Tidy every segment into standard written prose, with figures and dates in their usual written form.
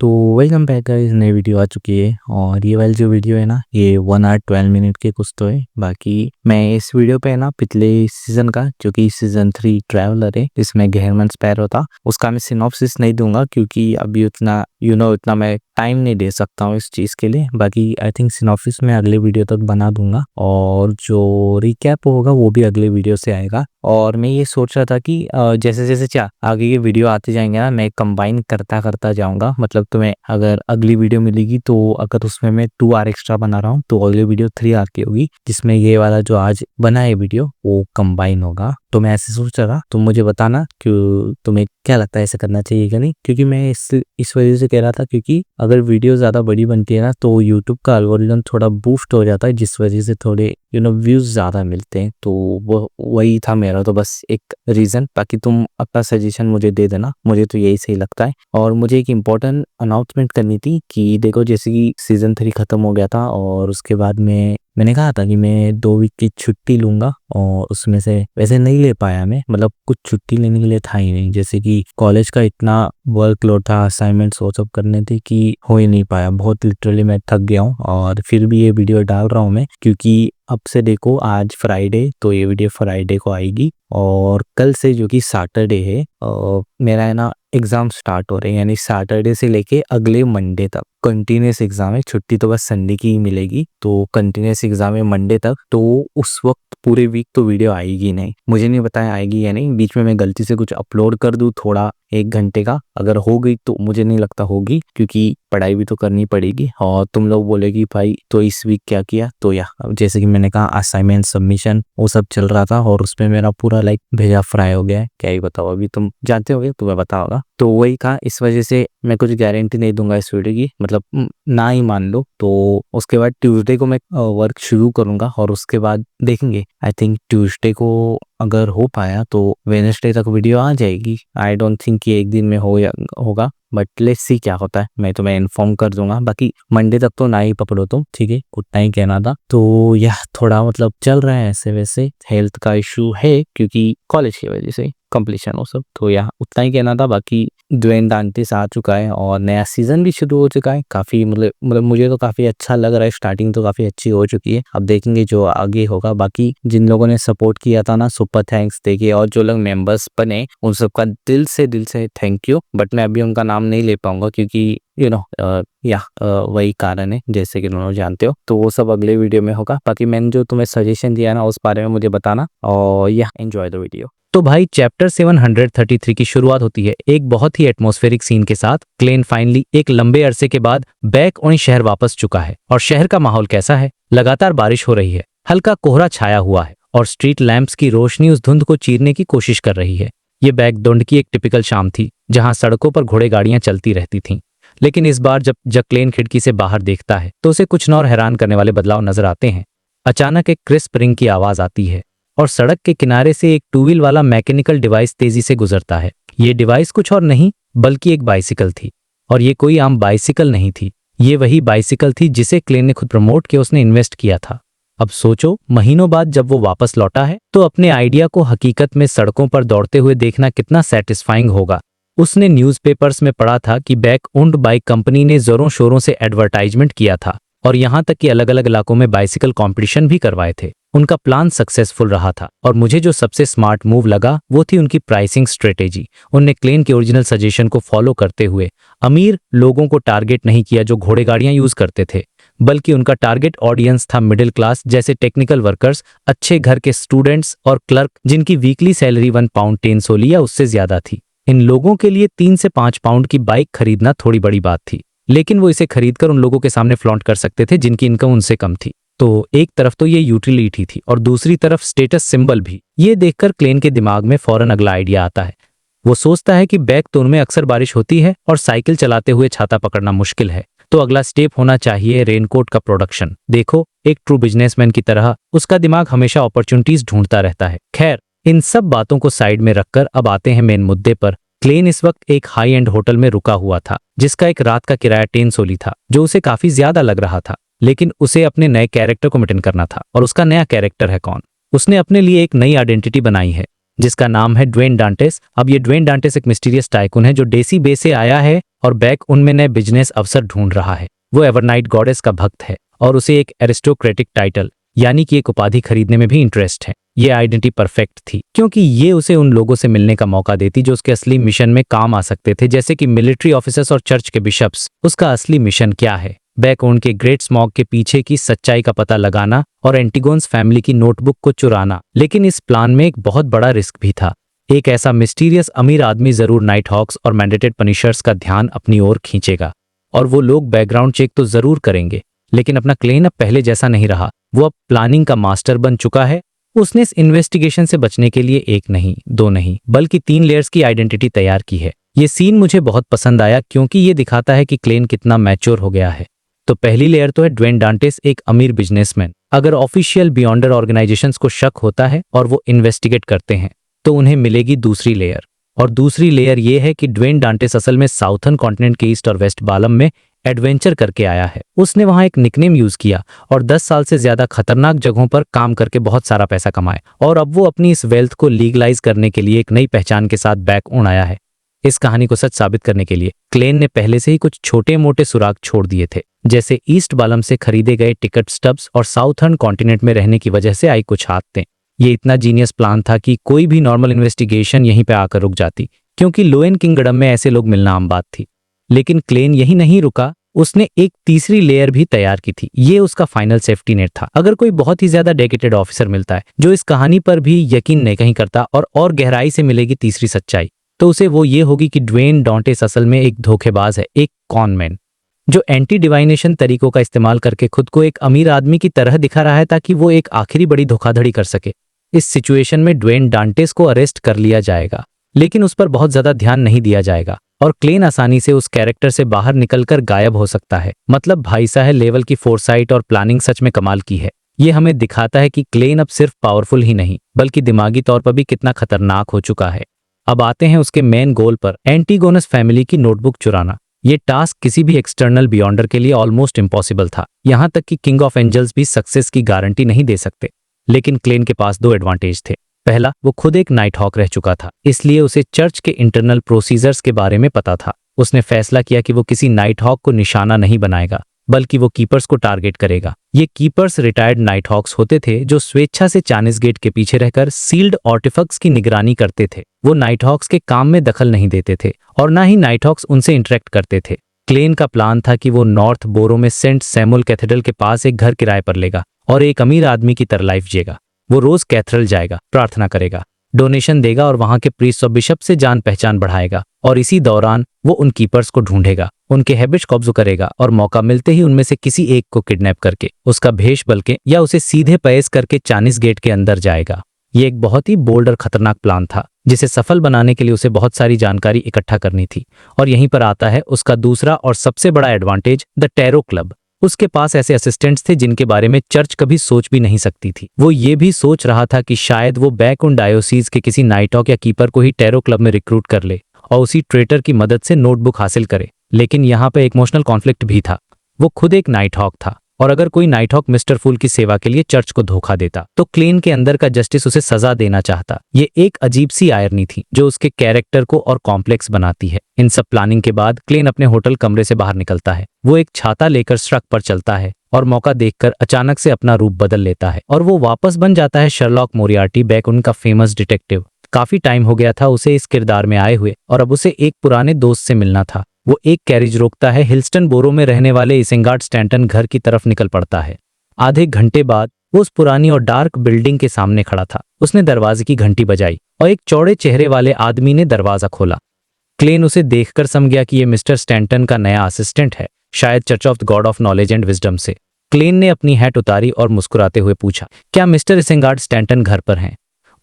तो welcome back guys, नई video आ चुकी है। और ये वाली जो वीडियो है ना, ये 1 आवर 12 मिनट के कुछ तो है। बाकी मैं इस वीडियो पे ना पिछले सीजन का, जो कि सीजन 3 ट्रैवलर है, जिसमें गेहरमन स्पैरो था, उसका मैं सिनॉप्सिस नहीं दूंगा क्योंकि अभी उतना उतना मैं टाइम नहीं दे सकता हूँ इस चीज़ के लिए। बाकी आई थिंक सिनॉप्सिस मैं अगले वीडियो तक बना दूंगा और जो रिकैप होगा वो भी अगले वीडियो से आएगा। और मैं ये सोच रहा था कि जैसे जैसे आगे ये वीडियो आते जाएंगे ना, मैं कंबाइन करता करता जाऊंगा। मतलब तुम्हें अगर अगली वीडियो मिलेगी तो अगर उसमें मैं 2 आवर एक्स्ट्रा बना रहा हूँ तो अगली वीडियो 3 आवर की होगी, जिसमें ये वाला जो आज बना है वीडियो वो कंबाइन होगा। तो मैं ऐसे सोच रहा था, तुम मुझे बताना कि तुम्हें क्या लगता है, ऐसे करना चाहिए क्या नहीं। क्योंकि मैं इस वजह से कह रहा था क्योंकि अगर वीडियो ज़्यादा बड़ी बनती है ना तो यूट्यूब का एल्गोरिदम थोड़ा बूस्ट हो जाता है, जिस वजह से थोड़े व्यूज़ ज़्यादा मिलते हैं। तो वो वही था मेरा तो बस एक रीज़न। बाकी तुम अपना सजेशन मुझे दे देना, मुझे तो यही सही लगता है। और मुझे एक इम्पोर्टेंट अनाउंसमेंट करनी थी कि देखो, जैसे कि सीज़न 3 ख़त्म हो गया था और उसके बाद मैंने कहा था कि मैं 2 वीक की छुट्टी लूंगा, और उसमें से वैसे नहीं ले पाया मैं। मतलब कुछ छुट्टी लेने के लिए था ही नहीं, जैसे कि कॉलेज का इतना वर्कलोड था, असाइनमेंट्स वो सब करने थे कि हो ही नहीं पाया। बहुत लिटरली मैं थक गया हूँ। और फिर भी ये वीडियो डाल रहा हूँ मैं क्योंकि अब से देखो, आज फ्राइडे, तो ये वीडियो फ्राइडे को आएगी। और कल से जो कि सैटरडे है, मेरा है ना एग्ज़ाम स्टार्ट हो रहे हैं। यानी सैटरडे से लेके अगले मंडे तक कंटिन्यूस एग्ज़ाम है। छुट्टी तो बस संडे की ही मिलेगी, तो कंटिन्यूस एग्ज़ाम है मंडे तक। तो उस वक्त पूरे वीक तो वीडियो आएगी नहीं। मुझे नहीं बताया आएगी या नहीं, बीच में मैं गलती से कुछ अपलोड कर दूँ थोड़ा 1 घंटे का, अगर हो गई तो मुझे नहीं लगता होगी, क्योंकि पढ़ाई भी तो करनी पड़ेगी। और तुम लोग बोलेगी भाई तो इस वीक क्या किया, तो जैसे कि मैंने कहा, असाइनमेंट सबमिशन वो सब चल रहा था और उसमें मेरा पूरा भेजा फ्राई हो गया है। क्या ही बताओ, अभी तुम जानते होगे, तुम्हें पता होगा। तो वही था, इस वजह से मैं कुछ गारंटी नहीं दूंगा इस वीडियो की। मतलब ना ही मान लो तो उसके बाद ट्यूसडे को मैं वर्क शुरू करूंगा और उसके बाद देखेंगे। आई थिंक ट्यूसडे को अगर हो पाया तो वेडनेसडे तक वीडियो आ जाएगी। आई डोंट थिंक कि एक दिन में होगा, बट लेट्स सी क्या होता है। मैं तुम्हें इन्फॉर्म कर दूंगा। बाकी मंडे तक तो ना ही पकड़ो तुम, ठीक है, उतना ही कहना था। तो थोड़ा मतलब चल रहा है ऐसे वैसे, हेल्थ का इशू है क्योंकि कॉलेज की वजह से कंप्लीशन वो सब, तो उतना ही कहना था। बाकी ड्वेन डांटिस आ चुका है और नया सीजन भी शुरू हो चुका है। काफ़ी मतलब मुझे तो काफ़ी अच्छा लग रहा है। स्टार्टिंग तो काफ़ी अच्छी हो चुकी है, अब देखेंगे जो आगे होगा। बाकी जिन लोगों ने सपोर्ट किया था ना, सुपर थैंक्स। देखिए, और जो लोग मेंबर्स बने उन सबका दिल से थैंक यू। बट मैं अभी उनका नाम नहीं ले पाऊंगा क्योंकि वही कारण है, जैसे कि दोनों जानते हो। तो वो सब अगले वीडियो में होगा। बाकी मैंने जो तुम्हें सजेशन दिया ना, उस बारे में मुझे बताना। और एंजॉय द वीडियो। तो भाई, चैप्टर 733 की शुरुआत होती है एक बहुत ही एटमॉस्फेरिक सीन के साथ। क्लेन फाइनली एक लंबे अरसे के बाद बैक ऑन शहर वापस चुका है। और शहर का माहौल कैसा है? लगातार बारिश हो रही है, हल्का कोहरा छाया हुआ है और स्ट्रीट लैंप्स की रोशनी उस धुंध को चीरने की कोशिश कर रही है। ये बैकडोंड की एक टिपिकल शाम थी, जहां सड़कों पर घोड़े गाड़ियां चलती रहती थीं। लेकिन इस बार जब क्लेन खिड़की से बाहर देखता है तो उसे कुछ न और हैरान करने वाले बदलाव नजर आते हैं। अचानक एक क्रिस्प रिंग की आवाज आती है और सड़क के किनारे से एक 2 व्हील वाला मैकेनिकल डिवाइस तेजी से गुजरता है। ये डिवाइस कुछ और नहीं बल्कि एक बाइसिकल थी। और ये कोई आम बाइसिकल नहीं थी, ये वही बाइसिकल थी जिसे क्लेन ने खुद प्रमोट किया, उसने इन्वेस्ट किया था। अब सोचो, महीनों बाद जब वो वापस लौटा है तो अपने आइडिया को हकीकत में सड़कों पर दौड़ते हुए देखना कितना सेटिस्फाइंग होगा। उसने न्यूज़पेपर्स में पढ़ा था कि बैक ओन्ड बाइक कंपनी ने जोरों शोरों से एडवर्टाइजमेंट किया था और यहाँ तक कि अलग अलग इलाकों में बाइसिकल कंपटीशन भी करवाए थे। उनका प्लान सक्सेसफुल रहा था। और मुझे जो सबसे स्मार्ट मूव लगा वो थी उनकी प्राइसिंग स्ट्रेटेजी। उनने क्लेन के ओरिजिनल सजेशन को फॉलो करते हुए अमीर लोगों को टारगेट नहीं किया जो घोड़े गाड़ियां यूज करते थे, बल्कि उनका टारगेट ऑडियंस था मिडिल क्लास, जैसे टेक्निकल वर्कर्स, अच्छे घर के स्टूडेंट्स और क्लर्क जिनकी वीकली सैलरी 1 पाउंड 10 सोली या उससे ज्यादा थी। इन लोगों के लिए 3 से 5 पाउंड की बाइक खरीदना थोड़ी बड़ी बात थी, लेकिन वो इसे खरीदकर उन लोगों के सामने फ्लॉन्ट कर सकते थे जिनकी इनकम उनसे कम थी। तो एक तरफ तो ये यूटिलिटी थी और दूसरी तरफ स्टेटस सिंबल भी। ये देखकर क्लेन के दिमाग में फौरन अगला आइडिया आता है। वो सोचता है कि बैक तो उनमें अक्सर बारिश होती है और साइकिल चलाते हुए छाता पकड़ना मुश्किल है, तो अगला स्टेप होना चाहिए रेनकोट का प्रोडक्शन। देखो, एक ट्रू बिजनेसमैन की तरह उसका दिमाग हमेशा अपॉर्चुनिटीज ढूंढता रहता है। खैर, इन सब बातों को साइड में रखकर अब आते हैं मेन मुद्दे पर। क्लेन इस वक्त एक हाई एंड होटल में रुका हुआ था, जिसका एक रात का किराया 10 सोली था, जो उसे काफी ज्यादा लग रहा था। लेकिन उसे अपने नए कैरेक्टर को मेंटेन करना था। और उसका नया कैरेक्टर है कौन? उसने अपने लिए एक नई आइडेंटिटी बनाई है, जिसका नाम है ड्वेन डांटेस। अब ये ड्वेन डांटेस एक मिस्टीरियस टाइकून है जो डेसी बे से आया है और बैक उनमें नए बिजनेस अवसर ढूंढ रहा है। वो एवरनाइट गॉडेस का भक्त है और उसे एक एरिस्टोक्रेटिक टाइटल यानी कि एक उपाधि खरीदने में भी इंटरेस्ट है। ये आइडेंटिटी परफेक्ट थी क्योंकि ये उसे उन लोगों से मिलने का मौका देती जो उसके असली मिशन में काम आ सकते थे, जैसे कि मिलिट्री ऑफिसर्स और चर्च के बिशप्स। उसका असली मिशन क्या है? बैकओन के ग्रेट स्मॉग के पीछे की सच्चाई का पता लगाना और एंटिगोन्स फैमिली की नोटबुक को चुराना। लेकिन इस प्लान में एक बहुत बड़ा रिस्क भी था। एक ऐसा मिस्टीरियस अमीर आदमी जरूर नाइट हॉक्स और मैंडेटेड पनिशर्स का ध्यान अपनी ओर खींचेगा और वो लोग बैकग्राउंड चेक तो जरूर करेंगे। लेकिन अपना क्लेन अब पहले जैसा नहीं रहा। वो अब प्लानिंग का मास्टर बन चुका है। उसने इस इन्वेस्टिगेशन से बचने के लिए एक नहीं, दो नहीं, बल्कि 3 लेयर्स की आइडेंटिटी तैयार की है। ये सीन मुझे बहुत पसंद आया क्योंकि ये दिखाता है कि क्लेन कितना मैच्योर हो गया है। तो पहली लेयर तो है ड्वेन डांटेस एक अमीर बिजनेसमैन। अगर ऑफिशियल बियॉन्डर ऑर्गेनाइजेशंस को शक होता है और वो इन्वेस्टिगेट करते हैं तो उन्हें मिलेगी दूसरी लेयर। और दूसरी लेयर ये है कि ड्वेन डांटेस असल में साउथर्न कॉन्टिनेंट के ईस्ट और वेस्ट बालम में एडवेंचर करके आया है। उसने वहां एक निकनेम यूज किया और 10 साल से ज्यादा खतरनाक जगहों पर काम करके बहुत सारा पैसा कमाए और अब वो अपनी इस वेल्थ को लीगलाइज करने के लिए एक नई पहचान के साथ बैक ऑन आया है। इस कहानी को सच साबित करने के लिए क्लेन ने पहले से ही कुछ छोटे मोटे सुराग छोड़ दिए थे, जैसे ईस्ट बालम से खरीदे गए टिकट स्टब्स और साउथर्न कॉन्टिनेंट में रहने की वजह से आई कुछ हादतें। ये इतना जीनियस प्लान था कि कोई भी नॉर्मल इन्वेस्टिगेशन यहीं पे आकर रुक जाती क्योंकि लोएन किंगडम में ऐसे लोग मिलना आम बात थी। लेकिन क्लेन यही नहीं रुका, उसने एक तीसरी लेयर भी तैयार की थी। ये उसका फाइनल सेफ्टी नेट था। अगर कोई बहुत ही ज्यादा डेडिकेटेड ऑफिसर मिलता है जो इस कहानी पर भी यकीन नहीं करता और गहराई से मिलेगी तीसरी सच्चाई, तो उसे वो ये होगी कि ड्वेन डांटेस असल में एक धोखेबाज है, एक कॉनमैन जो एंटी डिवाइनेशन तरीकों का इस्तेमाल करके खुद को एक अमीर आदमी की तरह दिखा रहा है ताकि वो एक आखिरी बड़ी धोखाधड़ी कर सके। इस सिचुएशन में ड्वेन डांटेस को अरेस्ट कर लिया जाएगा, लेकिन उस पर बहुत ज्यादा ध्यान नहीं दिया जाएगा और क्लेन आसानी से उस कैरेक्टर से बाहर निकलकर गायब हो सकता है। मतलब भाई साहब लेवल की फोरसाइट और प्लानिंग सच में कमाल की है। ये हमें दिखाता है कि क्लेन अब सिर्फ पावरफुल ही नहीं बल्कि दिमागी तौर पर भी कितना खतरनाक हो चुका है। अब आते हैं उसके मेन गोल पर, एंटीगोनस फैमिली की नोटबुक चुराना। ये टास्क किसी भी एक्सटर्नल बियॉन्डर के लिए ऑलमोस्ट इम्पॉसिबल था। यहां तक कि किंग ऑफ एंजल्स भी सक्सेस की गारंटी नहीं दे सकते। लेकिन क्लेन के पास 2 एडवांटेज थे। पहला, वो खुद एक नाइट हॉक रह चुका था, इसलिए उसे चर्च के इंटरनल प्रोसीजर्स के बारे में पता था। उसने फैसला किया कि वो किसी नाइट हॉक को निशाना नहीं बनाएगा बल्कि वो कीपर्स को टारगेट करेगा। ये कीपर्स रिटायर्ड नाइट हॉक्स होते थे जो स्वेच्छा से चानिस गेट के पीछे रहकर सील्ड आर्टिफैक्ट्स की निगरानी करते थे। वो नाइट हॉक्स के काम में दखल नहीं देते थे और ना ही नाइट हॉक्स उनसे इंटरेक्ट करते थे। क्लेन का प्लान था कि वो नॉर्थ बोरो में सेंट सैमुअल कैथेड्रल के पास एक घर किराए पर लेगा और एक अमीर आदमी की तरह लाइफ जिएगा। वो रोज कैथेड्रल जाएगा, प्रार्थना करेगा, डोनेशन देगा और वहां के प्रीस्ट और बिशप से जान पहचान बढ़ाएगा और इसी दौरान वो उन कीपर्स को ढूंढेगा, उनके हैबिट्स कब्जा करेगा और मौका मिलते ही उनमें से किसी एक को किडनैप करके उसका भेष बल के या उसे सीधे पैस करके चानिस गेट के अंदर जाएगा। ये एक बहुत ही बोल्ड और खतरनाक प्लान था जिसे सफल बनाने के लिए उसे बहुत सारी जानकारी इकट्ठा करनी थी। और यहीं पर आता है उसका दूसरा और सबसे बड़ा एडवांटेज, द टैरो क्लब। उसके पास ऐसे असिस्टेंट्स थे जिनके बारे में चर्च कभी सोच भी नहीं सकती थी। वो ये भी सोच रहा था कि शायद वो बैक उन डायोसीज के किसी नाइट हॉक या कीपर को ही टैरो क्लब में रिक्रूट कर ले और उसी ट्रेटर की मदद से नोटबुक हासिल करे। लेकिन यहाँ पे एक इमोशनल कॉन्फ्लिक्ट भी था। वो खुद एक नाइट हॉक था और अगर कोई नाइट हॉक मिस्टर फूल की सेवा के लिए चर्च को धोखा देता तो क्लेन के अंदर का जस्टिस उसे सजा देना चाहता। ये एक अजीब सी आयरनी थी जो उसके कैरेक्टर को और कॉम्प्लेक्स बनाती है। इन सब प्लानिंग के बाद क्लेन अपने होटल कमरे से बाहर निकलता है। वो एक छाता लेकर सड़क पर चलता है और मौका देखकर अचानक से अपना रूप बदल लेता है और वो वापस बन जाता है शर्लॉक मोरियार्टी, बैक उनका फेमस डिटेक्टिव। काफी टाइम हो गया था उसे इस किरदार में आए हुए और अब उसे एक पुराने दोस्त से मिलना था। वो एक कैरिज रोकता है, हिल्स्टन बोरो में रहने वाले इसेंगार्ड स्टैंटन घर की तरफ निकल पड़ता है। आधे घंटे बाद वो उस पुरानी और डार्क बिल्डिंग के सामने खड़ा था। उसने दरवाजे की घंटी बजाई और एक चौड़े चेहरे वाले आदमी ने दरवाजा खोला। क्लेन उसे देखकर समझ गया कि ये मिस्टर स्टैंटन का नया असिस्टेंट है, शायद church of the God of knowledge and wisdom से। क्लेन ने अपनी हैट उतारी और मुस्कुराते हुए पूछा, क्या मिस्टर इसेंगार्ड स्टैंटन घर पर हैं?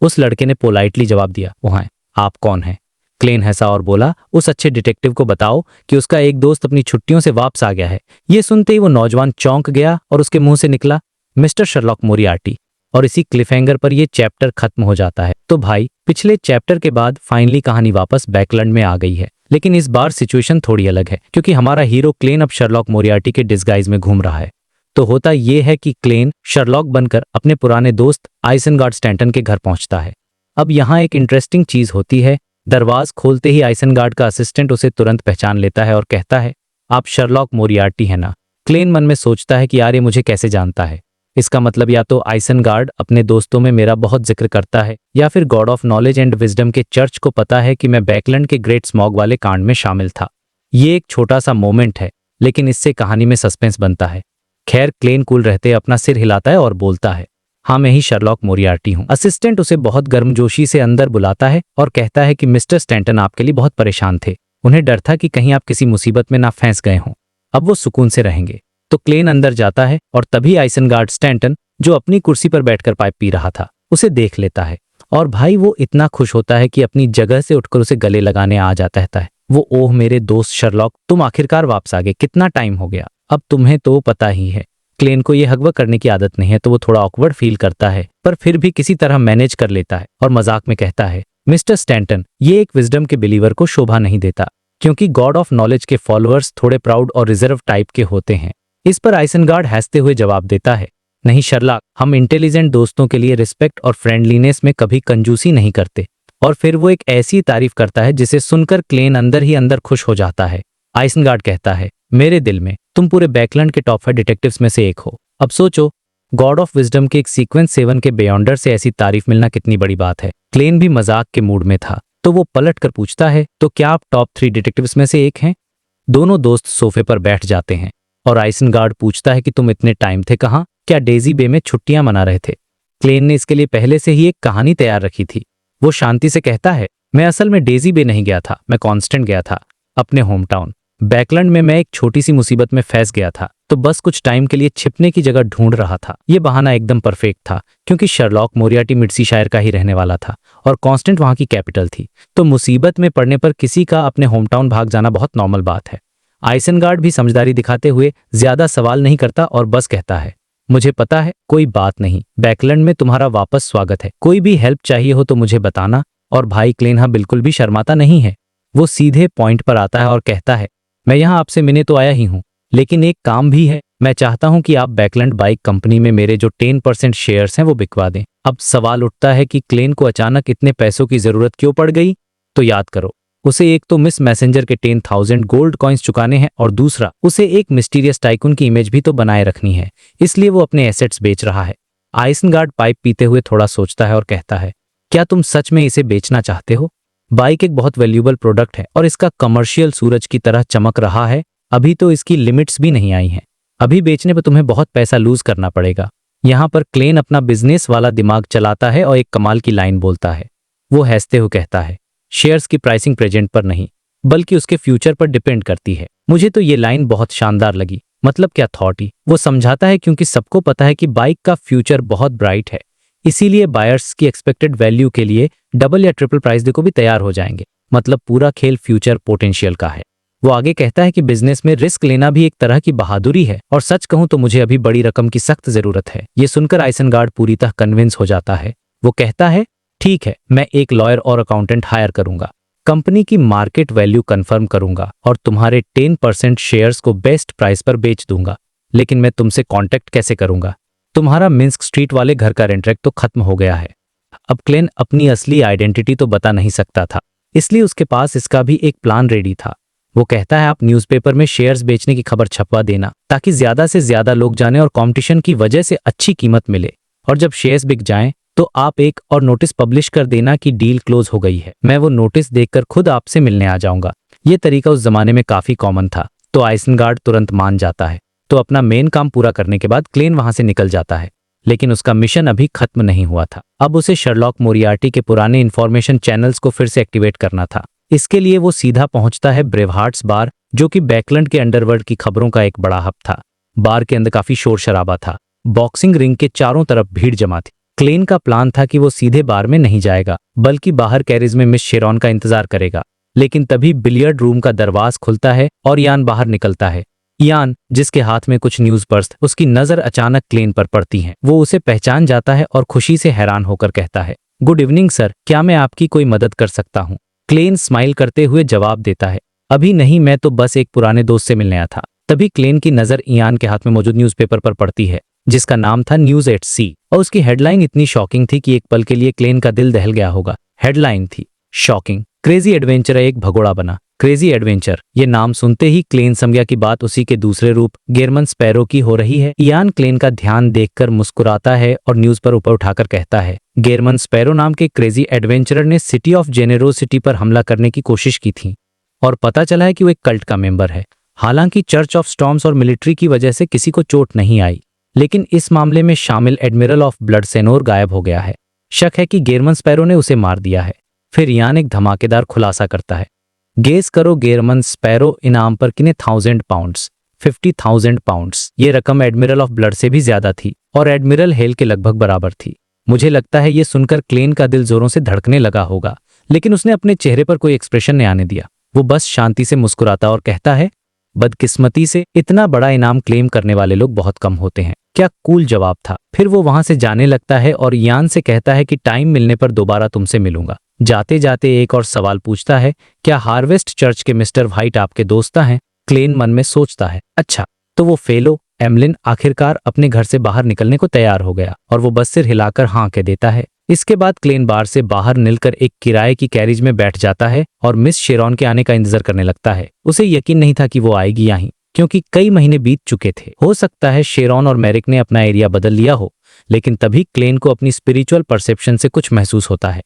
उस लड़के ने पोलाइटली जवाब दिया, वो हैं। आप कौन हैं? क्लेन हंसा और बोला, उस अच्छे डिटेक्टिव को बताओ कि उसका एक दोस्त अपनी छुट्टियों से वापस आ गया है। ये सुनते ही वो नौजवान चौंक गया और उसके मुंह से निकला, मिस्टर शर्लॉक मोरियार्टी। और इसी क्लिफहैंगर पर ये चैप्टर खत्म हो जाता है। तो भाई, पिछले चैप्टर के बाद फाइनली कहानी वापस बैकलैंड में आ गई है, लेकिन इस बार सिचुएशन थोड़ी अलग है क्योंकि हमारा हीरो क्लेन अब शर्लॉक मोरियार्टी के डिस्गाइज में घूम रहा है। तो होता ये है कि क्लेन शर्लॉक बनकर अपने पुराने दोस्त आइसेनगार्ड स्टैंटन के घर पहुंचता है अब यहाँ एक इंटरेस्टिंग चीज होती है। दरवाज खोलते ही आइसनगार्ड का असिस्टेंट उसे तुरंत पहचान लेता है और कहता है, आप शर्लॉक मोरियार्टी है ना। क्लेन मन में सोचता है कि यार ये मुझे कैसे जानता है। इसका मतलब या तो आइसनगार्ड अपने दोस्तों में मेरा बहुत जिक्र करता है, या फिर God of knowledge and wisdom के चर्च को पता है कि मैं बैकलैंड के ग्रेट स्मॉग वाले कांड में शामिल था। ये एक छोटा सा मोमेंट है, लेकिन इससे कहानी में सस्पेंस बनता है। खैर, क्लेन कूल रहते अपना सिर हिलाता है और बोलता है, हाँ मैं ही शर्लॉक मोरियार्टी हूँ। असिस्टेंट उसे बहुत गर्मजोशी से अंदर बुलाता है और कहता है कि मिस्टर स्टैंटन आपके लिए बहुत परेशान थे। उन्हें डर था कि कहीं आप किसी मुसीबत में ना फंस गए हों। अब वो सुकून से रहेंगे। तो क्लेन अंदर जाता है और तभी आइसनगार्ड स्टैंटन, जो अपनी कुर्सी पर बैठकर पाइप पी रहा था, उसे देख लेता है। और भाई वो इतना खुश होता है कि अपनी जगह से उठकर उसे गले लगाने आ जाता है। वो, ओह मेरे दोस्त शर्लॉक, तुम आखिरकार वापस आ गए, कितना टाइम हो गया। अब तुम्हें तो पता ही है, क्लेन को ये हगवा करने की आदत नहीं है, तो वो थोड़ा ऑकवर्ड फील करता है, पर फिर भी किसी तरह मैनेज कर लेता है और मजाक में कहता है, मिस्टर स्टैंटन, ये एक विजडम के बिलीवर को शोभा नहीं देता, क्योंकि गॉड ऑफ नॉलेज के फॉलोअर्स थोड़े प्राउड और रिजर्व टाइप के होते हैं। इस पर आइसनगार्ड हंसते हुए जवाब देता है, नहीं शर्लॉक, हम इंटेलिजेंट दोस्तों के लिए रिस्पेक्ट और फ्रेंडलीनेस में कभी कंजूसी नहीं करते। और फिर वो एक ऐसी तारीफ करता है जिसे सुनकर क्लेन अंदर ही अंदर खुश हो जाता है। आइसनगार्ड कहता है, मेरे दिल में तुम पूरे बैकलैंड के टॉप 5 डिटेक्टिव्स में से एक हो। अब सोचो, गॉड ऑफ विजडम के एक सीक्वेंस 7 के बियॉन्डर से ऐसी तारीफ मिलना कितनी बड़ी बात है। क्लेन भी मजाक के मूड में था, तो वो पलट कर पूछता है, तो क्या आप टॉप 3 डिटेक्टिव्स में से एक हैं? दोनों दोस्त सोफे पर बैठ जाते हैं और आइसनगार्ड पूछता है कि तुम इतने टाइम थे कहाँ? क्या डेजी बे में छुट्टियां मना रहे थे? क्लेन ने इसके लिए पहले से ही एक कहानी तैयार रखी थी। वो शांति से कहता है, मैं असल में डेजी बे नहीं गया था, मैं कॉन्स्टेंट गया था, अपने होम टाउन बैकलैंड में। मैं एक छोटी सी मुसीबत में फंस गया था, तो बस कुछ टाइम के लिए छिपने की जगह ढूंढ रहा था। ये बहाना एकदम परफेक्ट था, क्योंकि शर्लॉक मोरियार्टी मिडसीशायर का ही रहने वाला था और कॉन्स्टेंट वहां की कैपिटल थी। तो मुसीबत में पड़ने पर किसी का अपने होम टाउन भाग जाना बहुत नॉर्मल बात है। आइसनगार्ड भी समझदारी दिखाते हुए ज्यादा सवाल नहीं करता और बस कहता है, मुझे पता है, कोई बात नहीं, बैकलैंड में तुम्हारा वापस स्वागत है, कोई भी हेल्प चाहिए हो तो मुझे बताना। और भाई क्लेन हाँ बिल्कुल भी शर्माता नहीं है। वो सीधे पॉइंट पर आता है और कहता है, मैं यहाँ आपसे मिलने तो आया ही हूँ, लेकिन एक काम भी है। मैं चाहता हूँ कि आप बैकलैंड बाइक कंपनी में मेरे जो 10% शेयर्स हैं वो बिकवा दें। अब सवाल उठता है कि क्लेन को अचानक इतने पैसों की जरूरत क्यों पड़ गई? तो याद करो, उसे एक तो मिस मैसेंजर के 10,000 गोल्ड कॉइन्स चुकाने हैं और दूसरा उसे एक मिस्टीरियस टाइकून की इमेज भी तो बनाए रखनी है, इसलिए वो अपने एसेट्स बेच रहा है। आइसनगार्ड पाइप पीते हुए थोड़ा सोचता है और कहता है, क्या तुम सच में इसे बेचना चाहते हो? बाइक एक बहुत वैल्यूएबल प्रोडक्ट है और इसका कमर्शियल सूरज की तरह चमक रहा है। अभी तो इसकी लिमिट्स भी नहीं आई हैं। अभी बेचने पर तुम्हें बहुत पैसा लूज करना पड़ेगा। यहाँ पर क्लेन अपना बिजनेस वाला दिमाग चलाता है और एक कमाल की लाइन बोलता है। वो हंसते हुए कहता है, शेयर्स की प्राइसिंग प्रेजेंट पर नहीं, बल्कि उसके फ्यूचर पर डिपेंड करती है। मुझे तो ये लाइन बहुत शानदार लगी। मतलब क्या थॉट ही। वो समझाता है क्योंकि सबको पता है कि बाइक का फ्यूचर बहुत ब्राइट है, इसीलिए बायर्स की एक्सपेक्टेड वैल्यू के लिए डबल या ट्रिपल प्राइस दे को भी तैयार हो जाएंगे। मतलब पूरा खेल फ्यूचर पोटेंशियल का है। वो आगे कहता है कि बिजनेस में रिस्क लेना भी एक तरह की बहादुरी है और सच कहूं तो मुझे अभी बड़ी रकम की सख्त जरूरत है। ये सुनकर आइसनगार्ड पूरी तरह कन्विंस हो जाता है। वो कहता है, ठीक है, मैं एक लॉयर और अकाउंटेंट हायर करूंगा, कंपनी की मार्केट वैल्यू कंफर्म करूंगा और तुम्हारे 10% शेयर्स को बेस्ट प्राइस पर बेच दूंगा। लेकिन मैं तुमसे कांटेक्ट कैसे करूंगा? तुम्हारा मिन्स्क स्ट्रीट वाले घर का रेंट तो खत्म हो गया है। अब क्लेन अपनी असली आइडेंटिटी तो बता नहीं सकता था, इसलिए उसके पास इसका भी एक प्लान रेडी था। वो कहता है, आप न्यूज़पेपर में शेयर्स बेचने की खबर छपवा देना ताकि ज्यादा से ज्यादा लोग जाने और कंपटीशन की वजह से अच्छी कीमत मिले। और जब शेयर्स बिक जाएं तो आप एक और नोटिस पब्लिश कर देना कि डील क्लोज हो गई है। मैं वो नोटिस देखकर खुद आपसे मिलने आ जाऊंगा। ये तरीका उस जमाने में काफी कॉमन था। तो आइसनगार्ड तुरंत मान जाता है। तो अपना मेन काम पूरा करने के बाद क्लेन वहां से निकल जाता है, लेकिन उसका मिशन अभी खत्म नहीं हुआ था। अब उसे शर्लॉक मोरियार्टी के पुराने इन्फॉर्मेशन चैनल्स को फिर से एक्टिवेट करना था। इसके लिए वो सीधा पहुंचता है ब्रेवहार्ट्स बार, जो कि बैकलैंड के अंडरवर्ल्ड की खबरों का एक बड़ा हब था। बार के अंदर काफी शोर शराबा था। बॉक्सिंग रिंग के चारों तरफ भीड़ जमा थी। क्लेन का प्लान था कि वो सीधे बार में नहीं जाएगा, बल्कि बाहर कैरिज में मिस शेरॉन का इंतजार करेगा। लेकिन तभी बिलियर्ड रूम का दरवाज खुलता है और यान बाहर निकलता है। यान, जिसके हाथ में कुछ न्यूज पर्स, उसकी नजर अचानक क्लेन पर पड़ती है। वो उसे पहचान जाता है और खुशी से हैरान होकर कहता है, गुड इवनिंग सर, क्या मैं आपकी कोई मदद कर सकता हूँ? क्लेन स्माइल करते हुए जवाब देता है, अभी नहीं, मैं तो बस एक पुराने दोस्त से मिलने आया था। तभी क्लेन की नजर इयान के हाथ में मौजूद न्यूज़पेपर पर पड़ती है, जिसका नाम था न्यूज़ एट सी, और उसकी हेडलाइन इतनी शॉकिंग थी कि एक पल के लिए क्लेन का दिल दहल गया होगा। हेडलाइन थी शॉकिंग, क्रेजी एडवेंचर एक भगोड़ा बना। क्रेजी एडवेंचर, ये नाम सुनते ही क्लेन समझा कि बात उसी के दूसरे रूप गेरमन स्पैरो की हो रही है। इयान क्लेन का ध्यान देखकर मुस्कुराता है और न्यूज पर ऊपर उठाकर कहता है, गेरमन स्पैरो नाम के क्रेजी एडवेंचरर ने सिटी ऑफ जेनेरोसिटी पर हमला करने की कोशिश की थी और पता चला है कि वो एक कल्ट का मेंबर है। हालांकि चर्च ऑफ स्टॉर्म्स और मिलिट्री की वजह से किसी को चोट नहीं आई, लेकिन इस मामले में शामिल एडमिरल ऑफ ब्लड सेनोर गायब हो गया है। शक है कि गेरमन स्पैरो ने उसे मार दिया है। फिर इयान एक धमाकेदार खुलासा करता है, गेस करो गेरमन स्पैरो इनाम पर किने 1000 पाउंड्स, 50,000 पाउंड्स। ये रकम एडमिरल ऑफ ब्लड से भी ज्यादा थी और एडमिरल हेल के लगभग बराबर थी। मुझे लगता है ये सुनकर क्लेन का दिल जोरों से धड़कने लगा होगा, लेकिन उसने अपने चेहरे पर कोई एक्सप्रेशन नहीं आने दिया। वो बस शांति से मुस्कुराता और कहता है, बदकिस्मती से इतना बड़ा इनाम क्लेम करने वाले लोग बहुत कम होते हैं। क्या कूल जवाब था। फिर वो वहां से जाने लगता है और इयान से कहता है कि टाइम मिलने पर दोबारा तुमसे मिलूंगा। जाते जाते एक और सवाल पूछता है, क्या हार्वेस्ट चर्च के मिस्टर व्हाइट आपके दोस्त हैं? क्लेन मन में सोचता है, अच्छा तो वो फेलो एमलिन आखिरकार अपने घर से बाहर निकलने को तैयार हो गया और वो बस सिर हिलाकर हाँ कह देता है। इसके बाद क्लेन बार से बाहर निकलकर एक किराए की कैरिज में बैठ जाता है और मिस शेरॉन के आने का इंतजार करने लगता है। उसे यकीन नहीं था कि वो आएगी यहीं, क्योंकि कई महीने बीत चुके थे। हो सकता है शेरॉन और मैरिक ने अपना एरिया बदल लिया हो, लेकिन तभी क्लेन को अपनी स्पिरिचुअल परसेप्शन से कुछ महसूस होता है।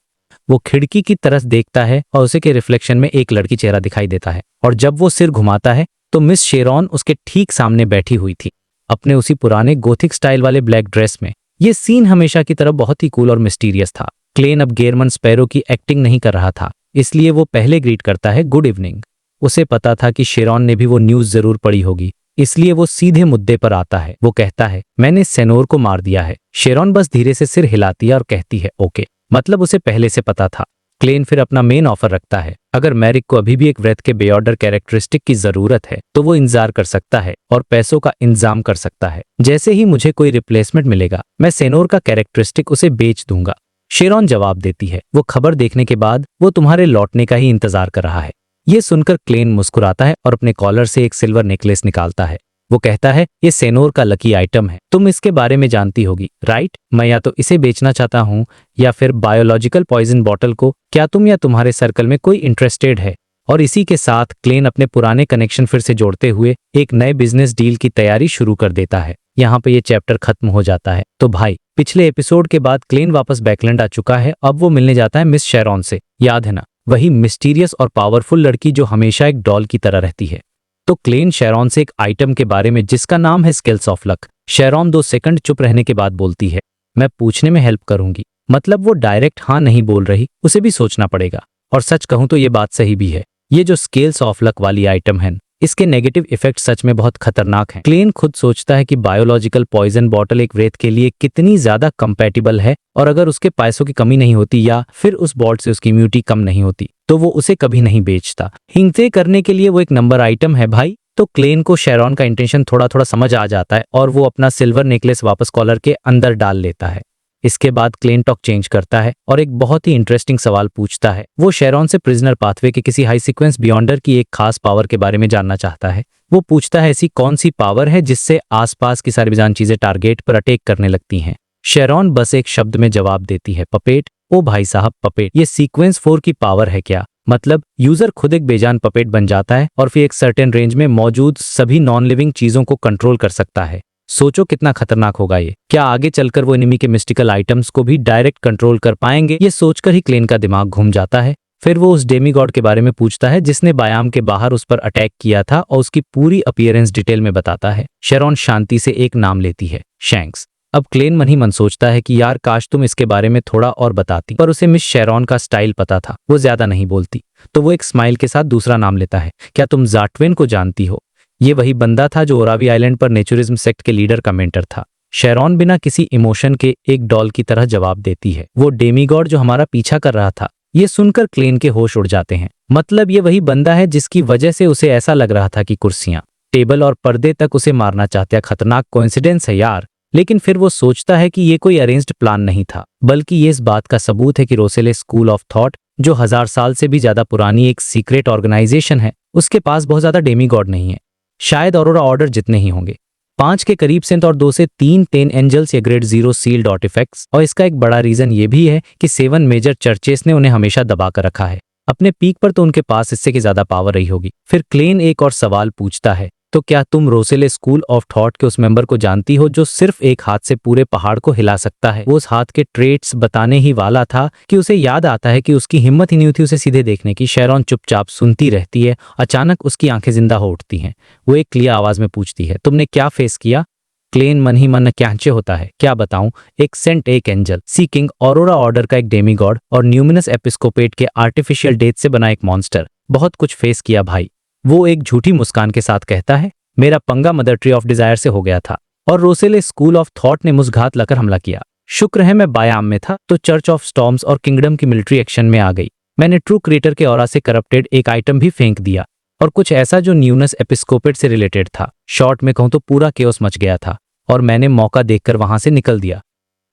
वो खिड़की की तरफ देखता है और उसे के रिफ्लेक्शन में एक लड़की चेहरा दिखाई देता है, और जब वो सिर घुमाता है तो मिस शेरॉन उसके ठीक सामने बैठी हुई थी, अपने उसी पुराने गोथिक स्टाइल वाले ब्लैक ड्रेस में। ये सीन हमेशा की तरह बहुत ही कूल और मिस्टीरियस था। क्लेन अब गेरमन स्पैरो की एक्टिंग नहीं कर रहा था, इसलिए वो पहले ग्रीट करता है, गुड इवनिंग। उसे पता था कि शेरॉन ने भी वो न्यूज जरूर पढ़ी होगी, इसलिए वो सीधे मुद्दे पर आता है। वो कहता है, मैंने सेनोर को मार दिया है। शेरॉन बस धीरे से सिर हिलाती है और कहती है, ओके, मतलब उसे पहले से पता था। क्लेन फिर अपना मेन ऑफर रखता है, अगर मैरिक को अभी भी एक व्रेथ के बेऑर्डर कैरेक्टरिस्टिक की जरूरत है तो वो इंतजार कर सकता है और पैसों का इंतजाम कर सकता है। जैसे ही मुझे कोई रिप्लेसमेंट मिलेगा मैं सेनोर का कैरेक्टरिस्टिक उसे बेच दूंगा। शेरॉन जवाब देती है, वो खबर देखने के बाद वो तुम्हारे लौटने का ही इंतजार कर रहा है। ये सुनकर क्लेन मुस्कुराता है और अपने कॉलर से एक सिल्वर नेकलेस निकालता है। वो कहता है, ये सेनोर का लकी आइटम है, तुम इसके बारे में जानती होगी, राइट? मैं या तो इसे बेचना चाहता हूँ या फिर बायोलॉजिकल पॉइजन बॉटल को। क्या तुम या तुम्हारे सर्कल में कोई इंटरेस्टेड है? और इसी के साथ क्लेन अपने पुराने कनेक्शन फिर से जोड़ते हुए एक नए बिजनेस डील की तैयारी शुरू कर देता है। यहाँ पे ये चैप्टर खत्म हो जाता है। तो भाई, पिछले एपिसोड के बाद क्लेन वापस बैकलैंड आ चुका है। अब वो मिलने जाता है मिस शेरॉन से, याद है ना, वही मिस्टीरियस और पावरफुल लड़की जो हमेशा एक डॉल की तरह रहती है। तो क्लेन शेरॉन से एक आइटम के बारे में जिसका नाम है skills of luck. Sharon 2 second चुप रहने के बाद बोलती है, मैं पूछने में हेल्प करूंगी। मतलब वो डायरेक्ट हाँ नहीं बोल रही, उसे भी सोचना पड़ेगा। और सच कहूं तो ये बात सही भी है। ये जो स्किल्स ऑफ लक वाली आइटम है, इसके नेगेटिव इफेक्ट सच में बहुत खतरनाक हैं। क्लेन खुद सोचता है कि बायोलॉजिकल पॉइजन बॉटल एक व्रेथ के लिए कितनी ज्यादा कंपैटिबल है, और अगर उसके पैसों की कमी नहीं होती या फिर उस बॉट से उसकी इम्यूनिटी कम नहीं होती तो वो उसे कभी नहीं बेचता। हिंसे करने के लिए वो एक नंबर आइटम है भाई। तो क्लेन को शेरॉन का इंटेंशन थोड़ा थोड़ा समझ आ जाता है और वो अपना सिल्वर नेकलेस वापस कॉलर के अंदर डाल लेता है। इसके बाद क्लेन टॉक चेंज करता है और एक बहुत ही इंटरेस्टिंग सवाल पूछता है। वो शेरॉन से प्रिजनर पाथवे के किसी हाई सीक्वेंस बियॉन्डर की एक खास पावर के बारे में जानना चाहता है। वो पूछता है, ऐसी कौन सी पावर है जिससे आसपास की सारी बेजान चीजें टारगेट पर अटैक करने लगती हैं? शेरॉन बस एक शब्द में जवाब देती है, पपेट। ओ भाई साहब, पपेट ये सीक्वेंस 4 की पावर है क्या? मतलब यूजर खुद एक बेजान पपेट बन जाता है और फिर एक सर्टेन रेंज में मौजूद सभी नॉन लिविंग चीजों को कंट्रोल कर सकता है। सोचो कितना खतरनाक होगा ये। क्या आगे चलकर वो एनिमी के मिस्टिकल आइटम्स को भी डायरेक्ट कंट्रोल कर पाएंगे? ये सोचकर ही क्लेन का दिमाग घूम जाता है। फिर वो उस डेमीगॉड के बारे में पूछता है जिसने बायाम के बाहर उस पर अटैक किया था और उसकी पूरी अपीयरेंस डिटेल में बताता है। शेरॉन शांति से एक नाम लेती है, शैंक्स। अब क्लेन मन ही मन सोचता है कि यार काश तुम इसके बारे में थोड़ा और बताती, पर उसे मिस शेरॉन का स्टाइल पता था, वो ज्यादा नहीं बोलती। तो वो एक स्माइल के साथ दूसरा नाम लेता है, क्या तुम ज़ाटवेन को जानती हो? ये वही बंदा था जो ओरावी आइलैंड पर नेचुरिज्म सेक्ट के लीडर का मेंटर था। शेरॉन बिना किसी इमोशन के एक डॉल की तरह जवाब देती है, वो डेमीगॉड जो हमारा पीछा कर रहा था। ये सुनकर क्लेन के होश उड़ जाते हैं। मतलब ये वही बंदा है जिसकी वजह से उसे ऐसा लग रहा था कि कुर्सियां, टेबल और पर्दे तक उसे मारना चाहते। खतरनाक कोइंसिडेंस है यार। लेकिन फिर वो सोचता है कि ये कोई अरेंज्ड प्लान नहीं था, बल्कि ये इस बात का सबूत है कि रोसेले स्कूल ऑफ थॉट, जो 1000 साल से भी ज्यादा पुरानी एक सीक्रेट ऑर्गेनाइजेशन है, उसके पास बहुत ज्यादा डेमीगॉड नहीं है। शायद ऑरोरा ऑर्डर जितने ही होंगे। 5 के करीब सेंट और 2 से 3 10 एंजल्स या ग्रेड 0 सील्ड आर्टिफैक्ट्स। और इसका एक बड़ा रीजन ये भी है कि 7 मेजर चर्चेस ने उन्हें हमेशा दबा कर रखा है। अपने पीक पर तो उनके पास इससे की ज्यादा पावर रही होगी। फिर क्लेन एक और सवाल पूछता है, तो क्या तुम रोसेले स्कूल ऑफ थॉट के उस मेंबर को जानती हो जो सिर्फ एक हाथ से पूरे पहाड़ को हिला सकता है? वो उस हाथ के ट्रेट्स बताने ही वाला था कि उसे याद आता है कि उसकी हिम्मत ही नहीं थी उसे सीधे देखने की। शेरॉन चुपचाप सुनती रहती है। अचानक उसकी आंखें जिंदा हो उठती हैं। वो एक क्लियर आवाज में पूछती है, तुमने क्या फेस किया? क्लेन मन ही मन क्यांचे होता है, क्या बताऊं, एक सेंट, एक एंजल, सी किंग ऑरोरा ऑर्डर का एक डेमीगॉड और न्यूमिनस एपिस्कोपेट के आर्टिफिशियल डेथ से बना एक मॉन्स्टर। बहुत कुछ फेस किया भाई। वो एक झूठी मुस्कान के साथ कहता है, मेरा पंगा मदर ट्री ऑफ डिजायर से हो गया था और रोसेले स्कूल ऑफ थॉट ने मुझघात लाकर हमला किया। शुक्र है मैं बायाम में था तो चर्च ऑफ स्टॉर्म्स और किंगडम की मिलिट्री एक्शन में आ गई। मैंने ट्रू क्रिएटर के ऑरा से करप्टेड एक आइटम भी फेंक दिया और कुछ ऐसा जो न्यूनस एपिस्कोपेट से रिलेटेड था। शॉर्ट में कहूं तो पूरा केओस मच गया था और मैंने मौका देखकर वहां से निकल दिया।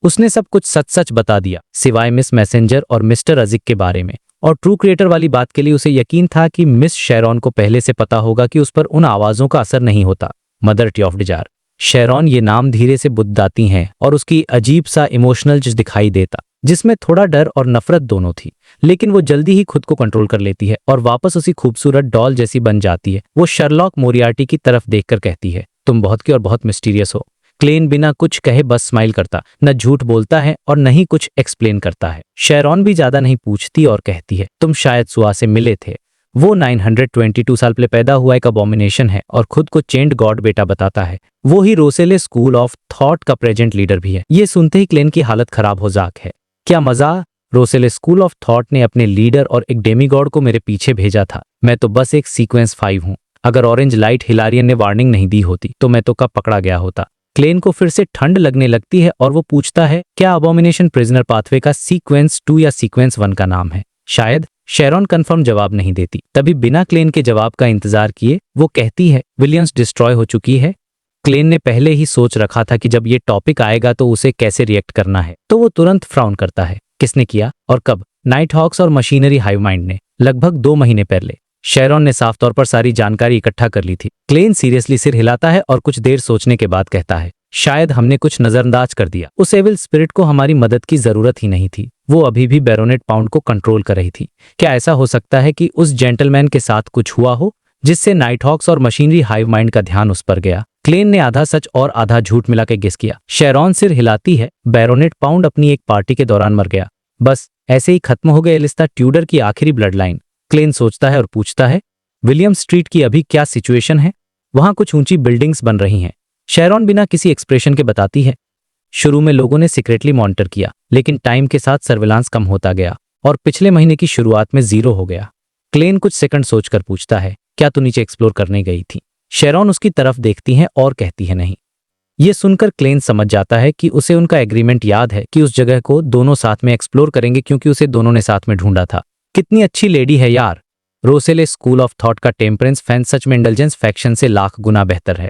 उसने सब कुछ सच सच बता दिया सिवाय मिस मैसेंजर और मिस्टर अजिक के बारे में। और ट्रू क्रिएटर वाली बात के लिए उसे यकीन था कि मिस शेरॉन को पहले से पता होगा कि उस पर उन आवाजों का असर नहीं होता। Mother tree of desire. Sharon ये नाम धीरे से बुददाती हैं और उसकी अजीब सा इमोशनल जिस दिखाई देता, जिसमें थोड़ा डर और नफरत दोनों थी। लेकिन वो जल्दी ही खुद को कंट्रोल कर लेती है और वापस उसी खूबसूरत डॉल जैसी बन जाती है। वो शर्लॉक मोरियार्टी की तरफ देखकर कहती है, तुम बहुत की और बहुत मिस्टीरियस हो। क्लेन बिना कुछ कहे बस स्माइल करता, न झूठ बोलता है और न ही कुछ एक्सप्लेन करता है। शेरॉन भी ज्यादा नहीं पूछती और कहती है, तुम शायद सुआ से मिले थे। वो 922 साल पहले पैदा हुआ एक अबोमिनेशन है और खुद को चेंड गॉड बेटा बताता है। वो ही रोसेले स्कूल ऑफ थॉट का प्रेजेंट लीडर भी है। ये सुनते ही क्लेन की हालत खराब हो जाक है। क्या मजा, रोसेले स्कूल ऑफ थॉट ने अपने लीडर और एक डेमीगॉड को मेरे पीछे भेजा था। मैं तो बस एक सीक्वेंस 5 हूँ। अगर ऑरेंज लाइट हिलारियन ने वार्निंग नहीं दी होती तो मैं तो कब पकड़ा गया होता। क्लेन को फिर से ठंड लगने लगती है और वो पूछता है, क्या अबोमिनेशन प्रिजनर पाथवे का सीक्वेंस 2 या सीक्वेंस 1 का नाम है? शायद। शेरॉन कंफर्म जवाब नहीं देती। तभी बिना क्लेन के जवाब का इंतजार किए वो कहती है, विलियम्स डिस्ट्रॉय हो चुकी है। क्लेन ने पहले ही सोच रखा था कि जब ये टॉपिक आएगा तो उसे कैसे रिएक्ट करना है, तो वो तुरंत फ्राउन करता है। किसने किया और कब? नाइट हॉक्स और मशीनरी हाइव माइंड ने, लगभग 2 महीने पहले। शेरॉन ने साफ तौर पर सारी जानकारी इकट्ठा कर ली थी। क्लेन सीरियसली सिर हिलाता है और कुछ देर सोचने के बाद कहता है, शायद हमने कुछ नजरअंदाज कर दिया। उस एविल स्पिरिट को हमारी मदद की जरूरत ही नहीं थी। वो अभी भी बैरोनेट पाउंड को कंट्रोल कर रही थी। क्या ऐसा हो सकता है कि उस जेंटलमैन के साथ कुछ हुआ हो जिससे नाइट हॉक्स और मशीनरी हाइव माइंड का ध्यान उस पर गया? क्लेन ने आधा सच और आधा झूठ मिला के गेस किया। शेरॉन सिर हिलाती है, बैरोनेट पाउंड अपनी एक पार्टी के दौरान मर गया। बस ऐसे ही खत्म हो गए एलिस्ता ट्यूडर की आखिरी ब्लड लाइन। क्लेन सोचता है और पूछता है, विलियम स्ट्रीट की अभी क्या सिचुएशन है? वहां कुछ ऊंची बिल्डिंग्स बन रही हैं। शेरॉन बिना किसी एक्सप्रेशन के बताती है, शुरू में लोगों ने सीक्रेटली मॉनिटर किया, लेकिन टाइम के साथ सर्विलांस कम होता गया और पिछले महीने की शुरुआत में 0 हो गया। क्लेन कुछ सेकंड सोचकर पूछता है, क्या तू नीचे एक्सप्लोर करने गई थी? शेरॉन उसकी तरफ देखती है और कहती है, नहीं। ये सुनकर क्लेन समझ जाता है कि उसे उनका एग्रीमेंट याद है कि उस जगह को दोनों साथ में एक्सप्लोर करेंगे क्योंकि उसे दोनों ने साथ में ढूंढा था। कितनी अच्छी लेडी है यार। रोसेले स्कूल ऑफ थॉट का टेम्परेंस फैन सच में इंडल्जेंस फैक्शन से लाख गुना बेहतर है।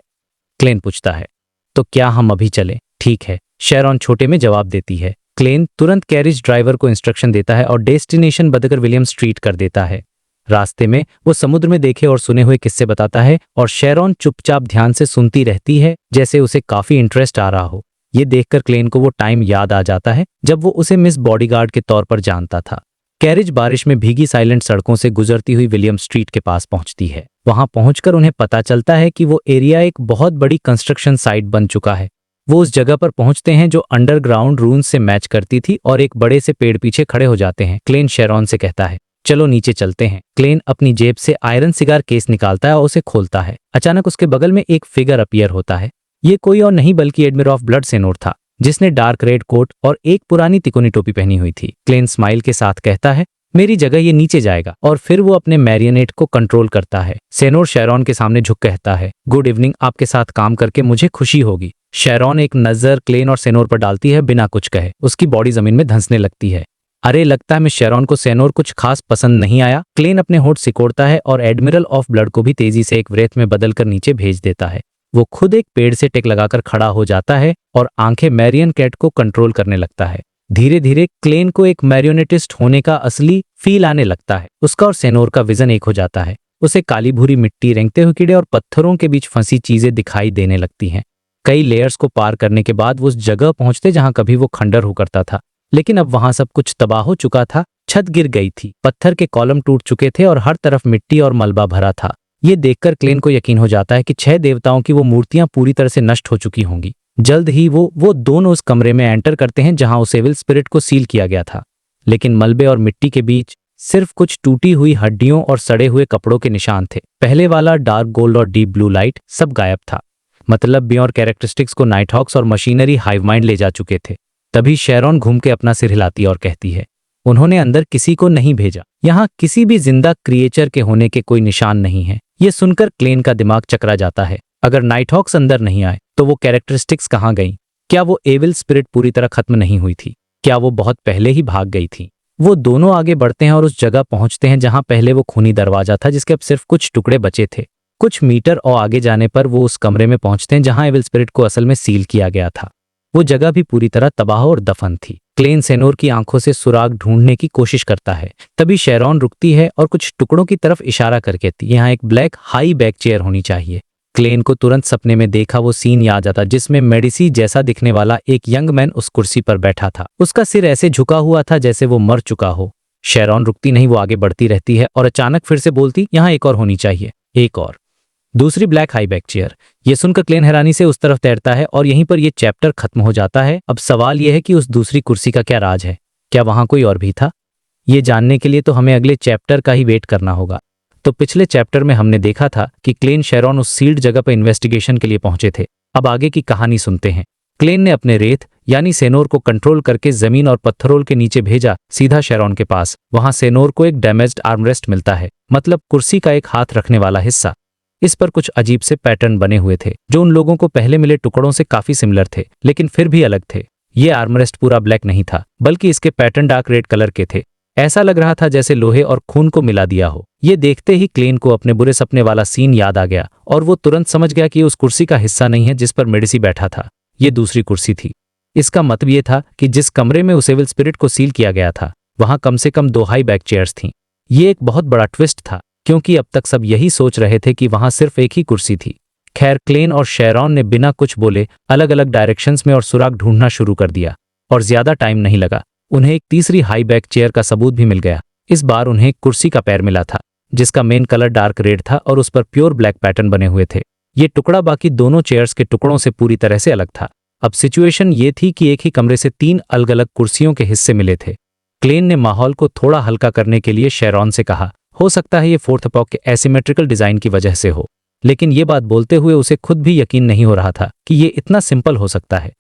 क्लेन पूछता है, तो क्या हम अभी चलें? ठीक है, शेरॉन छोटे में जवाब देती है। क्लेन तुरंत कैरिज ड्राइवर को इंस्ट्रक्शन देता है और डेस्टिनेशन बदलकर विलियम स्ट्रीट कर देता है। रास्ते में वो समुद्र में देखे और सुने हुए किस्से बताता है और शेरॉन चुपचाप ध्यान से सुनती रहती है, जैसे उसे काफी इंटरेस्ट आ रहा हो। ये देखकर क्लेन को वो टाइम याद आ जाता है जब वो उसे मिस बॉडीगार्ड के तौर पर जानता था। कैरिज बारिश में भीगी साइलेंट सड़कों से गुजरती हुई विलियम स्ट्रीट के पास पहुंचती है। वहां पहुंचकर उन्हें पता चलता है कि वो एरिया एक बहुत बड़ी कंस्ट्रक्शन साइट बन चुका है। वो उस जगह पर पहुंचते हैं जो अंडरग्राउंड रून्स से मैच करती थी और एक बड़े से पेड़ पीछे खड़े हो जाते हैं। क्लेन शेरॉन से कहता है, चलो नीचे चलते हैं। क्लेन अपनी जेब से आयरन सिगार केस निकालता है और उसे खोलता है। अचानक उसके बगल में एक फिगर अपीयर होता है। ये कोई और नहीं बल्कि एडमिरल ऑफ ब्लड सेनोर था, जिसने डार्क रेड कोट और एक पुरानी तिकोनी टोपी पहनी हुई थी। क्लेन स्माइल के साथ कहता है, मेरी जगह ये नीचे जाएगा, और फिर वो अपने मैरियनेट को कंट्रोल करता है। सेनोर शेरॉन के सामने झुक कहता है, गुड इवनिंग, आपके साथ काम करके मुझे खुशी होगी। शेरॉन एक नजर क्लेन और सेनोर पर डालती है बिना कुछ कहे। उसकी बॉडी जमीन में धंसने लगती है। अरे लगता है मिस शेरॉन को सेनोर कुछ खास पसंद नहीं आया। क्लेन अपने होठ सिकोड़ता है और एडमिरल ऑफ ब्लड को भी तेजी से एक व्रेथ में बदलकर नीचे भेज देता है। वो खुद एक पेड़ से टेक लगाकर खड़ा हो जाता है और आंखें मैरियन कैट को कंट्रोल करने लगता है। धीरे धीरे क्लेन को एक मैरियोनेटिस्ट होने का असली फील आने लगता है। उसका और सेनोर का विजन एक हो जाता है। उसे काली भूरी मिट्टी, रेंगते हुए कीड़े और पत्थरों के बीच फंसी चीजें दिखाई देने लगती हैं। कई लेयर्स को पार करने के बाद वो उस जगह पहुंचते जहां कभी वो खंडर हो करता था, लेकिन अब वहां सब कुछ तबाह हो चुका था। छत गिर गई थी, पत्थर के कॉलम टूट चुके थे और हर तरफ मिट्टी और मलबा भरा था। ये देखकर क्लेन को यकीन हो जाता है कि 6 देवताओं की वो मूर्तियां पूरी तरह से नष्ट हो चुकी होंगी। जल्द ही वो दोनों उस कमरे में एंटर करते हैं जहां उस एविल स्पिरिट को सील किया गया था, लेकिन मलबे और मिट्टी के बीच सिर्फ कुछ टूटी हुई हड्डियों और सड़े हुए कपड़ों के निशान थे। पहले वाला डार्क गोल्ड और डीप ब्लू लाइट सब गायब था, मतलब बियॉन्ड कैरेक्टरिस्टिक्स को नाइटहॉक्स और मशीनरी हाइव माइंड ले जा चुके थे। तभी शेरॉन घूम के अपना सिर हिलाती और कहती है, उन्होंने अंदर किसी को नहीं भेजा, यहाँ किसी भी जिंदा क्रिएचर के होने के कोई निशान नहीं है। ये सुनकर क्लेन का दिमाग चकरा जाता है। अगर नाइटहॉक्स अंदर नहीं आए तो वो कैरेक्टरिस्टिक्स कहाँ गईं? क्या वो एविल स्पिरिट पूरी तरह खत्म नहीं हुई थी? क्या वो बहुत पहले ही भाग गई थी? वो दोनों आगे बढ़ते हैं और उस जगह पहुंचते हैं जहां पहले वो खूनी दरवाजा था जिसके अब सिर्फ कुछ टुकड़े बचे थे। कुछ मीटर और आगे जाने पर वो उस कमरे में पहुंचते हैं जहां एविल स्पिरिट को असल में सील किया गया था। वो जगह भी पूरी तरह तबाह और दफन थी। क्लेन सेनोर की आंखों से सुराग ढूंढने की कोशिश करता है। तभी शेरॉन रुकती है और कुछ टुकड़ों की तरफ इशारा करके कहती है, यहाँ एक ब्लैक हाई बैक चेयर होनी चाहिए। क्लेन को तुरंत सपने में देखा वो सीन याद आता जिसमें मेडिसी जैसा दिखने वाला एक यंग मैन उस कुर्सी पर बैठा था। उसका सिर ऐसे झुका हुआ था जैसे वो मर चुका हो। शेरॉन रुकती नहीं, वो आगे बढ़ती रहती है और अचानक फिर से बोलती, यहाँ एक और होनी चाहिए, एक और। दूसरी ब्लैक हाई बैक चेयर। ये सुनकर क्लेन हैरानी से उस तरफ तैरता है और यहीं पर ये चैप्टर खत्म हो जाता है। अब सवाल यह है कि उस दूसरी कुर्सी का क्या राज है? क्या वहां कोई और भी था? ये जानने के लिए तो हमें अगले चैप्टर का ही वेट करना होगा। तो पिछले चैप्टर में हमने देखा था कि क्लेन शेरॉन उस सील्ड जगह पर इन्वेस्टिगेशन के लिए पहुंचे थे। अब आगे की कहानी सुनते हैं। क्लेन ने अपने रेत यानी सेनोर को कंट्रोल करके जमीन और पत्थरों के नीचे भेजा सीधा शेरॉन के पास। वहां सेनोर को एक डैमेज्ड आर्मरेस्ट मिलता है, मतलब कुर्सी का एक हाथ रखने वाला हिस्सा। इस पर कुछ अजीब से पैटर्न बने हुए थे जो उन लोगों को पहले मिले टुकड़ों से काफी सिमिलर थे, लेकिन फिर भी अलग थे। ये आर्मरेस्ट पूरा ब्लैक नहीं था, बल्कि इसके पैटर्न डार्क रेड कलर के थे। ऐसा लग रहा था जैसे लोहे और खून को मिला दिया हो। ये देखते ही क्लेन को अपने बुरे सपने वाला सीन याद आ गया और वो तुरंत समझ गया कि उस कुर्सी का हिस्सा नहीं है जिस पर मेडिसी बैठा था। ये दूसरी कुर्सी थी। इसका मतलब ये था कि जिस कमरे में उस एविल स्पिरिट को सील किया गया था वहां कम से कम 2 हाई बैक चेयर्स थीं। ये एक बहुत बड़ा ट्विस्ट था, क्योंकि अब तक सब यही सोच रहे थे कि वहां सिर्फ एक ही कुर्सी थी। खैर, क्लेन और शेरॉन ने बिना कुछ बोले अलग अलग डायरेक्शंस में और सुराग ढूंढना शुरू कर दिया, और ज्यादा टाइम नहीं लगा। उन्हें एक तीसरी हाई बैक चेयर का सबूत भी मिल गया। इस बार उन्हें एक कुर्सी का पैर मिला था जिसका मेन कलर डार्क रेड था और उस पर प्योर ब्लैक पैटर्न बने हुए थे। ये टुकड़ा बाकी दोनों चेयर्स के टुकड़ों से पूरी तरह से अलग था। अब सिचुएशन ये थी कि एक ही कमरे से 3 अलग अलग कुर्सियों के हिस्से मिले थे। क्लेन ने माहौल को थोड़ा हल्का करने के लिए शेरॉन से कहा, हो सकता है ये फोर्थ एपॉक के एसिमेट्रिकल डिजाइन की वजह से हो। लेकिन ये बात बोलते हुए उसे खुद भी यकीन नहीं हो रहा था कि ये इतना सिंपल हो सकता है,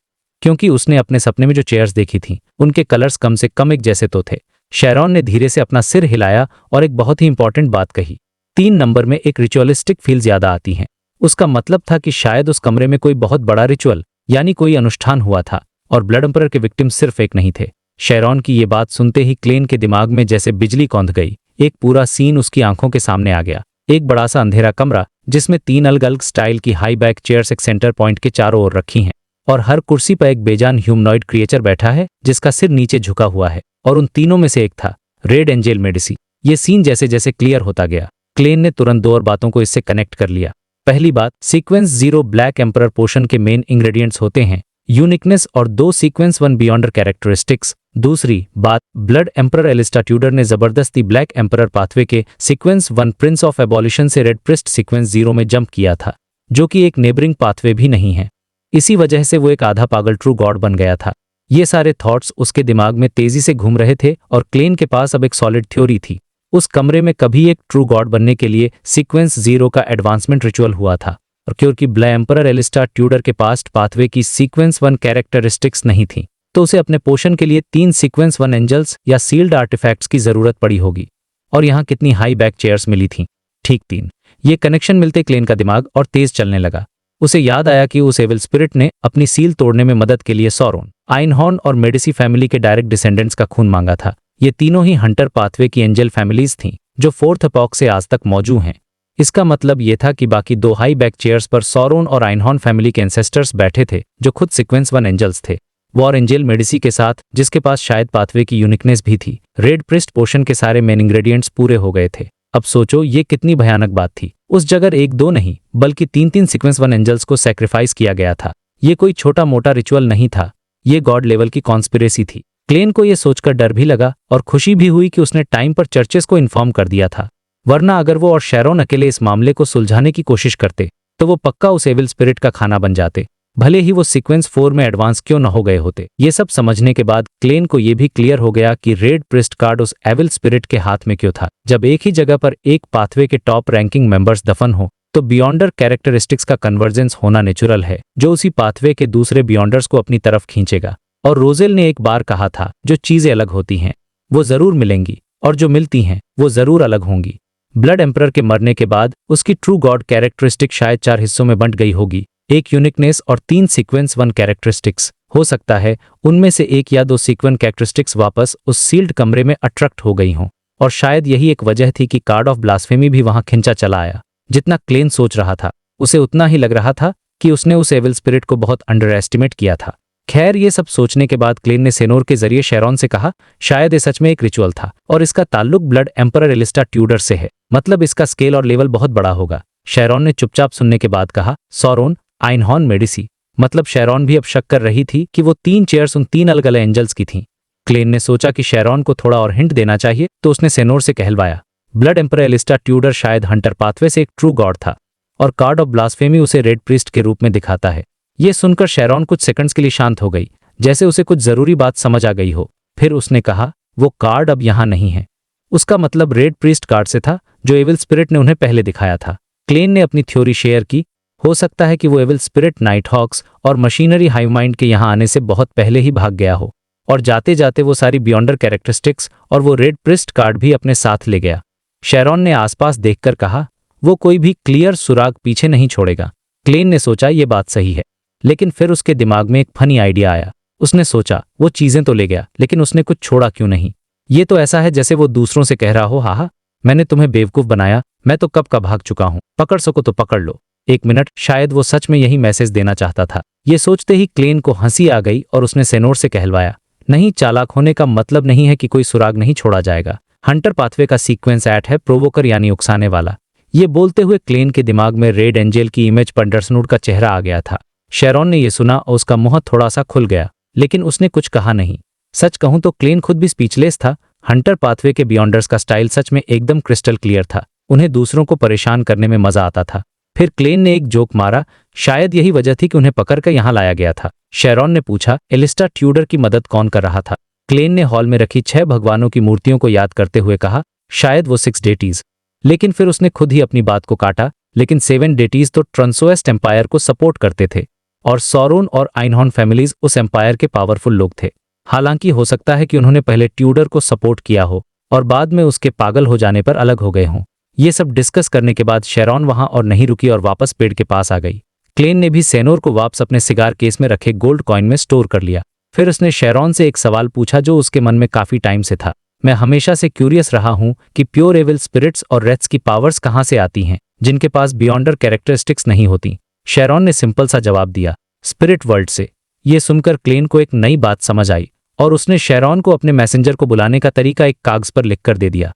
क्योंकि उसने अपने सपने में जो चेयर्स देखी थीं उनके कलर्स कम से कम एक जैसे तो थे। शेरॉन ने धीरे से अपना सिर हिलाया और एक बहुत ही इंपॉर्टेंट बात कही, 3 नंबर में एक रिचुअलिस्टिक फील ज्यादा आती हैं। उसका मतलब था कि शायद उस कमरे में कोई बहुत बड़ा रिचुअल यानी कोई अनुष्ठान हुआ था और ब्लड एम्परर के विक्टिम सिर्फ एक नहीं थे। शेरॉन की ये बात सुनते ही क्लेन के दिमाग में जैसे बिजली कौंध गई। एक पूरा सीन उसकी आंखों के सामने आ गया। एक बड़ा सा अंधेरा कमरा जिसमें 3 अलग अलग स्टाइल की हाई बैक चेयर्स एक सेंटर पॉइंट के चारों ओर रखी हैं और हर कुर्सी पर एक बेजान ह्यूमनॉइड क्रिएचर बैठा है जिसका सिर नीचे झुका हुआ है, और उन तीनों में से एक था रेड एंजल मेडिसी। ये सीन जैसे जैसे क्लियर होता गया, क्लेन ने तुरंत 2 और बातों को इससे कनेक्ट कर लिया। पहली बात, सीक्वेंस 0 ब्लैक एम्परर पोशन के मेन इंग्रेडिएंट्स होते हैं यूनिकनेस और 2 सीक्वेंस 1 बियॉन्डर कैरेक्टरिस्टिक्स। दूसरी बात, ब्लड एम्परर एलिस्टा ट्यूडर ने जबरदस्ती ब्लैक एम्परर पाथवे के सीक्वेंस 1 प्रिंस ऑफ एबॉलिशन से रेड प्रिस्ट सीक्वेंस 0 में जंप किया था, जो कि एक नेबरिंग पाथवे भी नहीं है। इसी वजह से वो एक आधा पागल ट्रू गॉड बन गया था। ये सारे थॉट्स उसके दिमाग में तेजी से घूम रहे थे और क्लेन के पास अब एक सॉलिड थ्योरी थी। उस कमरे में कभी एक ट्रू गॉड बनने के लिए सीक्वेंस 0 का एडवांसमेंट रिचुअल हुआ था, और क्योंकि ब्लैक एम्परर एलिस्टा ट्यूडर के पास्ट पाथवे की सीक्वेंस 1 कैरेक्टरिस्टिक्स नहीं थी, तो उसे अपने पोशन के लिए 3 सीक्वेंस 1 एंजल्स या सील्ड आर्टिफैक्ट्स की जरूरत पड़ी होगी। और यहाँ कितनी हाई बैक चेयर्स मिली थीं? ठीक 3। ये कनेक्शन मिलते क्लेन का दिमाग और तेज चलने लगा। उसे याद आया कि उस एविल स्पिरिट ने अपनी सील तोड़ने में मदद के लिए सॉरोन, आइनहॉर्न और मेडिसी फैमिली के डायरेक्ट डिसेंडेंट्स का खून मांगा था। ये तीनों ही हंटर पाथवे की एंजल फैमिलीज थीं जो फोर्थ एपॉक से आज तक मौजूद हैं। इसका मतलब ये था कि बाकी 2 हाई बैक चेयर्स पर सॉरोन और आइनहॉर्न फैमिली के एंसेस्टर्स बैठे थे जो खुद सीक्वेंस 1 एंजल्स थे। वॉर एंजल मेडिसी के साथ, जिसके पास शायद पाथवे की यूनिकनेस भी थी, रेड प्रिस्ट पोशन के सारे मेन इंग्रेडिएंट्स पूरे हो गए थे। अब सोचो ये कितनी भयानक बात थी। उस जगह 1-2 नहीं बल्कि 3-3 सीक्वेंस 1 एंजल्स को सैक्रिफाइस किया गया था। ये कोई छोटा मोटा रिचुअल नहीं था, ये गॉड लेवल की कॉन्स्पिरेसी थी। क्लेन को ये सोचकर डर भी लगा और खुशी भी हुई कि उसने टाइम पर चर्चेस को इन्फॉर्म कर दिया था, वरना अगर वो और शेरॉन अकेले इस मामले को सुलझाने की कोशिश करते तो वो पक्का उस एविल स्पिरिट का खाना बन जाते, भले ही वो सीक्वेंस 4 में एडवांस क्यों न हो गए होते। ये सब समझने के बाद क्लेन को ये भी क्लियर हो गया कि रेड प्रिस्ट कार्ड उस एविल स्पिरिट के हाथ में क्यों था। जब एक ही जगह पर एक पाथवे के टॉप रैंकिंग मेंबर्स दफन हो तो बियॉन्डर कैरेक्टरिस्टिक्स का कन्वर्जेंस होना नेचुरल है, जो उसी पाथवे के दूसरे बियॉन्डर्स को अपनी तरफ खींचेगा। और रोजेल ने एक बार कहा था, जो चीजें अलग होती हैं वो जरूर मिलेंगी, और जो मिलती हैं वो जरूर अलग होंगी। ब्लड एम्परर के मरने के बाद उसकी ट्रू गॉड कैरेक्टरिस्टिक शायद 4 हिस्सों में बंट गई होगी, एक यूनिकनेस और 3 सीक्वेंस 1 कैरेक्टरिस्टिक्स। हो सकता है उनमें से एक या 2 सीक्वेंस कैरेक्टरिस्टिक्स वापस उस सील्ड कमरे में अट्रैक्ट हो गई हों, और शायद यही एक वजह थी कि कार्ड ऑफ ब्लास्फेमी भी वहां खिंचा चला आया। जितना क्लेन सोच रहा था उसे उतना ही लग रहा था कि उसने उस एविल स्पिरिट को बहुत अंडर एस्टिमेट किया था। खैर, ये सब सोचने के बाद क्लेन ने सेनोर के जरिए शेरॉन से कहा, शायद ये सच में एक रिचुअल था और इसका ताल्लुक ब्लड एम्परर एलिस्टा ट्यूडर से है, मतलब इसका स्केल और लेवल बहुत बड़ा होगा। शेरॉन ने चुपचाप सुनने के बाद कहा, सॉरोन आइनहॉर्न मेडिसी। मतलब शेरॉन भी अब शक कर रही थी कि वो 3 चेयर्स उन 3 अलग अलग एंजल्स की थीं। क्लेन ने सोचा कि शेरॉन को थोड़ा और हिंट देना चाहिए, तो उसने सेनोर से कहलवाया, ब्लड एम्परर एलिस्टा ट्यूडर शायद हंटर पाथवे से एक ट्रू गॉड था और कार्ड ऑफ ब्लास्फेमी उसे रेड प्रीस्ट के रूप में दिखाता है। ये सुनकर शेरॉन कुछ सेकंड्स के लिए शांत हो गई, जैसे उसे कुछ जरूरी बात समझ आ गई हो। फिर उसने कहा, वो कार्ड अब यहां नहीं है। उसका मतलब रेड प्रीस्ट कार्ड से था, जो एविल स्पिरिट ने उन्हें पहले दिखाया था। क्लेन ने अपनी थ्योरी शेयर की, हो सकता है कि वो एविल स्पिरिट नाइट हॉक्स और मशीनरी हाइव माइंड के यहां आने से बहुत पहले ही भाग गया हो, और जाते जाते वो सारी बियॉन्डर कैरेक्टरिस्टिक्स और वो रेड प्रीस्ट कार्ड भी अपने साथ ले गया। शेरॉन ने आसपास देखकर कहा, वो कोई भी क्लियर सुराग पीछे नहीं छोड़ेगा। क्लेन ने सोचा ये बात सही है, लेकिन फिर उसके दिमाग में एक फनी आइडिया आया। उसने सोचा, वो चीजें तो ले गया, लेकिन उसने कुछ छोड़ा क्यों नहीं? ये तो ऐसा है जैसे वो दूसरों से कह रहा हो, हा, मैंने तुम्हें बेवकूफ बनाया, मैं तो कब का भाग चुका हूं, पकड़ सको तो पकड़ लो। एक मिनट, शायद वो सच में यही मैसेज देना चाहता था। ये सोचते ही क्लेन को हंसी आ गई और उसने सेनोर से कहलवाया, नहीं, चालाक होने का मतलब नहीं है कि कोई सुराग नहीं छोड़ा जाएगा। हंटर पाथवे का सीक्वेंस 8 है, प्रोवोकर यानी उकसाने वाला। ये बोलते हुए क्लेन के दिमाग में रेड एंजल की इमेज पर डर्सनूड का चेहरा आ गया था। शेरॉन ने यह सुना और उसका मुंह थोड़ा सा खुल गया, लेकिन उसने कुछ कहा नहीं। सच कहूं तो क्लेन खुद भी स्पीचलेस था। हंटर पाथवे के बियॉन्डर्स का स्टाइल सच में एकदम क्रिस्टल क्लियर था। उन्हें दूसरों को परेशान करने में मजा आता था। फिर क्लेन ने एक जोक मारा, शायद यही वजह थी कि उन्हें पकड़कर यहां लाया गया था। शेरॉन ने पूछा, एलिस्टा ट्यूडर की मदद कौन कर रहा था? क्लेन ने हॉल में रखी 6 भगवानों की मूर्तियों को याद करते हुए कहा, शायद वो 6 डेटीज। लेकिन फिर उसने खुद ही अपनी बात को काटा, लेकिन 7 डेटीज तो ट्रांसोएस्ट एम्पायर को सपोर्ट करते थे, और सॉरोन और आइनहॉर्न फैमिलीज उस एम्पायर के पावरफुल लोग थे। हालांकि हो सकता है कि उन्होंने पहले ट्यूडर को सपोर्ट किया हो और बाद में उसके पागल हो जाने पर अलग हो गए हों। ये सब डिस्कस करने के बाद शेरॉन वहां और नहीं रुकी और वापस पेड़ के पास आ गई। क्लेन ने भी सेनोर को वापस अपने सिगार केस में रखे गोल्ड कॉइन में स्टोर कर लिया। फिर उसने शेरॉन से एक सवाल पूछा जो उसके मन में काफी टाइम से था। मैं हमेशा से क्यूरियस रहा हूं कि प्योर एविल स्पिरिट्स और रेट्स की पावर्स कहां से आती हैं, जिनके पास बियॉन्डर कैरेक्टरिस्टिक्स नहीं होती। शेरॉन ने सिंपल सा जवाब दिया, स्पिरिट वर्ल्ड से। ये सुनकर क्लेन को एक नई बात समझ आई और उसने शेरॉन को अपने मैसेंजर को बुलाने का तरीका एक कागज पर लिखकर दे दिया।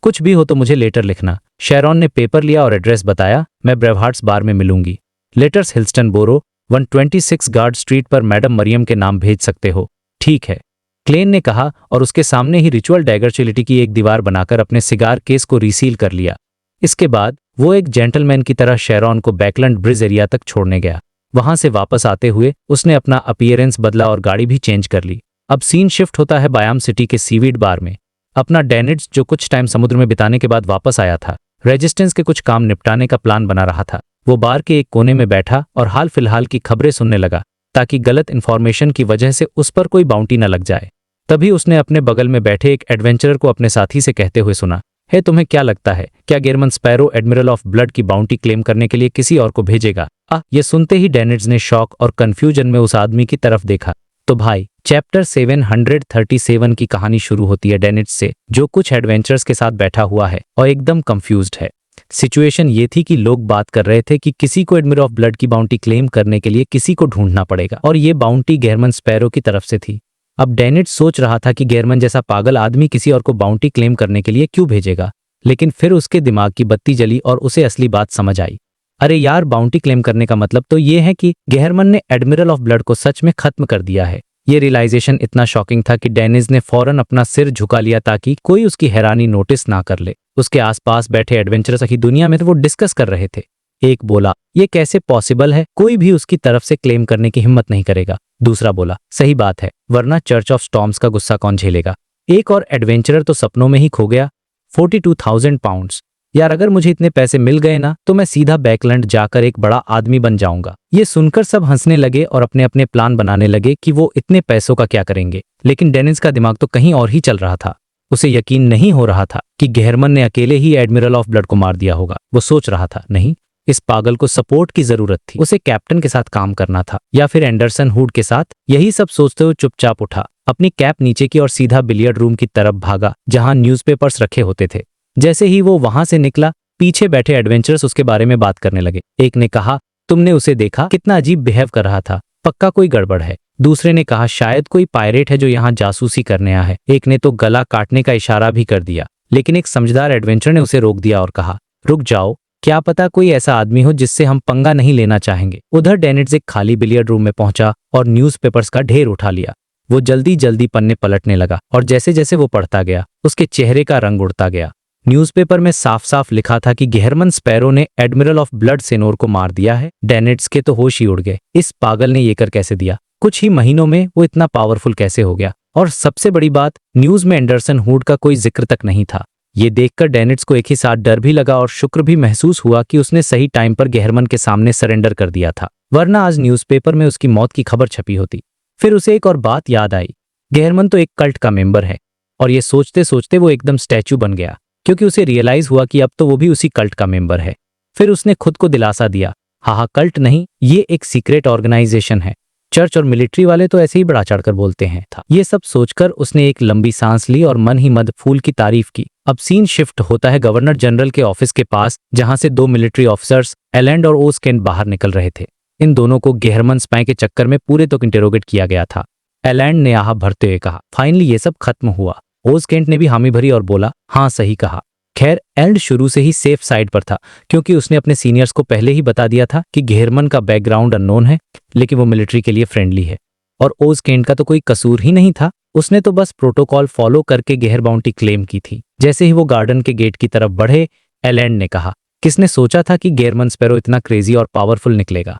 कुछ भी हो तो मुझे लेटर लिखना। शेरॉन ने पेपर लिया और एड्रेस बताया, मैं ब्रेवहार्ट्स बार में मिलूंगी। लेटर्स हिल्स्टन बोरो 126 गार्ड स्ट्रीट पर मैडम मरियम के नाम भेज सकते हो। ठीक है, क्लेन ने कहा और उसके सामने ही रिचुअल डैगर चिलिटी की एक दीवार बनाकर अपने सिगार केस को रिसील कर लिया। इसके बाद वो एक जेंटलमैन की तरह शेरॉन को बैकलैंड ब्रिज एरिया तक छोड़ने गया। वहां से वापस आते हुए उसने अपना अपीयरेंस बदला और गाड़ी भी चेंज कर ली। अब सीन शिफ्ट होता है बायाम सिटी के सीवीड बार में। अपना डेनिट्स, जो कुछ टाइम समुद्र में बिताने के बाद वापस आया था, रेजिस्टेंस के कुछ काम निपटाने का प्लान बना रहा था। वो बार के एक कोने में बैठा और हाल फिलहाल की खबरें सुनने लगा, ताकि गलत इन्फॉर्मेशन की वजह से उस पर कोई बाउंटी न लग जाए। तभी उसने अपने बगल में बैठे एक एडवेंचरर को अपने साथी से कहते हुए सुना, हे, तुम्हें क्या लगता है, क्या गेरमन स्पैरो एडमिरल ऑफ ब्लड की बाउंटी क्लेम करने के लिए किसी और को भेजेगा? ये सुनते ही डेनिट्स ने शॉक और कंफ्यूजन में उस आदमी की तरफ देखा। तो भाई, चैप्टर 737 की कहानी शुरू होती है डेनिट्स से, जो कुछ एडवेंचर्स के साथ बैठा हुआ है और एकदम कंफ्यूज्ड है। सिचुएशन ये थी कि लोग बात कर रहे थे कि किसी को एडमिरल ऑफ ब्लड की बाउंटी क्लेम करने के लिए किसी को ढूंढना पड़ेगा, और ये बाउंटी गेरमन स्पैरो की तरफ से थी। अब डेनिट्स सोच रहा था कि गेरमन जैसा पागल आदमी किसी और को बाउंटी क्लेम करने के लिए क्यों भेजेगा, लेकिन फिर उसके दिमाग की बत्ती जली और उसे असली बात समझ आई। अरे यार, बाउंटी क्लेम करने का मतलब तो ये है कि गेहरमन ने एडमिरल ऑफ ब्लड को सच में खत्म कर दिया है। ये रियलाइजेशन इतना शॉकिंग था कि डेनिस ने फौरन अपना सिर झुका लिया ताकि कोई उसकी हैरानी नोटिस ना कर ले। उसके आसपास बैठे एडवेंचरस की दुनिया में तो वो डिस्कस कर रहे थे। एक बोला, ये कैसे पॉसिबल है, कोई भी उसकी तरफ से क्लेम करने की हिम्मत नहीं करेगा। दूसरा बोला, सही बात है, वरना चर्च ऑफ स्टॉर्म्स का गुस्सा कौन झेलेगा। एक और एडवेंचरर तो सपनों में ही खो गया। 42,000 पाउंड्स। यार, अगर मुझे इतने पैसे मिल गए ना तो मैं सीधा बैकलैंड जाकर एक बड़ा आदमी बन जाऊंगा। ये सुनकर सब हंसने लगे और अपने अपने प्लान बनाने लगे कि वो इतने पैसों का क्या करेंगे। लेकिन डेनिस का दिमाग तो कहीं और ही चल रहा था। उसे यकीन नहीं हो रहा था कि गेहरमन ने अकेले ही एडमिरल ऑफ ब्लड को मार दिया होगा। वो सोच रहा था, नहीं, इस पागल को सपोर्ट की जरूरत थी। उसे कैप्टन के साथ काम करना था या फिर एंडरसन हुड के साथ। यही सब सोचते हुए चुपचाप उठा, अपनी कैप नीचे की और सीधा बिलियर्ड रूम की तरफ भागा जहां न्यूज़पेपर्स रखे होते थे। जैसे ही वो वहां से निकला, पीछे बैठे एडवेंचरर्स उसके बारे में बात करने लगे। एक ने कहा, तुमने उसे देखा, कितना अजीब बिहेव कर रहा था, पक्का कोई गड़बड़ है। दूसरे ने कहा, शायद कोई पायरेट है जो यहाँ जासूसी करने आया है। एक ने तो गला काटने का इशारा भी कर दिया, लेकिन एक समझदार एडवेंचर ने उसे रोक दिया और कहा, रुक जाओ, क्या पता कोई ऐसा आदमी हो जिससे हम पंगा नहीं लेना चाहेंगे। उधर डेनिस एक खाली बिलियर्ड रूम में पहुंचा और न्यूज़पेपर्स का ढेर उठा लिया। वो जल्दी जल्दी पन्ने पलटने लगा और जैसे जैसे वो पढ़ता गया उसके चेहरे का रंग उड़ता गया। न्यूज़पेपर में साफ साफ लिखा था कि गेहरमन स्पैरो ने एडमिरल ऑफ ब्लड सेनोर को मार दिया है। डेनिस के तो होश ही उड़ गए। इस पागल ने ये कर कैसे दिया? कुछ ही महीनों में वो इतना पावरफुल कैसे हो गया? और सबसे बड़ी बात, न्यूज में एंडरसन हुड का कोई जिक्र तक नहीं था। ये देखकर डेनिस को एक ही साथ डर भी लगा और शुक्र भी महसूस हुआ कि उसने सही टाइम पर गेहरमन के सामने सरेंडर कर दिया था, वरना आज न्यूज़पेपर में उसकी मौत की खबर छपी होती। फिर उसे एक और बात याद आई, गेहरमन तो एक कल्ट का मेंबर है। और ये सोचते सोचते वो एकदम स्टैचू बन गया, क्योंकि उसे रियलाइज हुआ कि अब तो वो भी उसी कल्ट का मेंबर है। फिर उसने खुद को दिलासा दिया, हाँ, कल्ट नहीं, ये एक सीक्रेट ऑर्गेनाइजेशन है। चर्च और मिलिट्री वाले तो ऐसे ही बढ़ा चढ़कर बोलते हैं था। ये सब सोचकर उसने एक लंबी सांस ली और मन ही मन फूल की तारीफ की। अब सीन शिफ्ट होता है गवर्नर जनरल के ऑफिस के पास, जहां से दो मिलिट्री ऑफिसर्स एलैंड और ओज केंट बाहर निकल रहे थे। इन दोनों को गेहरमन स्पाई के चक्कर में पूरे तो इंटेरोगेट किया गया था। एलैंड ने आह भरते हुए कहा, फाइनली ये सब खत्म हुआ। ओज केंट ने भी हामी भरी और बोला, हाँ, सही कहा। खैर, एल्ड शुरू से ही सेफ साइड पर था, क्योंकि उसने अपने सीनियर्स को पहले ही बता दिया था कि गेहरमन का बैकग्राउंड अननोन है, लेकिन वो मिलिट्री के लिए फ्रेंडली है। और ओज केंट का तो कोई कसूर ही नहीं था, उसने तो बस प्रोटोकॉल फॉलो करके गेहर बाउंटी क्लेम की थी। जैसे ही वो गार्डन के गेट की तरफ बढ़े, एलैंड ने कहा, किसने सोचा था कि गेहरमन स्पैरो इतना क्रेजी और पावरफुल निकलेगा।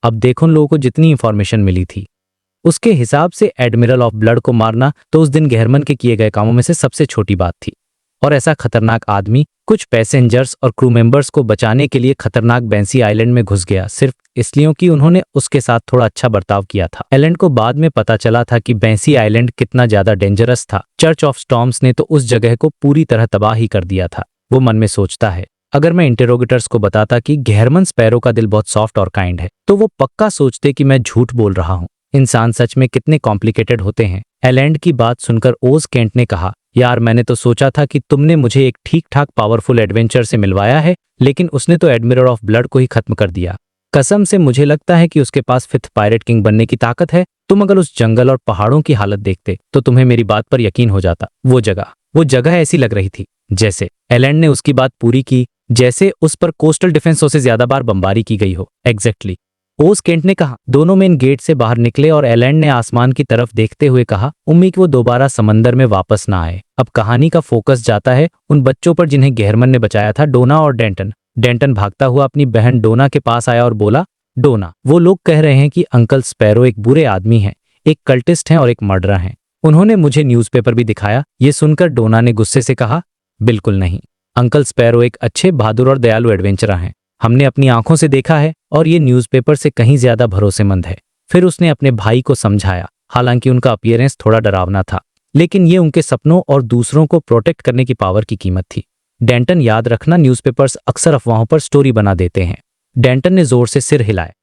अब देखो, उन लोगों को जितनी इंफॉर्मेशन मिली थी उसके हिसाब से एडमिरल ऑफ ब्लड को मारना तो उस दिन गेहरमन के किए गए कामों में से सबसे छोटी बात थी। और ऐसा खतरनाक आदमी कुछ पैसेंजर्स और क्रू मेंबर्स को बचाने के लिए खतरनाक बेंसी आइलैंड में घुस गया, सिर्फ इसलिए कि उन्होंने उसके साथ थोड़ा अच्छा बर्ताव किया था। एलैंड को बाद में पता चला था कि बेंसी आइलैंड कितना ज्यादा डेंजरस था। चर्च ऑफ स्टॉर्म्स ने तो उस जगह को पूरी तरह तबाह ही कर दिया था। वो मन में सोचता है, अगर मैं इंटेरोगेटर्स को बताता कि गेहरमन स्पैरो का दिल बहुत सॉफ्ट और काइंड है, तो वो पक्का सोचते कि मैं झूठ बोल रहा हूँ। इंसान सच में कितने कॉम्प्लिकेटेड होते हैं। एलैंड की बात सुनकर ओज केंट ने कहा, यार, मैंने तो सोचा था कि तुमने मुझे एक ठीक ठाक पावरफुल एडवेंचर से मिलवाया है, लेकिन उसने तो एडमिरल ऑफ ब्लड को ही खत्म कर दिया। कसम से मुझे लगता है कि उसके पास फिफ्थ पायरेट किंग बनने की ताकत है। तुम अगर उस जंगल और पहाड़ों की हालत देखते तो तुम्हें मेरी बात पर यकीन हो जाता। वो जगह ऐसी लग रही थी जैसे, एलैंड ने उसकी बात पूरी की, जैसे उस पर कोस्टल डिफेंसों से ज्यादा बार बमबारी की गई हो। एग्जैक्टली, ओज केंट ने कहा। दोनों मेन गेट से बाहर निकले और एलैंड ने आसमान की तरफ देखते हुए कहा, उम्मीद वो दोबारा समंदर में वापस ना आए। अब कहानी का फोकस जाता है उन बच्चों पर जिन्हें गेहरमन ने बचाया था, डोना और डेंटन। डेंटन भागता हुआ अपनी बहन डोना के पास आया और बोला, डोना, वो लोग कह रहे हैं कि अंकल स्पैरो एक बुरे आदमी हैं, एक कल्टिस्ट हैं और एक मर्डरर हैं। उन्होंने मुझे न्यूज़पेपर भी दिखाया। ये सुनकर डोना ने गुस्से से कहा, बिल्कुल नहीं, अंकल स्पैरो एक अच्छे, बहादुर और दयालु एडवेंचरर हैं। हमने अपनी आंखों से देखा है और ये न्यूज़पेपर से कहीं ज्यादा भरोसेमंद है। फिर उसने अपने भाई को समझाया, हालांकि उनका अपीयरेंस थोड़ा डरावना था, लेकिन ये उनके सपनों और दूसरों को प्रोटेक्ट करने की पावर की कीमत थी। डेंटन, याद रखना, न्यूज़पेपर्स अक्सर अफवाहों पर स्टोरी बना देते हैं। डेंटन ने जोर से सिर हिलाया।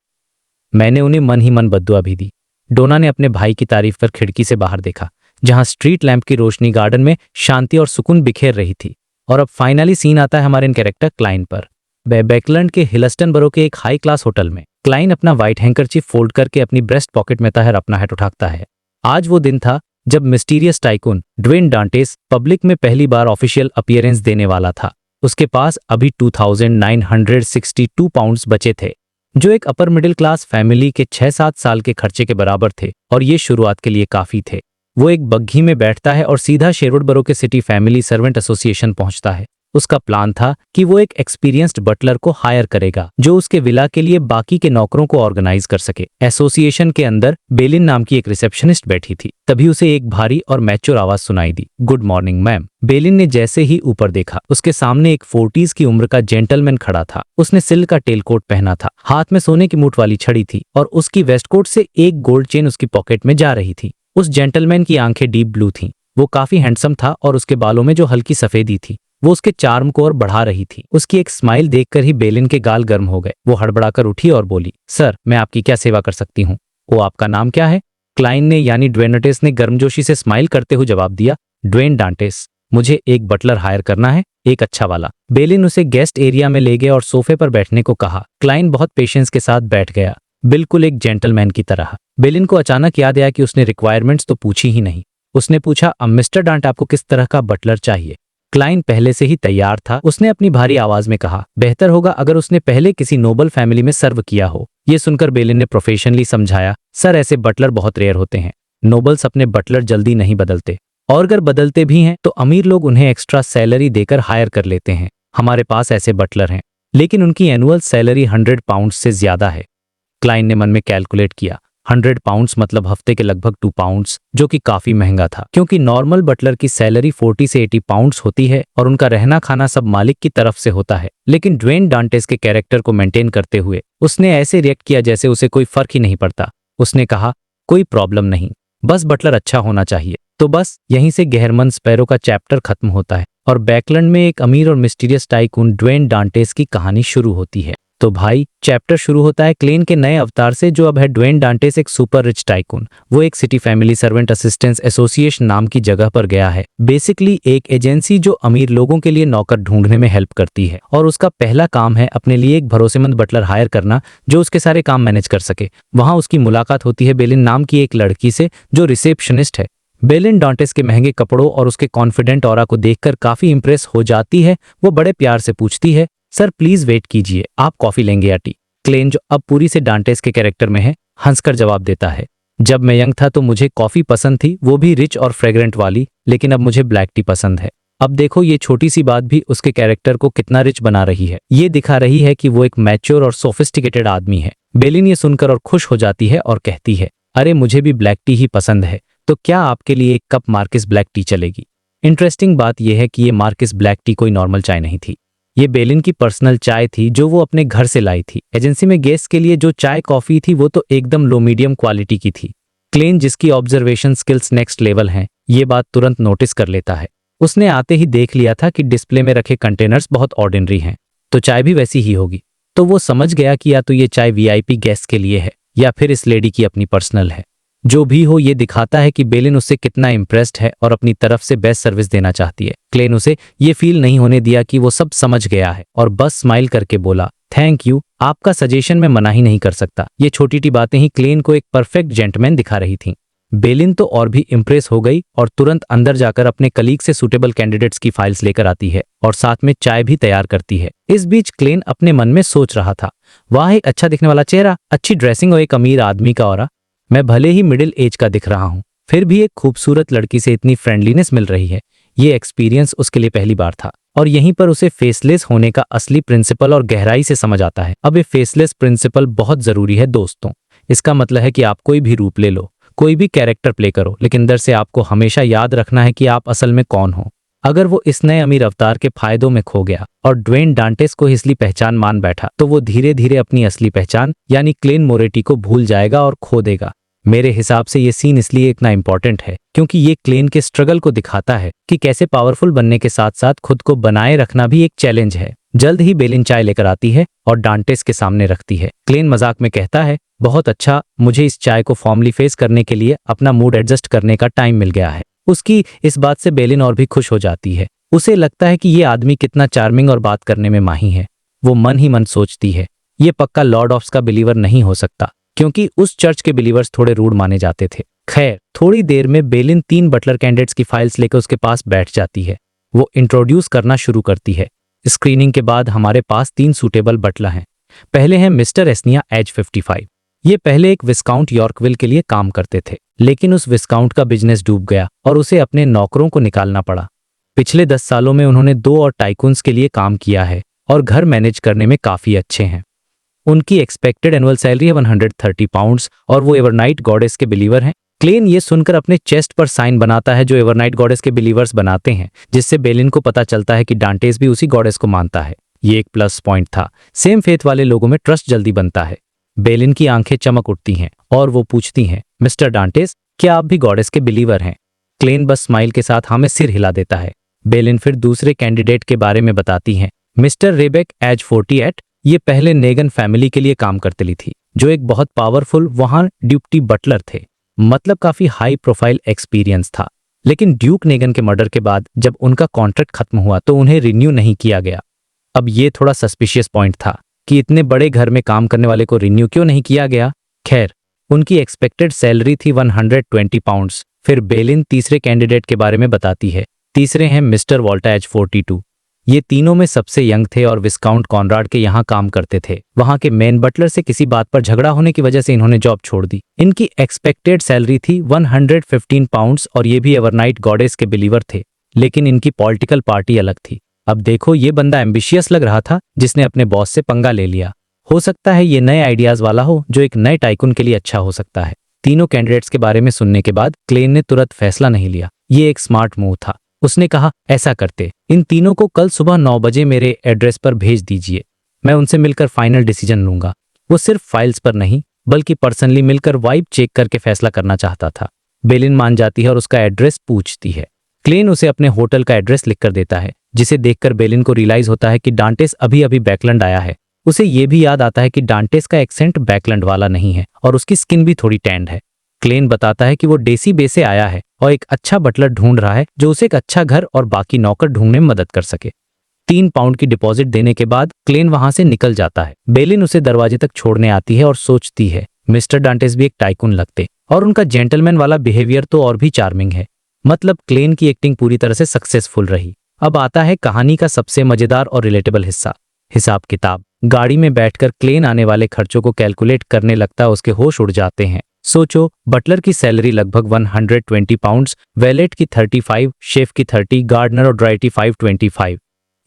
मैंने उन्हें मन ही मन बद्दुआ भी दी। डोना ने अपने भाई की तारीफ कर खिड़की से बाहर देखा, जहां स्ट्रीट लैंप की रोशनी गार्डन में शांति और सुकून बिखेर रही थी। और अब फाइनली सीन आता है हमारे इन कैरेक्टर क्लाइन पर। बैकलैंड के हिलस्टनबरो के एक हाई क्लास होटल में क्लाइन अपना व्हाइट हैंकरचीफ फोल्ड करके अपनी ब्रेस्ट पॉकेट में ताहर अपना हैट उठाता है। आज वो दिन था जब मिस्टीरियस टाइकून ड्वेन डांटेस पब्लिक में पहली बार ऑफिशियल अपीयरेंस देने वाला था। उसके पास अभी 2962 पाउंड्स बचे थे, जो एक अपर मिडिल क्लास फैमिली के 6-7 साल के खर्चे के बराबर थे, और ये शुरुआत के लिए काफी थे। वो एक बग्घी में बैठता है और सीधा शेरवुड बरो के सिटी फैमिली सर्वेंट एसोसिएशन पहुंचता है। उसका प्लान था कि वो एक एक्सपीरियंस्ड बटलर को हायर करेगा जो उसके विला के लिए बाकी के नौकरों को ऑर्गेनाइज कर सके। एसोसिएशन के अंदर बेलिन नाम की एक रिसेप्शनिस्ट बैठी थी। तभी उसे एक भारी और मैच्योर आवाज सुनाई दी, गुड मॉर्निंग मैम। बेलिन ने जैसे ही ऊपर देखा, उसके सामने एक 40s की उम्र का जेंटलमैन खड़ा था। उसने सिल्क का टेलकोट पहना था, हाथ में सोने की मूठ वाली छड़ी थी और उसकी वेस्टकोट से एक गोल्ड चेन उसकी पॉकेट में जा रही थी। उस जेंटलमैन की आंखें डीप ब्लू थीं। वो काफी हैंडसम था और उसके बालों में जो हल्की सफेदी थी वो उसके चार्म को और बढ़ा रही थी। उसकी एक स्माइल देखकर ही बेलिन के गाल गर्म हो गए। वो हड़बड़ाकर उठी और बोली, सर मैं आपकी क्या सेवा कर सकती हूँ? वो आपका नाम क्या है? क्लाइन ने यानी ड्वेन डांटेस ने गर्मजोशी से स्माइल करते हुए जवाब दिया, ड्वेन डांटेस। मुझे एक बटलर हायर करना है, एक अच्छा वाला। बेलिन उसे गेस्ट एरिया में ले गए और सोफे पर बैठने को कहा। क्लाइन बहुत पेशेंस के साथ बैठ गया, बिल्कुल एक जेंटलमैन की तरह। बेलिन को अचानक याद आया कि उसने रिक्वायरमेंट्स तो पूछी ही नहीं। उसने पूछा, अब मिस्टर डांट आपको किस तरह का बटलर चाहिए? क्लाइन पहले से ही तैयार था। उसने अपनी भारी आवाज में कहा, बेहतर होगा अगर उसने पहले किसी नोबल फैमिली में सर्व किया हो। ये सुनकर बेलिन ने प्रोफेशनली समझाया, सर ऐसे बटलर बहुत रेयर होते हैं। नोबल्स अपने बटलर जल्दी नहीं बदलते, और अगर बदलते भी हैं तो अमीर लोग उन्हें एक्स्ट्रा सैलरी देकर हायर कर लेते हैं। हमारे पास ऐसे बटलर हैं, लेकिन उनकी एनुअल सैलरी 100 पाउंड से ज्यादा है। क्लाइन ने मन में कैलकुलेट किया, 100 पाउंड्स मतलब हफ्ते के लगभग 2 पाउंड्स, जो कि काफी महंगा था क्योंकि नॉर्मल बटलर की सैलरी 40 से 80 पाउंड्स होती है और उनका रहना खाना सब मालिक की तरफ से होता है। लेकिन ड्वेन डांटेस के कैरेक्टर को मेंटेन करते हुए उसने ऐसे रिएक्ट किया जैसे उसे कोई फर्क ही नहीं पड़ता। उसने कहा, कोई प्रॉब्लम नहीं, बस बटलर अच्छा होना चाहिए। तो बस यहीं से गहरमन स्पैरो का चैप्टर खत्म होता है और बैकलैंड में एक अमीर और मिस्टीरियस टाइकून ड्वेन डांटेस की कहानी शुरू होती है। तो भाई चैप्टर शुरू होता है क्लेन के नए अवतार से, जो अब है ड्वेन डांटेस एक सुपर रिच टाइकून। वो एक city family servant assistance association नाम की जगह पर गया है, बेसिकली एक एजेंसी जो अमीर लोगों के लिए नौकर ढूंढने में हेल्प करती है, और उसका पहला काम है अपने लिए एक भरोसेमंद बटलर हायर करना जो उसके सारे काम मैनेज कर सके। वहां उसकी मुलाकात होती है बेलिन नाम की एक लड़की से जो रिसेप्शनिस्ट है। बेलिन डांटेस के महंगे कपड़ों और उसके कॉन्फिडेंट ऑरा को देखकर काफी इंप्रेस हो जाती है। वो बड़े प्यार से पूछती है, सर प्लीज वेट कीजिए, आप कॉफी लेंगे या टी? क्लेन जो अब पूरी से डांटेस के कैरेक्टर में है, हंसकर जवाब देता है, जब मैं यंग था तो मुझे कॉफी पसंद थी, वो भी रिच और फ्रेग्रेंट वाली, लेकिन अब मुझे ब्लैक टी पसंद है। अब देखो ये छोटी सी बात भी उसके कैरेक्टर को कितना रिच बना रही है। ये दिखा रही है कि वो एक मैच्योर और सोफिस्टिकेटेड आदमी है। बेलिन ये सुनकर और खुश हो जाती है और कहती है, अरे मुझे भी ब्लैक टी ही पसंद है, तो क्या आपके लिए एक कप मार्किस ब्लैक टी चलेगी? इंटरेस्टिंग बात यह है कि ये मार्किस ब्लैक टी कोई नॉर्मल चाय नहीं थी। ये बेलिन की पर्सनल चाय थी जो वो अपने घर से लाई थी। एजेंसी में गेस्ट के लिए जो चाय कॉफी थी वो तो एकदम लो मीडियम क्वालिटी की थी। क्लेन जिसकी ऑब्जर्वेशन स्किल्स नेक्स्ट लेवल हैं, ये बात तुरंत नोटिस कर लेता है। उसने आते ही देख लिया था कि डिस्प्ले में रखे कंटेनर्स बहुत ऑर्डिनरी हैं, तो चाय भी वैसी ही होगी। तो वो समझ गया कि या तो ये चाय वीआईपी गेस्ट के लिए है या फिर इस लेडी की अपनी पर्सनल है। जो भी हो, ये दिखाता है कि बेलिन उससे कितना इम्प्रेस्ड है और अपनी तरफ से बेस्ट सर्विस देना चाहती है। क्लेन उसे ये फील नहीं होने दिया कि वो सब समझ गया है और बस स्माइल करके बोला, थैंक यू, आपका सजेशन मैं मना ही नहीं कर सकता। ये छोटी टी बातें ही क्लेन को एक परफेक्ट जेंटलमैन दिखा रही थीं। बेलिन तो और भी इम्प्रेस हो गई और तुरंत अंदर जाकर अपने कलीग से सूटेबल कैंडिडेट्स की फाइल्स लेकर आती है और साथ में चाय भी तैयार करती है। इस बीच क्लेन अपने मन में सोच रहा था, वाह एक अच्छा दिखने वाला चेहरा, अच्छी ड्रेसिंग और एक अमीर आदमी का ऑरा। मैं भले ही मिडिल एज का दिख रहा हूँ, फिर भी एक खूबसूरत लड़की से इतनी फ्रेंडलीनेस मिल रही है। ये एक्सपीरियंस उसके लिए पहली बार था और यहीं पर उसे फेसलेस होने का असली प्रिंसिपल और गहराई से समझ आता है। अब ये फेसलेस प्रिंसिपल बहुत जरूरी है दोस्तों। इसका मतलब है कि आप कोई भी रूप ले लो, कोई भी कैरेक्टर प्ले करो, लेकिन अंदर से आपको हमेशा याद रखना है कि आप असल में कौन हो। अगर वो इस नए अमीर अवतार के फायदों में खो गया और ड्वेन डांटेस को असली पहचान मान बैठा, तो वो धीरे धीरे अपनी असली पहचान यानी क्लेन मोरेटी को भूल जाएगा और खो देगा। मेरे हिसाब से ये सीन इसलिए इतना इंपॉर्टेंट है क्योंकि ये क्लेन के स्ट्रगल को दिखाता है कि कैसे पावरफुल बनने के साथ साथ खुद को बनाए रखना भी एक चैलेंज है। जल्द ही बेलिन चाय लेकर आती है और डांटेस के सामने रखती है। क्लेन मजाक में कहता है, बहुत अच्छा, मुझे इस चाय को फॉर्मली फेस करने के लिए अपना मूड एडजस्ट करने का टाइम मिल गया है। उसकी इस बात से बेलिन और भी खुश हो जाती है। उसे लगता है कि ये आदमी कितना चार्मिंग और बात करने में माहिर है। वो मन ही मन सोचती है, ये पक्का लॉर्ड ऑफ्स का बिलीवर नहीं हो सकता क्योंकि उस चर्च के बिलीवर्स थोड़े रूड माने जाते थे। खैर, थोड़ी देर में बेलिन 3 बटलर कैंडिडेट्स की फाइल्स लेकर उसके पास बैठ जाती है। वो इंट्रोड्यूस करना शुरू करती है। स्क्रीनिंग के बाद हमारे पास 3 सूटेबल बटलर हैं। पहले हैं मिस्टर एस्निया एज 55। ये पहले एक विस्काउंट यॉर्कविल के लिए काम करते थे, लेकिन उस विस्काउंट का बिजनेस डूब गया और उसे अपने नौकरों को निकालना पड़ा। पिछले 10 सालों में उन्होंने 2 और टाइकून्स के लिए काम किया है और घर मैनेज करने में काफी अच्छे हैं। उनकी एक्सपेक्टेड एनुअल सैलरी है 130 पाउंड्स और वो एवरनाइट गॉडेस के बिलीवर हैं। क्लेन ये सुनकर अपने चेस्ट पर साइन बनाता है जो एवरनाइट गॉडेस के बिलीवर्स बनाते हैं, जिससे बेलिन को पता चलता है कि डांटेस भी उसी गॉडेस को मानता है। ये एक प्लस पॉइंट था। सेम फेथ वाले लोगों में ट्रस्ट जल्दी बनता है। बेलिन की आंखें चमक उठती हैं और वो पूछती हैं, मिस्टर डांटेस, क्या आप भी गॉडेस के बिलीवर हैं? क्लेन बस स्माइल के साथ हमें सिर हिला देता है। बेलिन फिर दूसरे कैंडिडेट के बारे में बताती हैं, मिस्टर रेबेक एज 48। ये पहले नेगन फैमिली के लिए काम करती थी, जो एक बहुत पावरफुल वहां ड्यूटी बटलर थे, मतलब काफी हाई प्रोफाइल एक्सपीरियंस था। लेकिन ड्यूक नेगन के मर्डर के बाद जब उनका कॉन्ट्रैक्ट खत्म हुआ तो उन्हें रिन्यू नहीं किया गया। अब ये थोड़ा सस्पिशियस पॉइंट था कि इतने बड़े घर में काम करने वाले को रिन्यू क्यों नहीं किया गया। खैर, उनकी एक्सपेक्टेड सैलरी थी 120 पाउंड्स। फिर बेलिन तीसरे कैंडिडेट के बारे में बताती है। तीसरे हैं मिस्टर वॉल्टा एज 42। ये तीनों में सबसे यंग थे और विस्काउंट कॉनराड के यहाँ काम करते थे। वहां के मेन बटलर से किसी बात पर झगड़ा होने की वजह से इन्होंने जॉब छोड़ दी। इनकी एक्सपेक्टेड सैलरी थी 115 पाउंड्स और ये भी एवरनाइट गॉडेस के बिलीवर थे, लेकिन इनकी पॉलिटिकल पार्टी अलग थी। अब देखो, ये बंदा एम्बिशियस लग रहा था जिसने अपने बॉस से पंगा ले लिया। हो सकता है ये नए आइडियाज वाला हो जो एक नए टाइकून के लिए अच्छा हो सकता है। तीनों कैंडिडेट्स के बारे में सुनने के बाद क्लेन ने तुरंत फैसला नहीं लिया। ये एक स्मार्ट मूव था। उसने कहा, ऐसा करते, इन तीनों को कल सुबह 9 बजे मेरे एड्रेस पर भेज दीजिए। मैं उनसे मिलकर फाइनल डिसीजन लूंगा। वो सिर्फ फाइल्स पर नहीं बल्कि पर्सनली मिलकर वाइब चेक करके फैसला करना चाहता था। बेलिन मान जाती है और उसका एड्रेस पूछती है। क्लेन उसे अपने होटल का एड्रेस लिखकर देता है, जिसे देखकर बेलिन को रियलाइज होता है कि डांटेस अभी अभी बैकलैंड आया है। उसे ये भी याद आता है कि डांटेस का एक्सेंट बैकलैंड वाला नहीं है और उसकी स्किन भी थोड़ी टैंड है। क्लेन बताता है कि वो डेसी बे से आया है और एक अच्छा बटलर ढूंढ रहा है जो उसे एक अच्छा घर और बाकी नौकर ढूंढने में मदद कर सके। 3 पाउंड की डिपॉजिट देने के बाद क्लेन वहां से निकल जाता है। बेलिन उसे दरवाजे तक छोड़ने आती है और सोचती है, मिस्टर डांटेस भी एक टाइकून लगते और उनका जेंटलमैन वाला बिहेवियर तो और भी चार्मिंग है। मतलब क्लेन की एक्टिंग पूरी तरह से सक्सेसफुल रही। अब आता है कहानी का सबसे मजेदार और रिलेटेबल हिस्सा, हिसाब किताब। गाड़ी में बैठकर क्लेन आने वाले खर्चों को कैलकुलेट करने लगता है। उसके होश उड़ जाते हैं। सोचो, बटलर की सैलरी लगभग 120 पाउंड्स, वैलेट की 35, शेफ की 30, गार्डनर और ड्राइटी 525।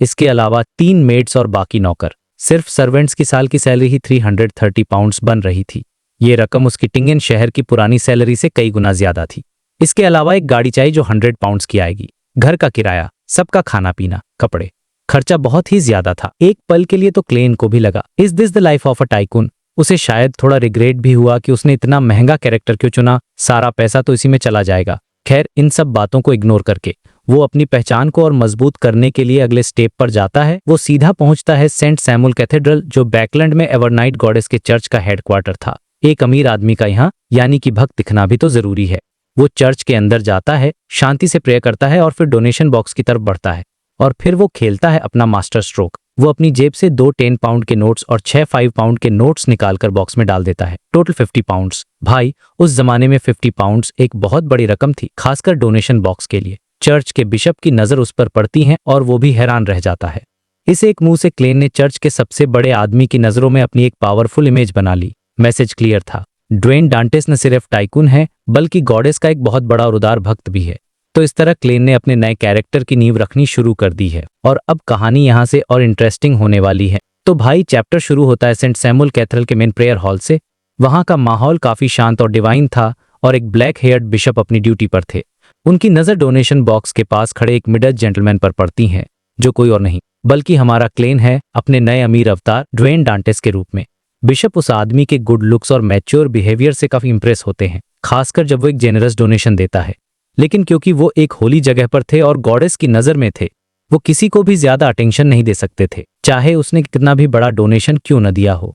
इसके अलावा 3 मेड्स और बाकी नौकर। सिर्फ सर्वेंट्स की साल की सैलरी ही 330 पाउंड्स बन रही थी। ये रकम उसकी टिंगन शहर की पुरानी सैलरी से कई गुना ज्यादा थी। इसके अलावा एक गाड़ी चाहिए जो 100 पाउंड्स की आएगी, घर का किराया, सबका खाना पीना, कपड़े। खर्चा बहुत ही ज्यादा था। एक पल के लिए तो क्लेन को भी लगा, is this the life of a tycoon. उसे शायद थोड़ा रिग्रेट भी हुआ कि उसने इतना महंगा कैरेक्टर क्यों चुना, सारा पैसा तो इसी में चला जाएगा। खैर, इन सब बातों को इग्नोर करके वो अपनी पहचान को और मजबूत करने के लिए अगले स्टेप पर जाता है। वो सीधा पहुंचता है सेंट सैमुअल कैथेड्रल, जो बैकलैंड में एवरनाइट गॉडेस के चर्च का हेडक्वार्टर था। एक अमीर आदमी का यहाँ यानी कि भक्त दिखना भी तो जरूरी है। वो चर्च के अंदर जाता है, शांति से प्रेयर करता है और फिर डोनेशन बॉक्स की तरफ बढ़ता है और फिर वो खेलता है अपना मास्टर स्ट्रोक। वो अपनी जेब से 2 10 पाउंड के नोट्स और 6 5 पाउंड के नोट्स निकालकर बॉक्स में डाल देता है। Total 50 pounds. भाई, उस जमाने में 50 पाउंड्स एक बहुत बड़ी रकम थी, खासकर डोनेशन बॉक्स के लिए। चर्च के बिशप की नजर उस पर पड़ती है और वो भी हैरान रह जाता है। इस एक मुंह से क्लेन ने चर्च के सबसे बड़े आदमी की नजरों में अपनी एक पावरफुल इमेज बना ली। मैसेज क्लियर था, ड्वेन डांटेस न सिर्फ टाइकून है बल्कि गॉडेस का एक बहुत बड़ा और उदार भक्त भी है। तो इस तरह क्लेन ने अपने नए कैरेक्टर की नींव रखनी शुरू कर दी है और अब कहानी यहाँ से और इंटरेस्टिंग होने वाली है। तो भाई, चैप्टर शुरू होता है सेंट सैमुअल कैथेड्रल के मेन प्रेयर हॉल से। वहाँ का माहौल काफी शांत और डिवाइन था और एक ब्लैक हेयर्ड बिशप अपनी ड्यूटी पर थे। उनकी नजर डोनेशन बॉक्स के पास खड़े एक मिड एज जेंटलमैन पर पड़ती है, जो कोई और नहीं बल्कि हमारा क्लेन है, अपने नए अमीर अवतार ड्वेन डांटेस के रूप में। बिशप उस आदमी के गुड लुक्स और मैच्योर बिहेवियर से काफी इंप्रेस होते हैं, खासकर जब वो एक जेनरस डोनेशन देता है। लेकिन क्योंकि वो एक होली जगह पर थे और गॉडेस की नजर में थे, वो किसी को भी ज्यादा अटेंशन नहीं दे सकते थे, चाहे उसने कितना भी बड़ा डोनेशन क्यों न दिया हो।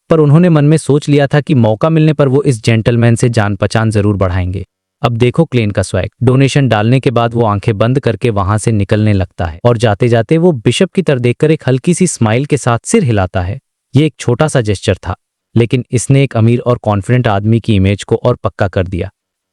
पर उन्होंने मन में सोच लिया था कि मौका मिलने पर वो इस जेंटलमैन से जान पहचान जरूर बढ़ाएंगे। अब देखो क्लेन का स्वैग। डोनेशन डालने के बाद वो आंखें बंद करके वहां से निकलने लगता है और जाते जाते वो बिशप की तरफ देखकर एक हल्की सी स्माइल के साथ सिर हिलाता है। ये एक छोटा सा जेस्चर था, लेकिन इसने एक अमीर और कॉन्फिडेंट आदमी की इमेज को और पक्का कर दिया।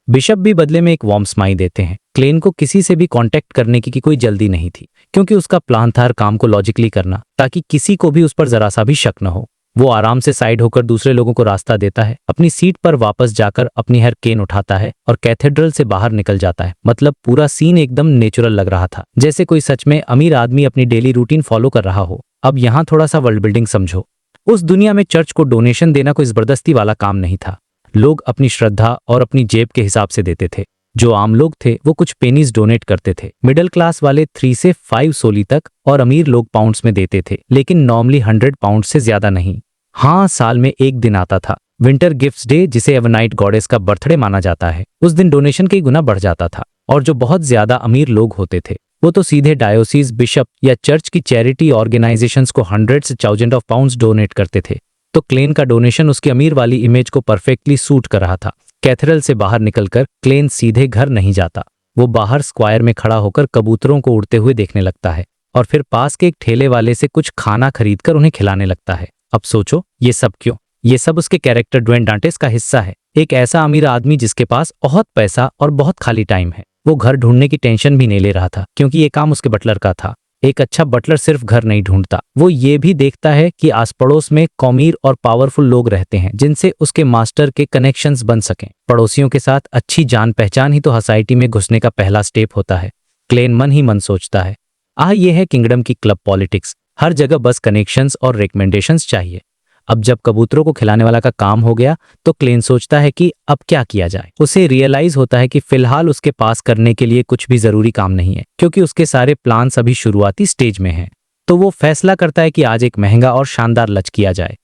बिशप भी बदले में एक वार्म स्माइल देते हैं। क्लेन को किसी से भी कांटेक्ट करने की कोई जल्दी नहीं थी, क्योंकि उसका प्लान था हर काम को लॉजिकली करना, ताकि किसी को भी उस पर जरा सा भी शक न हो। वो आराम से साइड होकर दूसरे लोगों को रास्ता देता है, अपनी सीट पर वापस जाकर अपनी हेयर केन उठाता है और कैथेड्रल से बाहर निकल जाता है। मतलब पूरा सीन एकदम नेचुरल लग रहा था, जैसे कोई सच में अमीर आदमी अपनी डेली रूटीन फॉलो कर रहा हो। अब यहाँ थोड़ा सा वर्ल्ड बिल्डिंग समझो। उस दुनिया में चर्च को डोनेशन देना कोई जबरदस्ती वाला काम नहीं था। लोग अपनी श्रद्धा और अपनी जेब के हिसाब से देते थे। जो आम लोग थे वो कुछ पेनीज डोनेट करते थे। मिडिल क्लास वाले 3 से 5 सोली तक और अमीर लोग पाउंड्स में देते थे, लेकिन नॉर्मली 100 पाउंड से ज्यादा नहीं। हाँ, साल में एक दिन आता था, विंटर गिफ्ट्स डे, जिसे एवनाइट गॉडेस का बर्थडे माना जाता है। उस दिन डोनेशन कई गुना बढ़ जाता था, और जो बहुत ज्यादा अमीर लोग होते थे वो तो सीधे डायोसीज, बिशप या चर्च की चैरिटी ऑर्गेनाइजेशंस को hundreds thousand of pounds donate करते थे। तो क्लेन का डोनेशन उसकी अमीर वाली इमेज को परफेक्टली सूट कर रहा था। कैथेड्रल से बाहर निकलकर क्लेन सीधे घर नहीं जाता। वो बाहर स्क्वायर में खड़ा होकर कबूतरों को उड़ते हुए देखने लगता है और फिर पास के एक ठेले वाले से कुछ खाना खरीदकर उन्हें खिलाने लगता है। अब सोचो, ये सब क्यों? ये सब उसके कैरेक्टर ड्वेन डांटेस का हिस्सा है। एक ऐसा अमीर आदमी जिसके पास बहुत पैसा और बहुत खाली टाइम है। वो घर ढूंढने की टेंशन भी नहीं ले रहा था, क्योंकि ये काम उसके बटलर का था। एक अच्छा बटलर सिर्फ घर नहीं ढूंढता, वो ये भी देखता है कि आस पड़ोस में अमीर और पावरफुल लोग रहते हैं जिनसे उसके मास्टर के कनेक्शंस बन सकें। पड़ोसियों के साथ अच्छी जान पहचान ही तो सोसाइटी में घुसने का पहला स्टेप होता है। क्लेन मन ही मन सोचता है, ये है किंगडम की क्लब पॉलिटिक्स। हर जगह बस कनेक्शंस और रिकमेंडेशंस चाहिए। अब जब कबूतरों को खिलाने वाला का काम हो गया तो क्लेन सोचता है कि अब क्या किया जाए। उसे रियलाइज होता है कि फिलहाल उसके पास करने के लिए कुछ भी जरूरी काम नहीं है, क्योंकि उसके सारे प्लान अभी शुरुआती स्टेज में हैं। तो वो फैसला करता है कि आज एक महंगा और शानदार लंच किया जाए।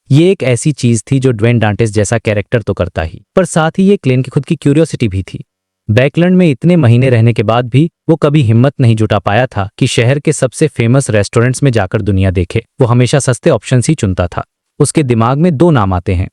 ये एक ऐसी चीज थी जो ड्वेन डांटेस जैसा कैरेक्टर तो करता ही, पर साथ ही ये क्लेन की खुद की क्यूरियोसिटी भी थी। बैकलैंड में इतने महीने रहने के बाद भी वो कभी हिम्मत नहीं जुटा पाया था कि शहर के सबसे फेमस रेस्टोरेंट्स में जाकर दुनिया देखे। वो हमेशा सस्ते ऑप्शंस ही चुनता था। उसके दिमाग में 2 नाम आते हैं।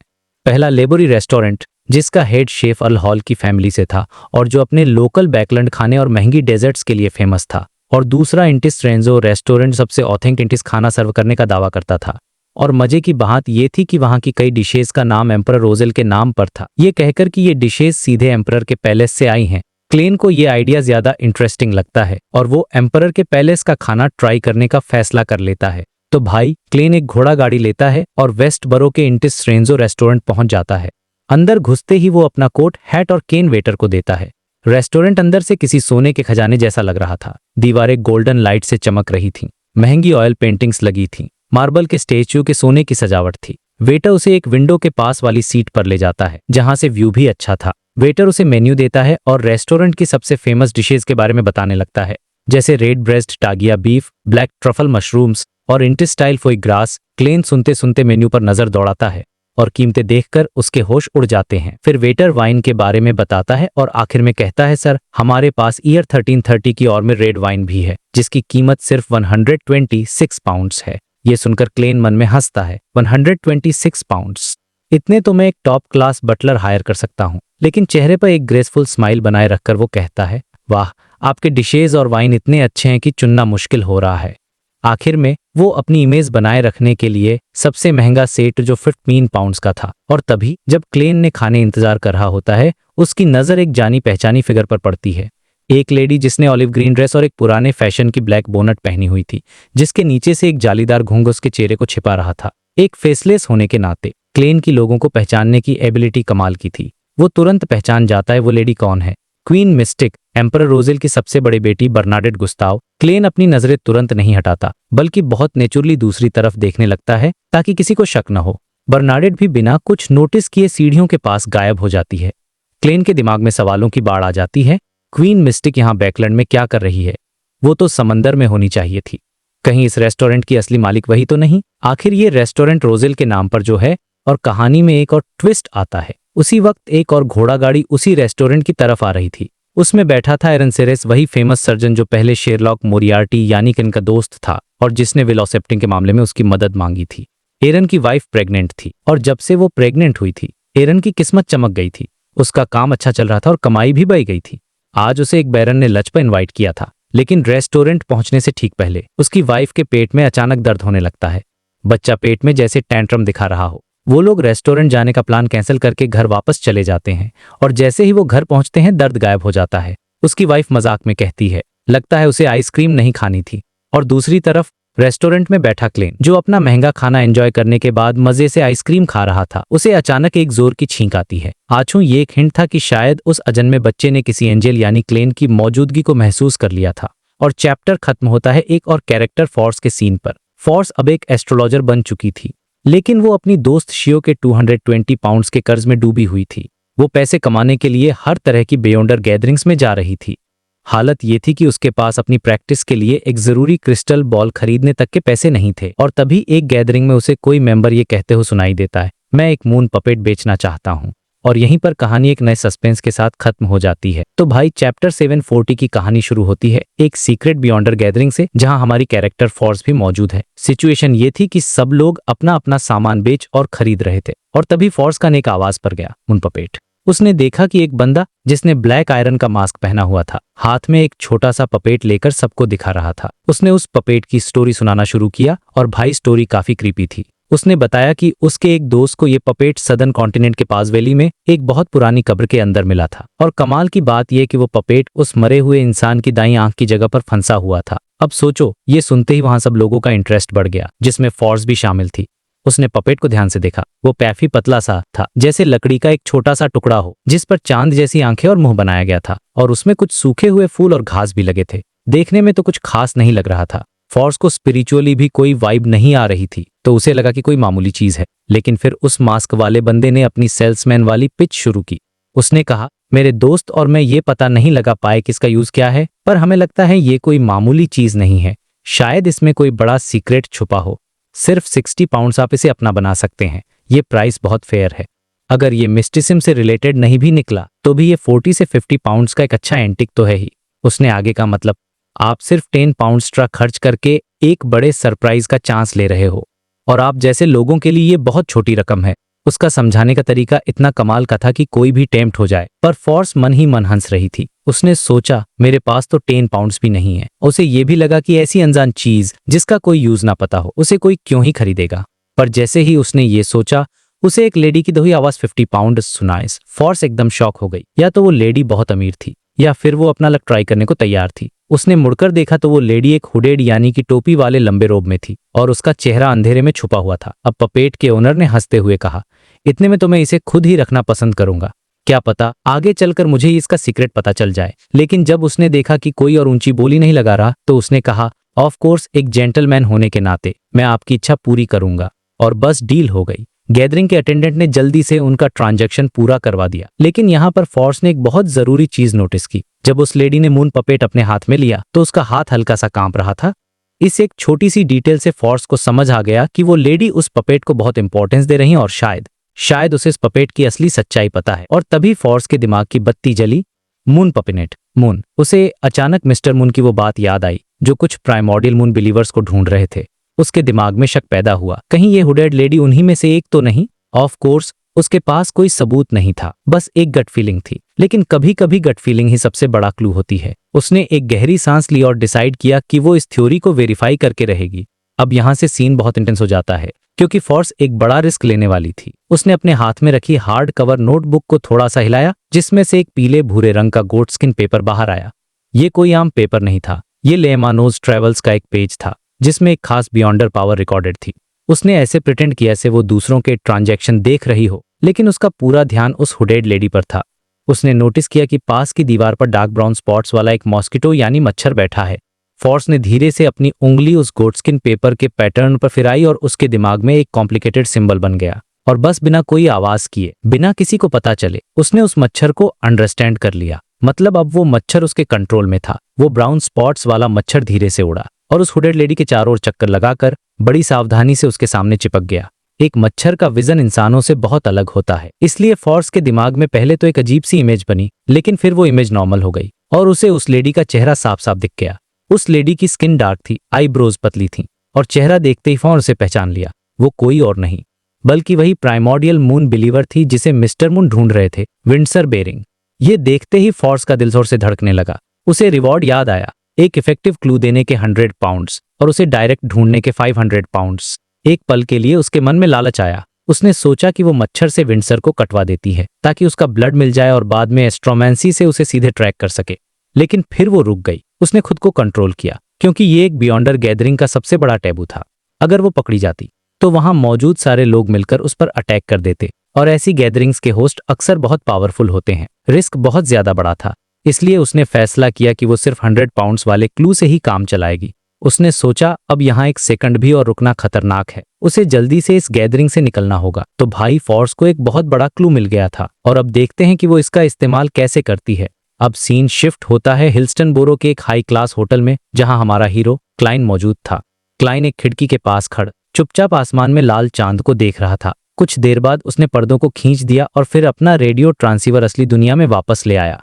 पहला लेबोरी रेस्टोरेंट, जिसका हेड शेफ अल हॉल की फैमिली से था और जो अपने लोकल बैकलैंड खाने और महंगी डेजर्ट्स के लिए फेमस था। और दूसरा इंटिस रेंजो रेस्टोरेंट, सबसे ऑथेंटिक इंटिस खाना सर्व करने का दावा करता था। और मजे की बात ये थी कि वहां की कई डिशेज का नाम एम्परर रोजेल के नाम पर था, ये कहकर कि ये डिशेज सीधे एम्परर के पैलेस से आई हैं। क्लेन को ये आइडिया ज्यादा इंटरेस्टिंग लगता है और वो एम्परर के पैलेस का खाना ट्राई करने का फैसला कर लेता है। तो भाई, क्लेन एक घोड़ा गाड़ी लेता है और वेस्ट बरो के इंटिस रेंजो रेस्टोरेंट पहुंच जाता है। अंदर घुसते ही वो अपना कोट, हैट और केन वेटर को देता है। रेस्टोरेंट अंदर से किसी सोने के खजाने जैसा लग रहा था। दीवारें गोल्डन लाइट से चमक रही थीं, महंगी ऑयल पेंटिंग्स लगी थीं, मार्बल के स्टेच्यू के सोने की सजावट थी। वेटर उसे एक विंडो के पास वाली सीट पर ले जाता है, जहां से व्यू भी अच्छा था। वेटर उसे मेन्यू देता है और रेस्टोरेंट की सबसे फेमस डिशेज के बारे में बताने लगता है, जैसे रेड ब्रेस्ट टागिया बीफ, ब्लैक ट्रफल मशरूम्स और इंटिस स्टाइल फोई ग्रास। क्लेन सुनते सुनते मेन्यू पर नजर दौड़ाता है और कीमतें देखकर उसके होश उड़ जाते हैं। फिर वेटर वाइन के बारे में बताता है और आखिर में कहता है, सर, हमारे पास ईयर 1330 की और में रेड वाइन भी है, जिसकी कीमत सिर्फ 126 पाउंड्स है। ये सुनकर क्लेन मन में हंसता है। 126 पाउंड्स, इतने तो मैं एक टॉप क्लास बटलर हायर कर सकता हूँ। लेकिन चेहरे पर एक ग्रेसफुल स्माइल बनाए रखकर वो कहता है, वाह, आपके डिशेज और वाइन इतने अच्छे हैं कि चुनना मुश्किल हो रहा है। आखिर में वो अपनी इमेज बनाए रखने के लिए सबसे महंगा सेट जो 15 पाउंड्स का था। और तभी जब क्लेन ने खाने इंतजार कर रहा होता है, उसकी नजर एक जानी पहचानी फिगर पर पड़ती है। एक लेडी जिसने ऑलिव ग्रीन ड्रेस और एक पुराने फैशन की ब्लैक बोनट पहनी हुई थी, जिसके नीचे से एक जालीदार घुंघ उसके चेहरे को छिपा रहा था। एक फेसलेस होने के नाते क्लेन की लोगों को पहचानने की एबिलिटी कमाल की थी। वो तुरंत पहचान जाता है वो लेडी कौन है। क्वीन मिस्टिक, एम्परर रोजेल की सबसे बड़ी बेटी बर्नाडेट गुस्ताव। क्लेन अपनी नजरें तुरंत नहीं हटाता, बल्कि बहुत नेचुरली दूसरी तरफ देखने लगता है ताकि किसी को शक न हो। बर्नाडेट भी बिना कुछ नोटिस किए सीढ़ियों के पास गायब हो जाती है। क्लेन के दिमाग में सवालों की बाढ़ आ जाती है। क्वीन मिस्टिक यहाँ बैकलैंड में क्या कर रही है? वो तो समंदर में होनी चाहिए थी। कहीं इस रेस्टोरेंट की असली मालिक वही तो नहीं? आखिर ये रेस्टोरेंट रोजेल के नाम पर जो है। और कहानी में एक और ट्विस्ट आता है। उसी वक्त एक और घोड़ा गाड़ी उसी रेस्टोरेंट की तरफ आ रही थी। उसमें बैठा था एरन सेरेस, वही फेमस सर्जन जो पहले शेरलॉक मोरियार्टी यानी कि इनका दोस्त था और जिसने वेलोसेप्टिन के मामले में उसकी मदद मांगी थी। एरन की वाइफ प्रेग्नेंट थी और जब से वो प्रेग्नेंट हुई थी, एरन की किस्मत चमक गई थी। उसका काम अच्छा चल रहा था और कमाई भी बढ़ गई थी। आज उसे एक बैरन ने लंच पर इन्वाइट किया था, लेकिन रेस्टोरेंट पहुंचने से ठीक पहले उसकी वाइफ के पेट में अचानक दर्द होने लगता है। बच्चा पेट में जैसे टैंट्रम दिखा रहा हो। वो लोग रेस्टोरेंट जाने का प्लान कैंसिल करके घर वापस चले जाते हैं और जैसे ही वो घर पहुंचते हैं दर्द गायब हो जाता है। उसकी वाइफ मजाक में कहती है, लगता है उसे आइसक्रीम नहीं खानी थी। और दूसरी तरफ रेस्टोरेंट में बैठा क्लेन, जो अपना महंगा खाना एंजॉय करने के बाद मजे से आइसक्रीम खा रहा था, उसे अचानक एक जोर की छींक आती है। आछू ये एक हिंट था कि शायद उस अजन्मे बच्चे ने किसी एंजल यानी क्लेन की मौजूदगी को महसूस कर लिया था। और चैप्टर खत्म होता है एक और कैरेक्टर फॉर्स के सीन पर। फॉर्स अब एक एस्ट्रोलॉजर बन चुकी थी, लेकिन वो अपनी दोस्त शियो के 220 पाउंड्स के कर्ज में डूबी हुई थी। वो पैसे कमाने के लिए हर तरह की बेयोंडर गैदरिंग्स में जा रही थी। हालत ये थी कि उसके पास अपनी प्रैक्टिस के लिए एक जरूरी क्रिस्टल बॉल खरीदने तक के पैसे नहीं थे। और तभी एक गैदरिंग में उसे कोई मेंबर ये कहते हुए सुनाई देता है, मैं एक मून पपेट बेचना चाहता हूँ। और यहीं पर कहानी एक नए सस्पेंस के साथ खत्म हो जाती है। तो भाई चैप्टर 740 की कहानी शुरू होती है एक सीक्रेट बियॉन्डर गैदरिंग से, जहां हमारी कैरेक्टर फॉर्स भी मौजूद है। सिचुएशन ये थी कि सब लोग अपना अपना सामान बेच और खरीद रहे थे और तभी फॉर्स का नेक आवाज पर गया, मून पपेट। उसने देखा कि एक बंदा जिसने ब्लैक आयरन का मास्क पहना हुआ था, हाथ में एक छोटा सा पपेट लेकर सबको दिखा रहा था। उसने उस पपेट की स्टोरी सुनाना शुरू किया और भाई स्टोरी काफी क्रीपी थी। उसने बताया कि उसके एक दोस्त को ये पपेट सदर्न कॉन्टिनेंट के पास वैली में एक बहुत पुरानी कब्र के अंदर मिला था। और कमाल की बात यह कि वो पपेट उस मरे हुए इंसान की दाईं आंख की जगह पर फंसा हुआ था। अब सोचो, ये सुनते ही वहां सब लोगों का इंटरेस्ट बढ़ गया, जिसमें फॉर्स भी शामिल थी। उसने पपेट को ध्यान से देखा। वो पैफी पतला सा था, जैसे लकड़ी का एक छोटा सा टुकड़ा हो, जिस पर चांद जैसी आंखें और मुंह बनाया गया था। और उसमें कुछ सूखे हुए फूल और घास भी लगे थे। देखने में तो कुछ खास नहीं लग रहा था। फॉर्स को स्पिरिचुअली भी कोई वाइब नहीं आ रही थी, तो उसे लगा कि कोई मामूली चीज है। लेकिन फिर उस मास्क वाले बंदे ने अपनी सेल्समैन वाली पिच शुरू की। उसने कहा, मेरे दोस्त और मैं ये पता नहीं लगा पाए कि इसका यूज क्या है, पर हमें लगता है ये कोई मामूली चीज नहीं है। शायद इसमें कोई बड़ा सीक्रेट छुपा हो। सिर्फ 60 पाउंड्स आप इसे अपना बना सकते हैं। ये प्राइस बहुत फेयर है। अगर ये मिस्टिसिज्म से रिलेटेड नहीं भी निकला तो भी ये 40 से 50 पाउंड्स का एक अच्छा एंटिक तो है ही। उसने आगे का मतलब, आप सिर्फ 10 पाउंड एक्स्ट्रा खर्च करके एक बड़े सरप्राइज का चांस ले रहे हो, और आप जैसे लोगों के लिए ये बहुत छोटी रकम है। उसका समझाने का तरीका इतना कमाल का था कि कोई भी टेम्प्ट हो जाए, पर फॉर्स मन ही मन हंस रही थी। उसने सोचा, मेरे पास तो 10 पाउंड्स भी नहीं है। उसे ये भी लगा कि ऐसी अनजान चीज जिसका कोई यूज ना पता हो, उसे कोई क्यों ही खरीदेगा। पर जैसे ही उसने ये सोचा, उसे एक लेडी की दोही आवाज 50 पाउंड सुनाई। फॉर्स एकदम शॉक हो गई। या तो वो लेडी बहुत अमीर थी, या फिर वो अपना लक ट्राई करने को तैयार थी। उसने मुड़कर देखा तो वो लेडी एक हुडेड यानी कि टोपी वाले लंबे रोब में थी, और उसका चेहरा अंधेरे में छुपा हुआ था। अब पपेट के ओनर ने हंसते हुए कहा, इतने में तो मैं इसे खुद ही रखना पसंद करूंगा। क्या पता आगे चलकर मुझे ही इसका सीक्रेट पता चल जाए। लेकिन जब उसने देखा कि कोई और ऊंची बोली नहीं लगा रहा, तो उसने कहा, ऑफ कोर्स, एक जेंटलमैन होने के नाते मैं आपकी इच्छा पूरी करूंगा। और बस डील हो गई। गैदरिंग के अटेंडेंट ने जल्दी से उनका ट्रांजैक्शन पूरा करवा दिया। लेकिन यहाँ पर फॉर्स ने एक बहुत जरूरी चीज नोटिस की। जब उस लेडी ने मून पपेट अपने हाथ में लिया तो उसका हाथ हल्का सा कांप रहा था। इस एक छोटी सी डिटेल से फॉर्स को समझ आ गया कि वो लेडी उस पपेट को बहुत इंपॉर्टेंस दे रही और शायद उसे इस पपेट की असली सच्चाई पता है। और तभी फॉर्स के दिमाग की बत्ती जली। मून पपेनेट, मून। उसे अचानक मिस्टर मून की वो बात याद आई जो कुछ प्राइमोर्डियल मून बिलीवर्स को ढूंढ रहे थे। उसके दिमाग में शक पैदा हुआ, कहीं ये हुडेड लेडी उन्हीं में से एक तो नहीं। ऑफ कोर्स उसके पास कोई सबूत नहीं था, बस एक गट फीलिंग थी। लेकिन कभी कभी गट फीलिंग ही सबसे बड़ा क्लू होती है। उसने एक गहरी सांस ली और डिसाइड किया कि वो इस थ्योरी को वेरीफाई करके रहेगी। अब यहाँ से सीन बहुत इंटेंस हो जाता है, क्योंकि फॉर्स एक बड़ा रिस्क लेने वाली थी। उसने अपने हाथ में रखी हार्ड कवर नोटबुक को थोड़ा सा हिलाया, जिसमें से एक पीले भूरे रंग का गोट स्किन पेपर बाहर आया। ये कोई आम पेपर नहीं था, ये लेमानोज ट्रेवल्स का एक पेज था, जिसमें एक खास बियॉन्डर पावर रिकॉर्डेड थी। उसने ऐसे प्रिटेंड किया जैसे वो दूसरों के ट्रांजैक्शन देख रही हो, लेकिन उसका पूरा ध्यान उस हुडेड लेडी पर था। उसने नोटिस किया कि पास की दीवार पर डार्क ब्राउन स्पॉट्स वाला एक मॉस्किटो यानी मच्छर बैठा है। फॉर्स ने धीरे से अपनी उंगली उस गोटस्किन पेपर के पैटर्न पर फिराई और उसके दिमाग में एक कॉम्प्लिकेटेड सिंबल बन गया। और बस बिना कोई आवाज किए, बिना किसी को पता चले, उसने उस मच्छर को अंडरस्टैंड कर लिया। मतलब अब वो मच्छर उसके कंट्रोल में था। वो ब्राउन स्पॉट्स वाला मच्छर धीरे से उड़ा और उस हुडेड लेडी के चारों ओर चक्कर लगाकर बड़ी सावधानी से उसके सामने चिपक गया। एक मच्छर का विजन इंसानों से बहुत अलग होता है, इसलिए फॉर्स के दिमाग में पहले तो एक अजीब सी इमेज बनी, लेकिन फिर वो इमेज नॉर्मल हो गई और उसे उस लेडी का चेहरा साफ साफ दिख गया। उस लेडी की स्किन डार्क थी, आईब्रोज पतली थी, और चेहरा देखते ही फॉर्स उसे पहचान लिया। वो कोई और नहीं बल्कि वही प्राइमोर्डियल मून बिलीवर थी जिसे मिस्टर मून ढूंढ रहे थे, विंडसर बेरिंग। ये देखते ही फॉर्स का दिल जोर से धड़कने लगा। उसे रिवॉर्ड याद आया, एक इफेक्टिव क्लू देने के 100 पाउंड्स और उसे डायरेक्ट ढूंढने के 500 पाउंड्स। एक पल के लिए उसके मन में लालच आया। उसने सोचा कि वो मच्छर से विंडसर को कटवा देती है ताकि उसका ब्लड मिल जाए और बाद में एस्ट्रोमेंसी से उसे सीधे ट्रैक कर सके। लेकिन फिर वो रुक गई। उसने खुद को कंट्रोल किया क्योंकि ये एक बियॉन्डर गैदरिंग का सबसे बड़ा टैबू था। अगर वो पकड़ी जाती तो वहां मौजूद सारे लोग मिलकर उस पर अटैक कर देते, और ऐसी गैदरिंग्स के होस्ट अक्सर बहुत पावरफुल होते हैं। रिस्क बहुत ज्यादा बड़ा था, इसलिए उसने फैसला किया कि वो सिर्फ 100 पाउंड्स वाले क्लू से ही काम चलाएगी। उसने सोचा अब यहाँ एक सेकंड भी और रुकना खतरनाक है, उसे जल्दी से इस गैदरिंग से निकलना होगा। तो भाई फोर्स को एक बहुत बड़ा क्लू मिल गया था और अब देखते हैं कि वो इसका इस्तेमाल कैसे करती है। अब सीन शिफ्ट होता है हिल्स्टन बोरो के एक हाई क्लास होटल में जहां हमारा हीरो क्लाइन मौजूद था। क्लाइन एक खिड़की के पास खड़ चुपचाप आसमान में लाल चांद को देख रहा था। कुछ देर बाद उसने पर्दों को खींच दिया और फिर अपना रेडियो ट्रांसीवर असली दुनिया में वापस ले आया।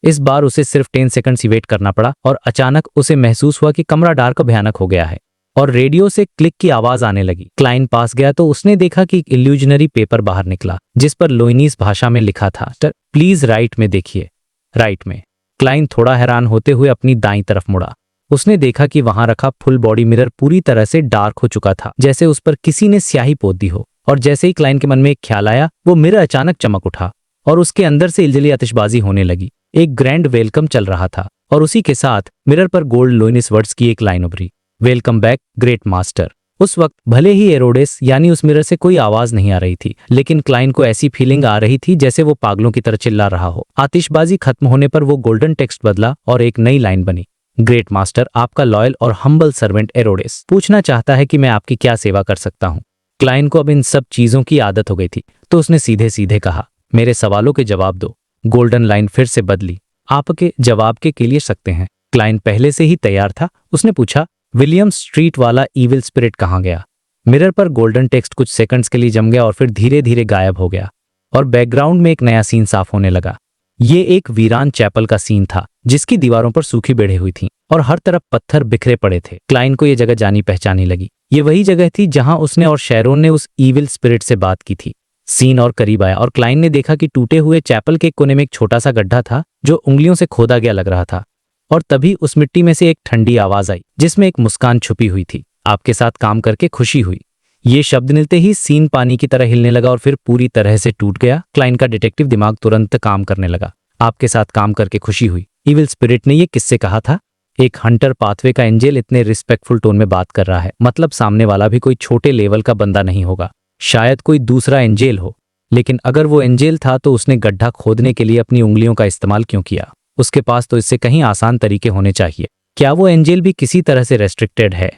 इस बार उसे सिर्फ 10 सेकंड्स ही वेट करना पड़ा और अचानक उसे महसूस हुआ कि कमरा डार्क भयानक हो गया है और रेडियो से क्लिक की आवाज आने लगी। क्लाइन पास गया तो उसने देखा कि एक इल्यूजनरी पेपर बाहर निकला जिस पर लोइनीज भाषा में लिखा था, प्लीज राइट में देखिए। राइट में। क्लाइन थोड़ा हैरान होते हुए अपनी दाईं तरफ मुड़ा। उसने देखा कि वहां रखा फुल बॉडी मिरर पूरी तरह से डार्क हो चुका था, जैसे उस पर किसी ने स्याही पोत दी हो। और जैसे ही क्लाइन के मन में एक ख्याल आया, वो मिरर अचानक चमक उठा और उसके अंदर से इल्जली आतिशबाजी होने लगी। एक ग्रैंड वेलकम चल रहा था और उसी के साथ मिरर पर गोल्ड लोइनिस वर्ड्स की एक लाइन उभरी, वेलकम बैक ग्रेट मास्टर। उस वक्त भले ही एरोडेस यानी उस मिरर से कोई आवाज नहीं आ रही थी, लेकिन क्लाइन को ऐसी फीलिंग आ रही थी जैसे वो पागलों की तरह चिल्ला रहा हो। आतिशबाजी खत्म होने पर वो गोल्डन टेक्स्ट बदला और एक नई लाइन बनी, ग्रेट मास्टर, आपका लॉयल और हम्बल सर्वेंट एरोडेस पूछना चाहता है कि मैं आपकी क्या सेवा कर सकता हूँ। क्लाइन को अब इन सब चीजों की आदत हो गई थी, तो उसने सीधे सीधे कहा, मेरे सवालों के जवाब दो। गोल्डन लाइन फिर से बदली, आपके जवाब के लिए सकते हैं। क्लाइन पहले से ही तैयार था। उसने पूछा, विलियम स्ट्रीट वाला ईविल स्पिरिट कहाँ गया? मिरर पर गोल्डन टेक्स्ट कुछ सेकंड्स के लिए जम गया और फिर धीरे धीरे गायब हो गया और बैकग्राउंड में एक नया सीन साफ होने लगा। ये एक वीरान चैपल का सीन था जिसकी दीवारों पर सूखी बेड़े हुई थीं और हर तरफ पत्थर बिखरे पड़े थे। क्लाइन को यह जगह जानी पहचानी लगी। ये वही जगह थी जहां उसने और शैरोन ने उस ईविल स्पिरिट से बात की थी। सीन और करीब आया और क्लाइन ने देखा कि टूटे हुए चैपल के कोने में एक छोटा सा गड्ढा था जो उंगलियों से खोदा गया लग रहा था। और तभी उस मिट्टी में से एक ठंडी आवाज आई जिसमें एक मुस्कान छुपी हुई थी, आपके साथ काम करके खुशी हुई। ये शब्द मिलते ही सीन पानी की तरह हिलने लगा और फिर पूरी तरह से टूट गया। क्लाइन का डिटेक्टिव दिमाग तुरंत काम करने लगा। आपके साथ काम करके खुशी हुई, ईविल स्पिरिट ने ये किससे कहा था? एक हंटर पाथवे का एंजेल इतने रिस्पेक्टफुल टोन में बात कर रहा है, मतलब सामने वाला भी कोई छोटे लेवल का बंदा नहीं होगा, शायद कोई दूसरा एंजेल हो। लेकिन अगर वो एंजेल था तो उसने गड्ढा खोदने के लिए अपनी उंगलियों का इस्तेमाल क्यों किया? उसके पास तो इससे कहीं आसान तरीके होने चाहिए। क्या वो एंजेल भी किसी तरह से रेस्ट्रिक्टेड है?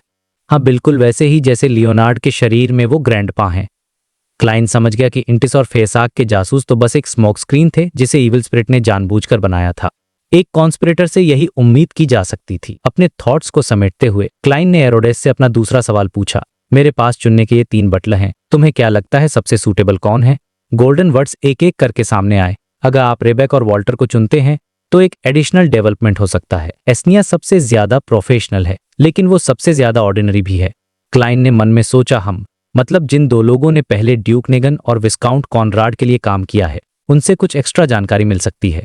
हाँ, बिल्कुल वैसे ही जैसे लियोनार्ड के शरीर में वो ग्रैंडपा हैं। क्लाइन समझ गया कि इंटिस और फेसाक के जासूस तो बस एक स्मोक स्क्रीन थे जिसे ईविल स्पिरिट ने जानबूझकर बनाया था। एक कॉन्स्पिरेटर से यही उम्मीद की जा सकती थी। अपने थॉट्स को समेटते हुए क्लाइन ने एरोडेस से अपना दूसरा सवाल पूछा, मेरे पास चुनने के ये 3 बटलर हैं, तुम्हें क्या लगता है सबसे सूटेबल कौन है? गोल्डन वर्ड्स एक एक करके सामने आए। अगर आप रेबेक और वॉल्टर को चुनते हैं तो एक एडिशनल डेवलपमेंट हो सकता है। एस्निया सबसे ज्यादा प्रोफेशनल है, लेकिन वो सबसे ज्यादा ऑर्डिनरी भी है। क्लाइन ने मन में सोचा, हम मतलब जिन 2 लोगों ने पहले ड्यूक नेगन और विस्काउंट कॉनराड के लिए काम किया है, उनसे कुछ एक्स्ट्रा जानकारी मिल सकती है।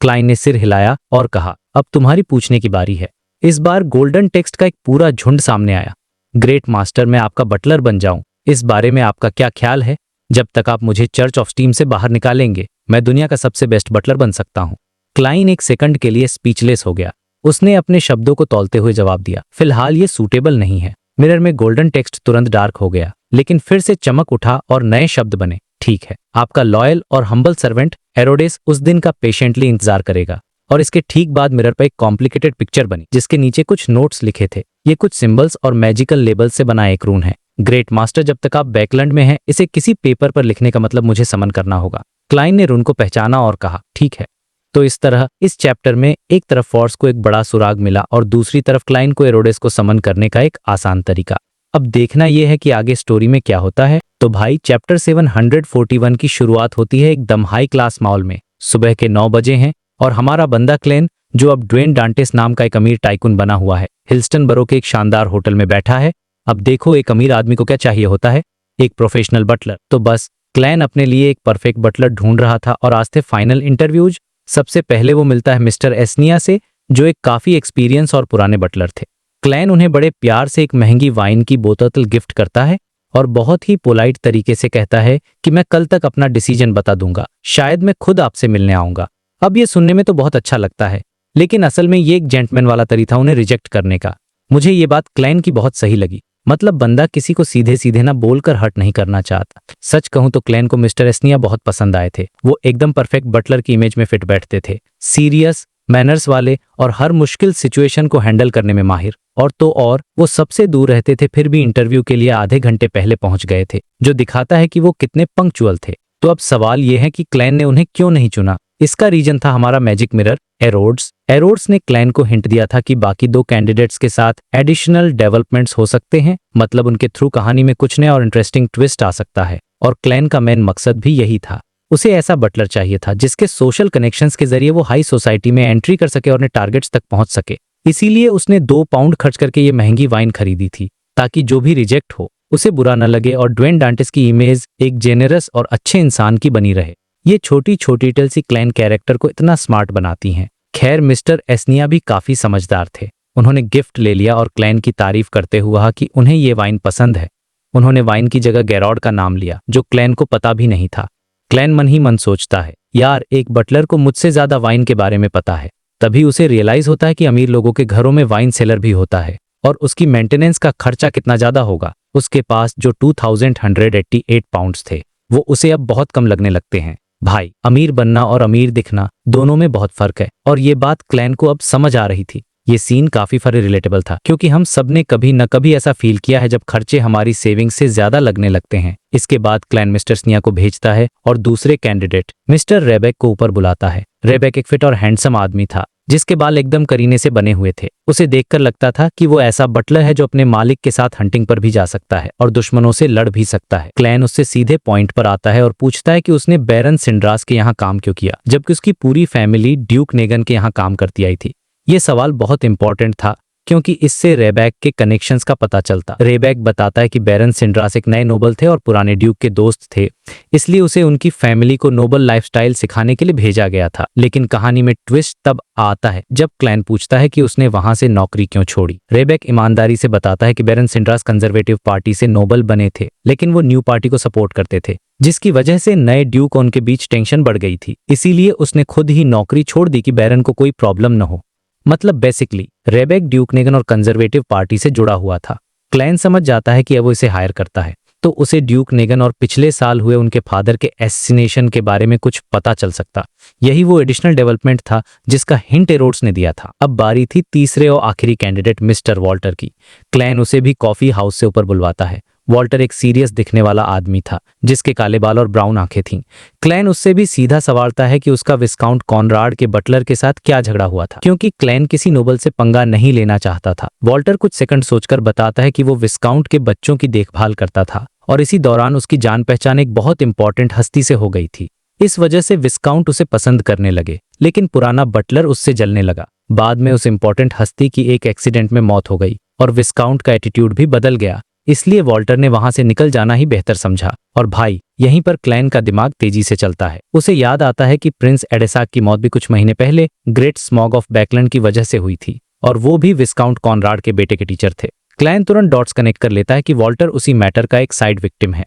क्लाइन ने सिर हिलाया और कहा, अब तुम्हारी पूछने की बारी है। इस बार गोल्डन टेक्स्ट का एक पूरा झुंड सामने आया। ग्रेट मास्टर, मैं आपका बटलर बन जाऊं, इस बारे में आपका क्या ख्याल है? जब तक आप मुझे चर्च ऑफ स्टीम से बाहर निकालेंगे, मैं दुनिया का सबसे बेस्ट बटलर बन सकता हूं। क्लाइन एक सेकंड के लिए स्पीचलेस हो गया। उसने अपने शब्दों को तौलते हुए जवाब दिया, फिलहाल ये सूटेबल नहीं है। मिरर में गोल्डन टेक्स्ट तुरंत डार्क हो गया, लेकिन फिर से चमक उठा और नए शब्द बने, ठीक है, आपका लॉयल और हम्बल सर्वेंट एरोडेस उस दिन का पेशेंटली इंतजार करेगा। और इसके ठीक बाद मिरर पर एक कॉम्प्लिकेटेड पिक्चर बनी जिसके नीचे कुछ नोट्स लिखे थे। ये कुछ सिंबल्स और मैजिकल लेबल से बना एक रून है। ग्रेट मास्टर, जब तक आप बैकलैंड में हैं, इसे किसी पेपर पर लिखने का मतलब मुझे समन करना होगा। क्लाइन ने रून को पहचाना और कहा, ठीक है। तो इस तरह इस चैप्टर में एक तरफ फोर्स को एक बड़ा सुराग मिला और दूसरी तरफ क्लाइन को एरोडेस को समन करने का एक आसान तरीका। अब देखना यह है कि आगे स्टोरी में क्या होता है। तो भाई, चैप्टर 741 की शुरुआत होती है एकदम हाई क्लास माहौल में। सुबह के 9 बजे हैं और हमारा बंदा क्लेन, जो अब ड्वेन डांटेस नाम का एक अमीर टाइकून बना हुआ है, हिल्स्टन बरो के एक शानदार होटल में बैठा है। अब देखो, एक अमीर आदमी को क्या चाहिए होता है? एक प्रोफेशनल बटलर। तो बस क्लैन अपने लिए एक परफेक्ट बटलर ढूंढ रहा था और आज थे फाइनल इंटरव्यूज। सबसे पहले वो मिलता है मिस्टर एस्निया से, जो एक काफी एक्सपीरियंस और पुराने बटलर थे। क्लैन उन्हें बड़े प्यार से एक महंगी वाइन की बोतल गिफ्ट करता है और बहुत ही पोलाइट तरीके से कहता है कि मैं कल तक अपना डिसीजन बता दूंगा, शायद मैं खुद आपसे मिलने आऊंगा। अब ये सुनने में तो बहुत अच्छा लगता है, लेकिन असल में ये एक जेंटलमैन वाला तरीका उन्हें रिजेक्ट करने का। मुझे ये बात क्लैन की बहुत सही लगी। मतलब बंदा किसी को सीधे सीधे ना बोलकर हर्ट नहीं करना चाहता। सच कहूं तो क्लैन को मिस्टर एस्निया बहुत पसंद आए थे। वो एकदम परफेक्ट बटलर की इमेज में फिट बैठते थे, सीरियस, मैनर्स वाले और हर मुश्किल सिचुएशन को हैंडल करने में माहिर। और तो और वो सबसे दूर रहते थे, फिर भी इंटरव्यू के लिए आधे घंटे पहले पहुंच गए थे, जो दिखाता है कि वो कितने पंक्चुअल थे। तो अब सवाल ये है कि क्लैन ने उन्हें क्यों नहीं चुना। इसका रीजन था हमारा मैजिक मिरर एरोड्स। एरोड्स ने क्लैन को हिंट दिया था कि बाकी 2 कैंडिडेट्स के साथ एडिशनल डेवलपमेंट्स हो सकते हैं, मतलब उनके थ्रू कहानी में कुछ नया और इंटरेस्टिंग ट्विस्ट आ सकता है। और क्लैन का मेन मकसद भी यही था। उसे ऐसा बटलर चाहिए था जिसके सोशल कनेक्शंस के जरिए वो हाई सोसाइटी में एंट्री कर सके और अपने टारगेट्स तक पहुंच सके। इसीलिए उसने 2 पाउंड खर्च करके ये महंगी वाइन खरीदी थी, ताकि जो भी रिजेक्ट हो उसे बुरा न लगे और ड्वेन डांटेस की इमेज एक जेनरस और अच्छे इंसान की बनी रहे। ये छोटी छोटी डिटेल्स ही क्लैन कैरेक्टर को इतना स्मार्ट बनाती हैं। खैर, मिस्टर एस्निया भी काफी समझदार थे। उन्होंने गिफ्ट ले लिया और क्लैन की तारीफ करते हुए कहा कि उन्हें ये वाइन पसंद है। उन्होंने वाइन की जगह गैरॉड का नाम लिया, जो क्लैन को पता भी नहीं था। क्लैन मन ही मन सोचता है, यार एक बटलर को मुझसे ज्यादा वाइन के बारे में पता है। तभी उसे रियलाइज होता है कि अमीर लोगों के घरों में वाइन सेलर भी होता है और उसकी मेंटेनेंस का खर्चा कितना ज्यादा होगा। उसके पास जो 2188 पाउंड्स थे वो उसे अब बहुत कम लगने लगते हैं। भाई, अमीर बनना और अमीर दिखना दोनों में बहुत फर्क है, और ये बात क्लैन को अब समझ आ रही थी। ये सीन काफी फरी रिलेटेबल था, क्योंकि हम सब ने कभी न कभी ऐसा फील किया है जब खर्चे हमारी सेविंग से ज्यादा लगने लगते हैं। इसके बाद क्लैन मिस्टर स्निया को भेजता है और दूसरे कैंडिडेट मिस्टर रेबेक को ऊपर बुलाता है। रेबेक एक फिट और हैंडसम आदमी था, जिसके बाल एकदम करीने से बने हुए थे। उसे देखकर लगता था कि वो ऐसा बटलर है जो अपने मालिक के साथ हंटिंग पर भी जा सकता है और दुश्मनों से लड़ भी सकता है। क्लैन उससे सीधे पॉइंट पर आता है और पूछता है कि उसने बैरन सिंड्रास के यहाँ काम क्यों किया, जबकि उसकी पूरी फैमिली ड्यूक नेगन के यहाँ काम करती आई थी। ये सवाल बहुत इंपॉर्टेंट था, क्योंकि इससे रेबेक के कनेक्शंस का पता चलता। रेबेक बताता है कि बैरन सिंड्रास एक नए नोबल थे और पुराने ड्यूक के दोस्त थे, इसलिए उसे उनकी फैमिली को नोबल लाइफस्टाइल सिखाने के लिए भेजा गया था। लेकिन कहानी में ट्विस्ट तब आता है जब क्लैन पूछता है कि उसने वहां से नौकरी क्यों छोड़ी। रेबेक ईमानदारी से बताता है कि बैरन सिंड्रास कंजर्वेटिव पार्टी से नोबल बने थे, लेकिन वो न्यू पार्टी को सपोर्ट करते थे, जिसकी वजह से नए ड्यूक और उनके बीच टेंशन बढ़ गई थी। इसीलिए उसने खुद ही नौकरी छोड़ दी कि बैरन को कोई प्रॉब्लम न हो। मतलब बेसिकली रेबेक ड्यूक नेगन और कंजर्वेटिव पार्टी से जुड़ा हुआ था। क्लैन समझ जाता है कि अब वो इसे हायर करता है तो उसे ड्यूक नेगन और पिछले साल हुए उनके फादर के एसिनेशन के बारे में कुछ पता चल सकता। यही वो एडिशनल डेवलपमेंट था जिसका हिंट एरोड्स ने दिया था। अब बारी थी तीसरे और आखिरी कैंडिडेट मिस्टर वॉल्टर की। क्लैन उसे भी कॉफी हाउस से ऊपर बुलवाता है। वॉल्टर एक सीरियस दिखने वाला आदमी था, जिसके काले बाल और ब्राउन आंखें थीं। क्लैन उससे भी सीधा सवालता है कि उसका विस्काउंट कॉनराड के बटलर के साथ क्या झगड़ा हुआ था, क्योंकि क्लैन किसी नोबल से पंगा नहीं लेना चाहता था। वॉल्टर कुछ सेकंड सोचकर बताता है कि वो विस्काउंट के बच्चों की देखभाल करता था और इसी दौरान उसकी जान पहचान एक बहुत इंपॉर्टेंट हस्ती से हो गई थी। इस वजह से विस्काउंट उसे पसंद करने लगे, लेकिन पुराना बटलर उससे जलने लगा। बाद में उस इंपॉर्टेंट हस्ती की एक एक्सीडेंट में मौत हो गई और विस्काउंट का एटीट्यूड भी बदल गया। इसलिए वॉल्टर ने वहां से निकल जाना ही बेहतर समझा। और भाई, यहीं पर क्लैन का दिमाग तेजी से चलता है। उसे याद आता है कि प्रिंस एडेसाक की मौत भी कुछ महीने पहले ग्रेट स्मॉग ऑफ बैकलैंड की वजह से हुई थी, और वो भी विस्काउंट कॉनराड के बेटे के टीचर थे। क्लैन तुरंत डॉट्स कनेक्ट कर लेता है कि वॉल्टर उसी मैटर का एक साइड विक्टिम है।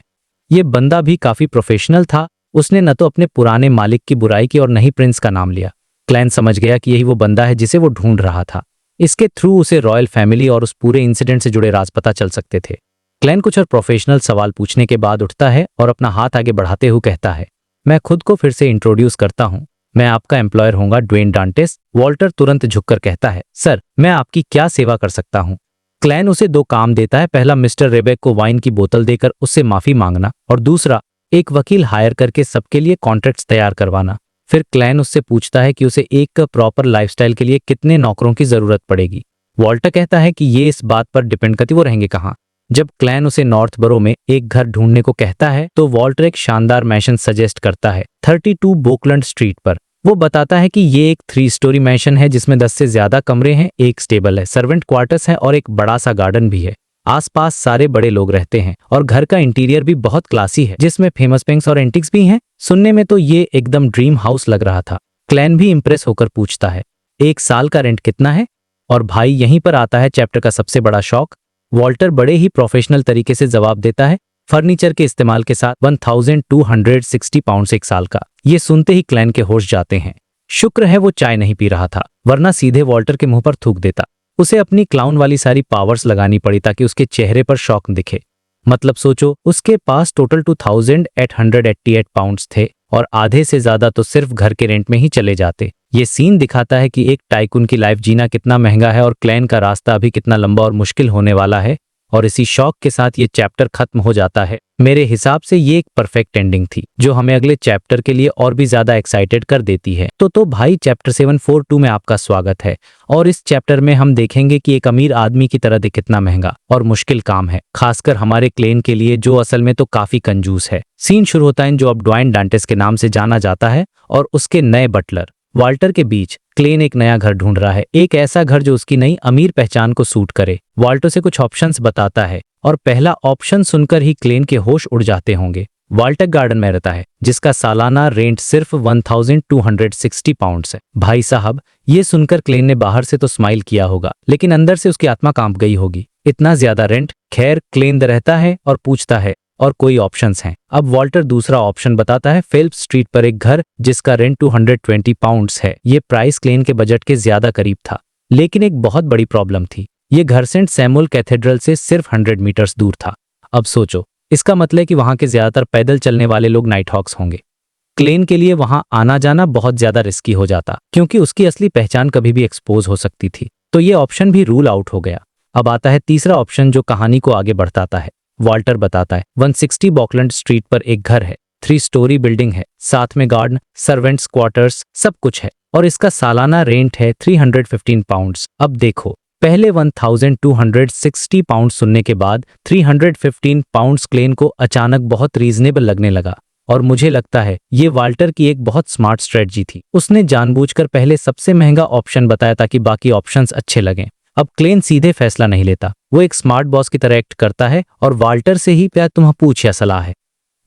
ये बंदा भी काफी प्रोफेशनल था। उसने न तो अपने पुराने मालिक की बुराई की और न ही प्रिंस का नाम लिया। क्लैन समझ गया कि यही वो बंदा है जिसे वो ढूंढ रहा था। इसके थ्रू उसे रॉयल फैमिली और उस पूरे इंसिडेंट से जुड़े राज पता चल सकते थे। क्लैन कुछ और प्रोफेशनल सवाल पूछने के बाद उठता है और अपना हाथ आगे बढ़ाते हुए कहता है, मैं खुद को फिर से इंट्रोड्यूस करता हूँ। मैं आपका एम्प्लॉयर होऊंगा, ड्वेन डांटेस। वॉल्टर तुरंत झुककर कहता है, सर, मैं आपकी क्या सेवा कर सकता हूँ। क्लैन उसे 2 काम देता है। पहला, मिस्टर रेबेक को वाइन की बोतल देकर उससे माफी मांगना, और दूसरा, एक वकील हायर करके सबके लिए कॉन्ट्रैक्ट्स तैयार करवाना। फिर क्लैन उससे पूछता है कि उसे एक प्रॉपर लाइफस्टाइल के लिए कितने नौकरों की जरूरत पड़ेगी। वॉल्टर कहता है कि ये इस बात पर डिपेंड करती वो रहेंगे कहाँ। जब क्लैन उसे नॉर्थ बरो में एक घर ढूंढने को कहता है तो वॉल्टर एक शानदार मैंशन सजेस्ट करता है 32 बोकलैंड स्ट्रीट पर। वो बताता है कि ये एक 3 स्टोरी मैंशन है जिसमें 10 से ज्यादा कमरे हैं, एक स्टेबल है, सर्वेंट क्वार्टर्स है और एक बड़ा सा गार्डन भी है। आसपास सारे बड़े लोग रहते हैं और घर का इंटीरियर भी बहुत क्लासी है, जिसमें फेमस पेंट्स और एंटिक्स भी हैं। सुनने में तो ये एकदम ड्रीम हाउस लग रहा था। क्लैन भी इंप्रेस होकर पूछता है, 1 साल का रेंट कितना है? और भाई, यहीं पर आता है चैप्टर का सबसे बड़ा शौक। वॉल्टर बड़े ही प्रोफेशनल तरीके से जवाब देता है फर्नीचर के इस्तेमाल के साथ 1260 पाउंड्स एक साल का। ये सुनते ही क्लैन के होश जाते हैं। शुक्र है वो चाय नहीं पी रहा था, वरना सीधे वॉल्टर के मुंह पर थूक देता। उसे अपनी क्लाउन वाली सारी पावर्स लगानी पड़ी ताकि उसके चेहरे पर शौक दिखे। मतलब सोचो, उसके पास टोटल 2888 पाउंड्स थे और आधे से ज्यादा तो सिर्फ घर के रेंट में ही चले जाते। ये सीन दिखाता है कि एक टाइकून की लाइफ जीना कितना महंगा है और क्लैन का रास्ता अभी कितना लंबा और मुश्किल होने वाला है। और इसी शौक के साथ ये चैप्टर खत्म हो जाता है। मेरे हिसाब से ये एक परफेक्ट एंडिंग थी जो हमें अगले चैप्टर के लिए और भी ज्यादा एक्साइटेड कर देती है। तो भाई, चैप्टर 742 में आपका स्वागत है। और इस चैप्टर में हम देखेंगे कि एक अमीर आदमी की तरह कितना महंगा और मुश्किल काम है, खासकर हमारे क्लेन के लिए जो असल में तो काफी कंजूस है। सीन शुरू होता है जो अब ड्वाइन डांटेस के नाम से जाना जाता है और उसके नए बटलर वाल्टर के बीच। क्लेन एक नया घर ढूंढ रहा है, एक ऐसा घर जो उसकी नई अमीर पहचान को सूट करे। वाल्टर से कुछ ऑप्शंस बताता है और पहला ऑप्शन सुनकर ही क्लेन के होश उड़ जाते होंगे। वाल्टर गार्डन में रहता है जिसका सालाना रेंट सिर्फ 1260 पाउंड्स है। भाई साहब, ये सुनकर क्लेन ने बाहर से तो स्माइल किया होगा, लेकिन अंदर से उसकी आत्मा कांप गई होगी। इतना ज्यादा रेंट। खैर, क्लेन रहता है और पूछता है और कोई ऑप्शंस हैं। अब वॉल्टर दूसरा ऑप्शन बताता है, फेल्प्स स्ट्रीट पर एक घर जिसका रेंट 220 पाउंड्स है। ये प्राइस क्लेन के बजट के ज्यादा करीब था, लेकिन एक बहुत बड़ी प्रॉब्लम थी। ये घर सेंट सैमुअल कैथेड्रल से सिर्फ 100 मीटर्स दूर था। अब सोचो, इसका मतलब है कि वहां के ज्यादातर पैदल चलने वाले लोग नाइट हॉक्स होंगे। क्लेन के लिए वहां आना जाना बहुत ज्यादा रिस्की हो जाता, क्योंकि उसकी असली पहचान कभी भी एक्सपोज हो सकती थी। तो ये ऑप्शन भी रूल आउट हो गया। अब आता है तीसरा ऑप्शन जो कहानी को आगे बढ़ाता है। वॉल्टर बताता है 160 बॉकलैंड स्ट्रीट पर एक घर है, 3 स्टोरी बिल्डिंग है, साथ में गार्डन, सर्वेंट्स क्वार्टर्स, सब कुछ है और इसका सालाना रेंट है 315 पाउंड्स। अब देखो, पहले 1260 पाउंड सुनने के बाद 315 पाउंड्स क्लेन को अचानक बहुत रीजनेबल लगने लगा। और मुझे लगता है ये वाल्टर की एक बहुत स्मार्ट स्ट्रेटजी थी। उसने जानबूझकर पहले सबसे महंगा ऑप्शन बताया ताकि बाकी ऑप्शंस अच्छे लगें। अब क्लेन सीधे फैसला नहीं लेता, वो एक स्मार्ट बॉस की तरह एक्ट करता है और वाल्टर से ही क्या तुम पूछ या सलाह है।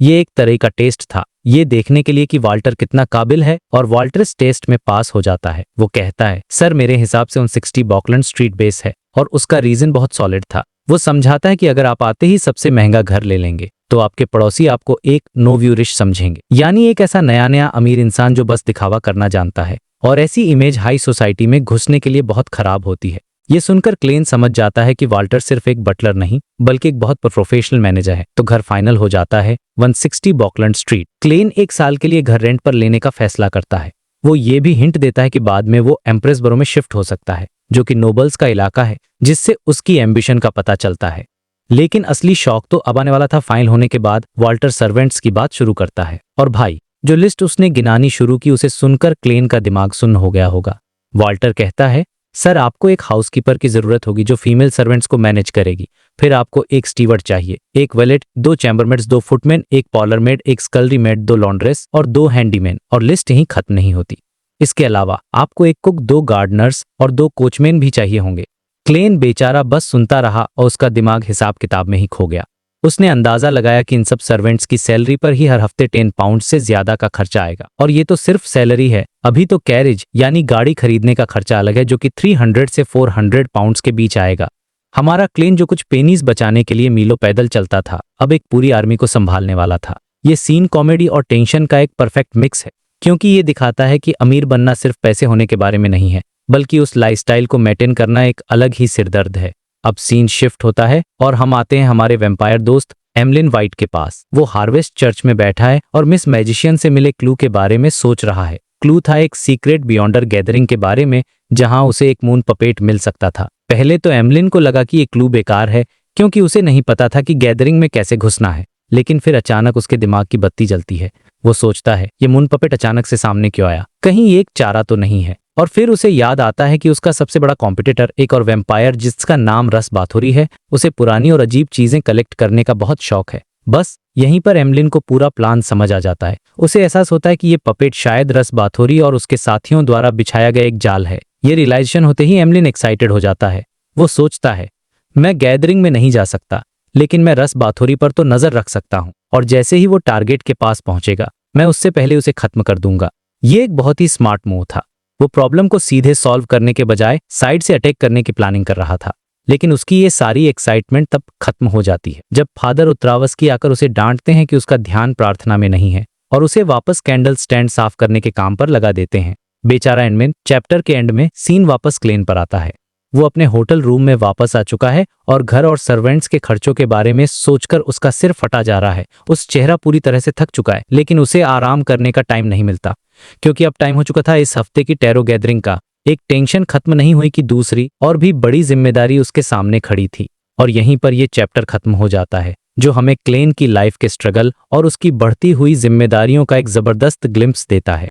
ये एक तरह का टेस्ट था, ये देखने के लिए कि वाल्टर कितना काबिल है, और वाल्टर इस टेस्ट में पास हो जाता है। वो कहता है, सर मेरे हिसाब से 160 बॉकलैंड स्ट्रीट बेस है, और उसका रीजन बहुत सॉलिड था। वो समझाता है कि अगर आप आते ही सबसे महंगा घर ले लेंगे तो आपके पड़ोसी आपको एक नो व्यू रिच समझेंगे, यानी एक ऐसा नया अमीर इंसान जो बस दिखावा करना जानता है। और ऐसी इमेज हाई सोसाइटी में घुसने के लिए बहुत खराब होती है। ये सुनकर क्लेन समझ जाता है कि वाल्टर सिर्फ एक बटलर नहीं बल्कि एक बहुत प्रोफेशनल मैनेजर है। तो घर फाइनल हो जाता है 160 बॉकलैंड स्ट्रीट। क्लेन एक साल के लिए घर रेंट पर लेने का फैसला करता है। वो ये भी हिंट देता है कि बाद में वो एम्प्रेस बरो में शिफ्ट हो सकता है, जो कि नोबल्स का इलाका है, जिससे उसकी एम्बिशन का पता चलता है। लेकिन असली शौक तो अब आने वाला था। फाइनल होने के बाद वाल्टर सर्वेंट्स की बात शुरू करता है, और भाई जो लिस्ट उसने गिनानी शुरू की उसे सुनकर क्लेन का दिमाग सुन्न हो गया होगा। वाल्टर कहता है, सर आपको एक हाउसकीपर की जरूरत होगी जो फीमेल सर्वेंट्स को मैनेज करेगी। फिर आपको एक स्टीवर्ड चाहिए, एक वेलेट, 2 चैम्बरमेट्स, 2 फुटमैन, एक पॉलर मेड, एक स्कलरी मेड, 2 लॉन्ड्रेस और 2 हैंडीमैन, और लिस्ट यहीं खत्म नहीं होती। इसके अलावा आपको एक कुक, 2 गार्डनर्स और 2 कोचमैन भी चाहिए होंगे। क्लेन बेचारा बस सुनता रहा और उसका दिमाग हिसाब किताब में ही खो गया। उसने अंदाजा लगाया कि इन सब सर्वेंट्स की सैलरी पर ही हर हफ्ते 10 पाउंड से ज्यादा का खर्चा आएगा, और ये तो सिर्फ सैलरी है। अभी तो कैरेज यानी गाड़ी खरीदने का खर्चा अलग है, जो कि 300 से 400 पाउंड्स के बीच आएगा। हमारा क्लेन जो कुछ पेनीज बचाने के लिए मीलों पैदल चलता था, अब एक पूरी आर्मी को संभालने वाला था। ये सीन कॉमेडी और टेंशन का एक परफेक्ट मिक्स है, क्योंकि ये दिखाता है कि अमीर बनना सिर्फ पैसे होने के बारे में नहीं है, बल्कि उस लाइफस्टाइल को मेंटेन करना एक अलग ही सिरदर्द है। अब सीन शिफ्ट होता है और हम आते हैं हमारे वैम्पायर दोस्त एमलिन वाइट के पास। वो हार्वेस्ट चर्च में बैठा है और मिस मैजिशियन से मिले क्लू के बारे में सोच रहा है। क्लू था एक सीक्रेट बियॉन्डर गैदरिंग के बारे में, जहां उसे एक मून पपेट मिल सकता था। पहले तो एमलिन को लगा कि ये क्लू बेकार है, क्योंकि उसे नहीं पता था कि गैदरिंग में कैसे घुसना है। लेकिन फिर अचानक उसके दिमाग की बत्ती जलती है। वो सोचता है, ये मून पपेट अचानक से सामने क्यों आया, कहीं ये एक चारा तो नहीं है। और फिर उसे याद आता है कि उसका सबसे बड़ा कॉम्पिटिटर एक और वैम्पायर जिसका नाम रस बाथोरी है, उसे पुरानी और अजीब चीजें कलेक्ट करने का बहुत शौक है। बस यहीं पर एमलिन को पूरा प्लान समझ आ जाता है। उसे एहसास होता है कि ये पपेट शायद रस बाथोरी और उसके साथियों द्वारा बिछाया गया एक जाल है। ये रियलाइजेशन होते ही एमलिन एक्साइटेड हो जाता है। वो सोचता है, मैं गैदरिंग में नहीं जा सकता, लेकिन मैं रस बाथोरी पर तो नजर रख सकता हूँ, और जैसे ही वो टारगेट के पास पहुंचेगा मैं उससे पहले उसे खत्म कर दूंगा। ये एक बहुत ही स्मार्ट मूव था। वो प्रॉब्लम को सीधे सॉल्व करने के बजाय साइड से अटैक करने की प्लानिंग कर रहा था। लेकिन उसकी ये सारी एक्साइटमेंट तब खत्म हो जाती है जब फादर उत्तरावस्की आकर उसे डांटते हैं कि उसका ध्यान प्रार्थना में नहीं है और उसे वापस कैंडल स्टैंड साफ करने के काम पर लगा देते हैं। बेचारा एडमिन। चैप्टर के एंड में सीन वापस क्लेन पर आता है। वो अपने होटल रूम में वापस आ चुका है और घर और सर्वेंट्स के खर्चों के बारे में सोचकर उसका सिर फटा जा रहा है। उस चेहरा पूरी तरह से थक चुका है, लेकिन उसे आराम करने का टाइम नहीं मिलता क्योंकि अब टाइम हो चुका था इस हफ्ते की टैरो गैदरिंग का। एक टेंशन खत्म नहीं हुई कि दूसरी और भी बड़ी जिम्मेदारी उसके सामने खड़ी थी। और यहीं पर यह चैप्टर खत्म हो जाता है, जो हमें क्लेन की लाइफ के स्ट्रगल और उसकी बढ़ती हुई जिम्मेदारियों का एक जबरदस्त ग्लिम्प्स देता है।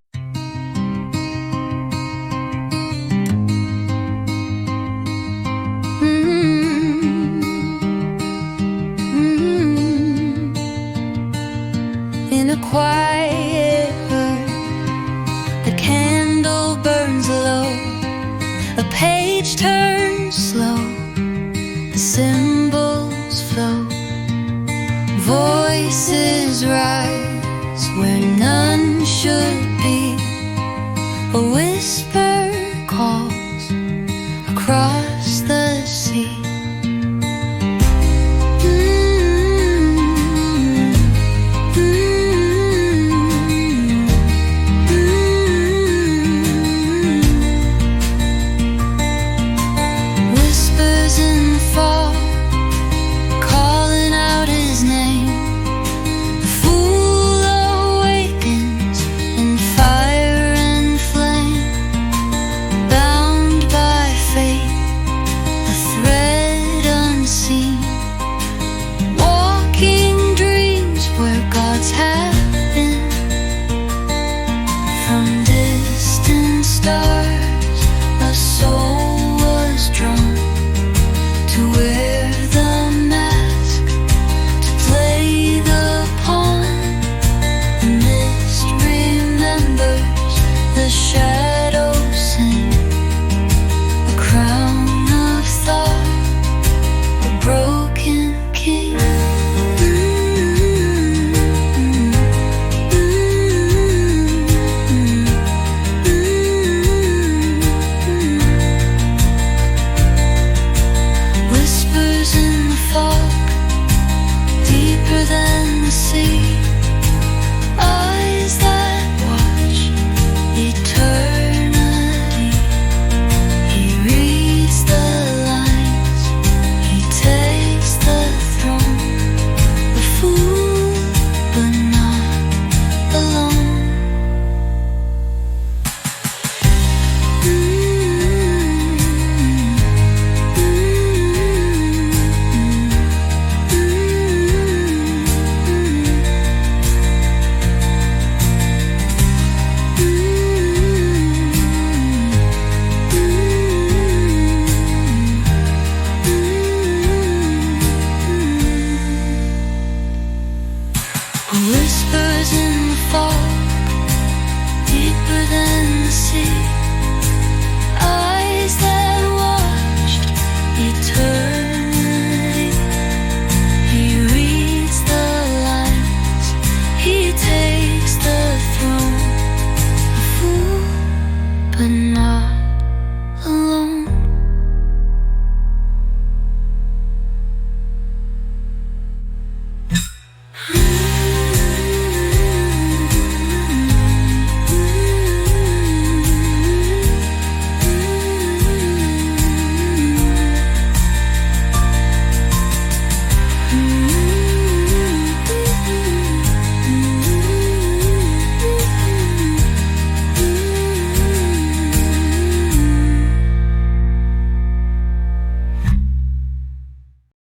In a quiet room, the candle burns low, a page turns slow, the symbols flow, voices rise where none should be, a whisper calls across the sea. Whispers in the fog, deeper than the sea. Eyes that watched eternally. He reads the lines, he takes the throne. A fool, but not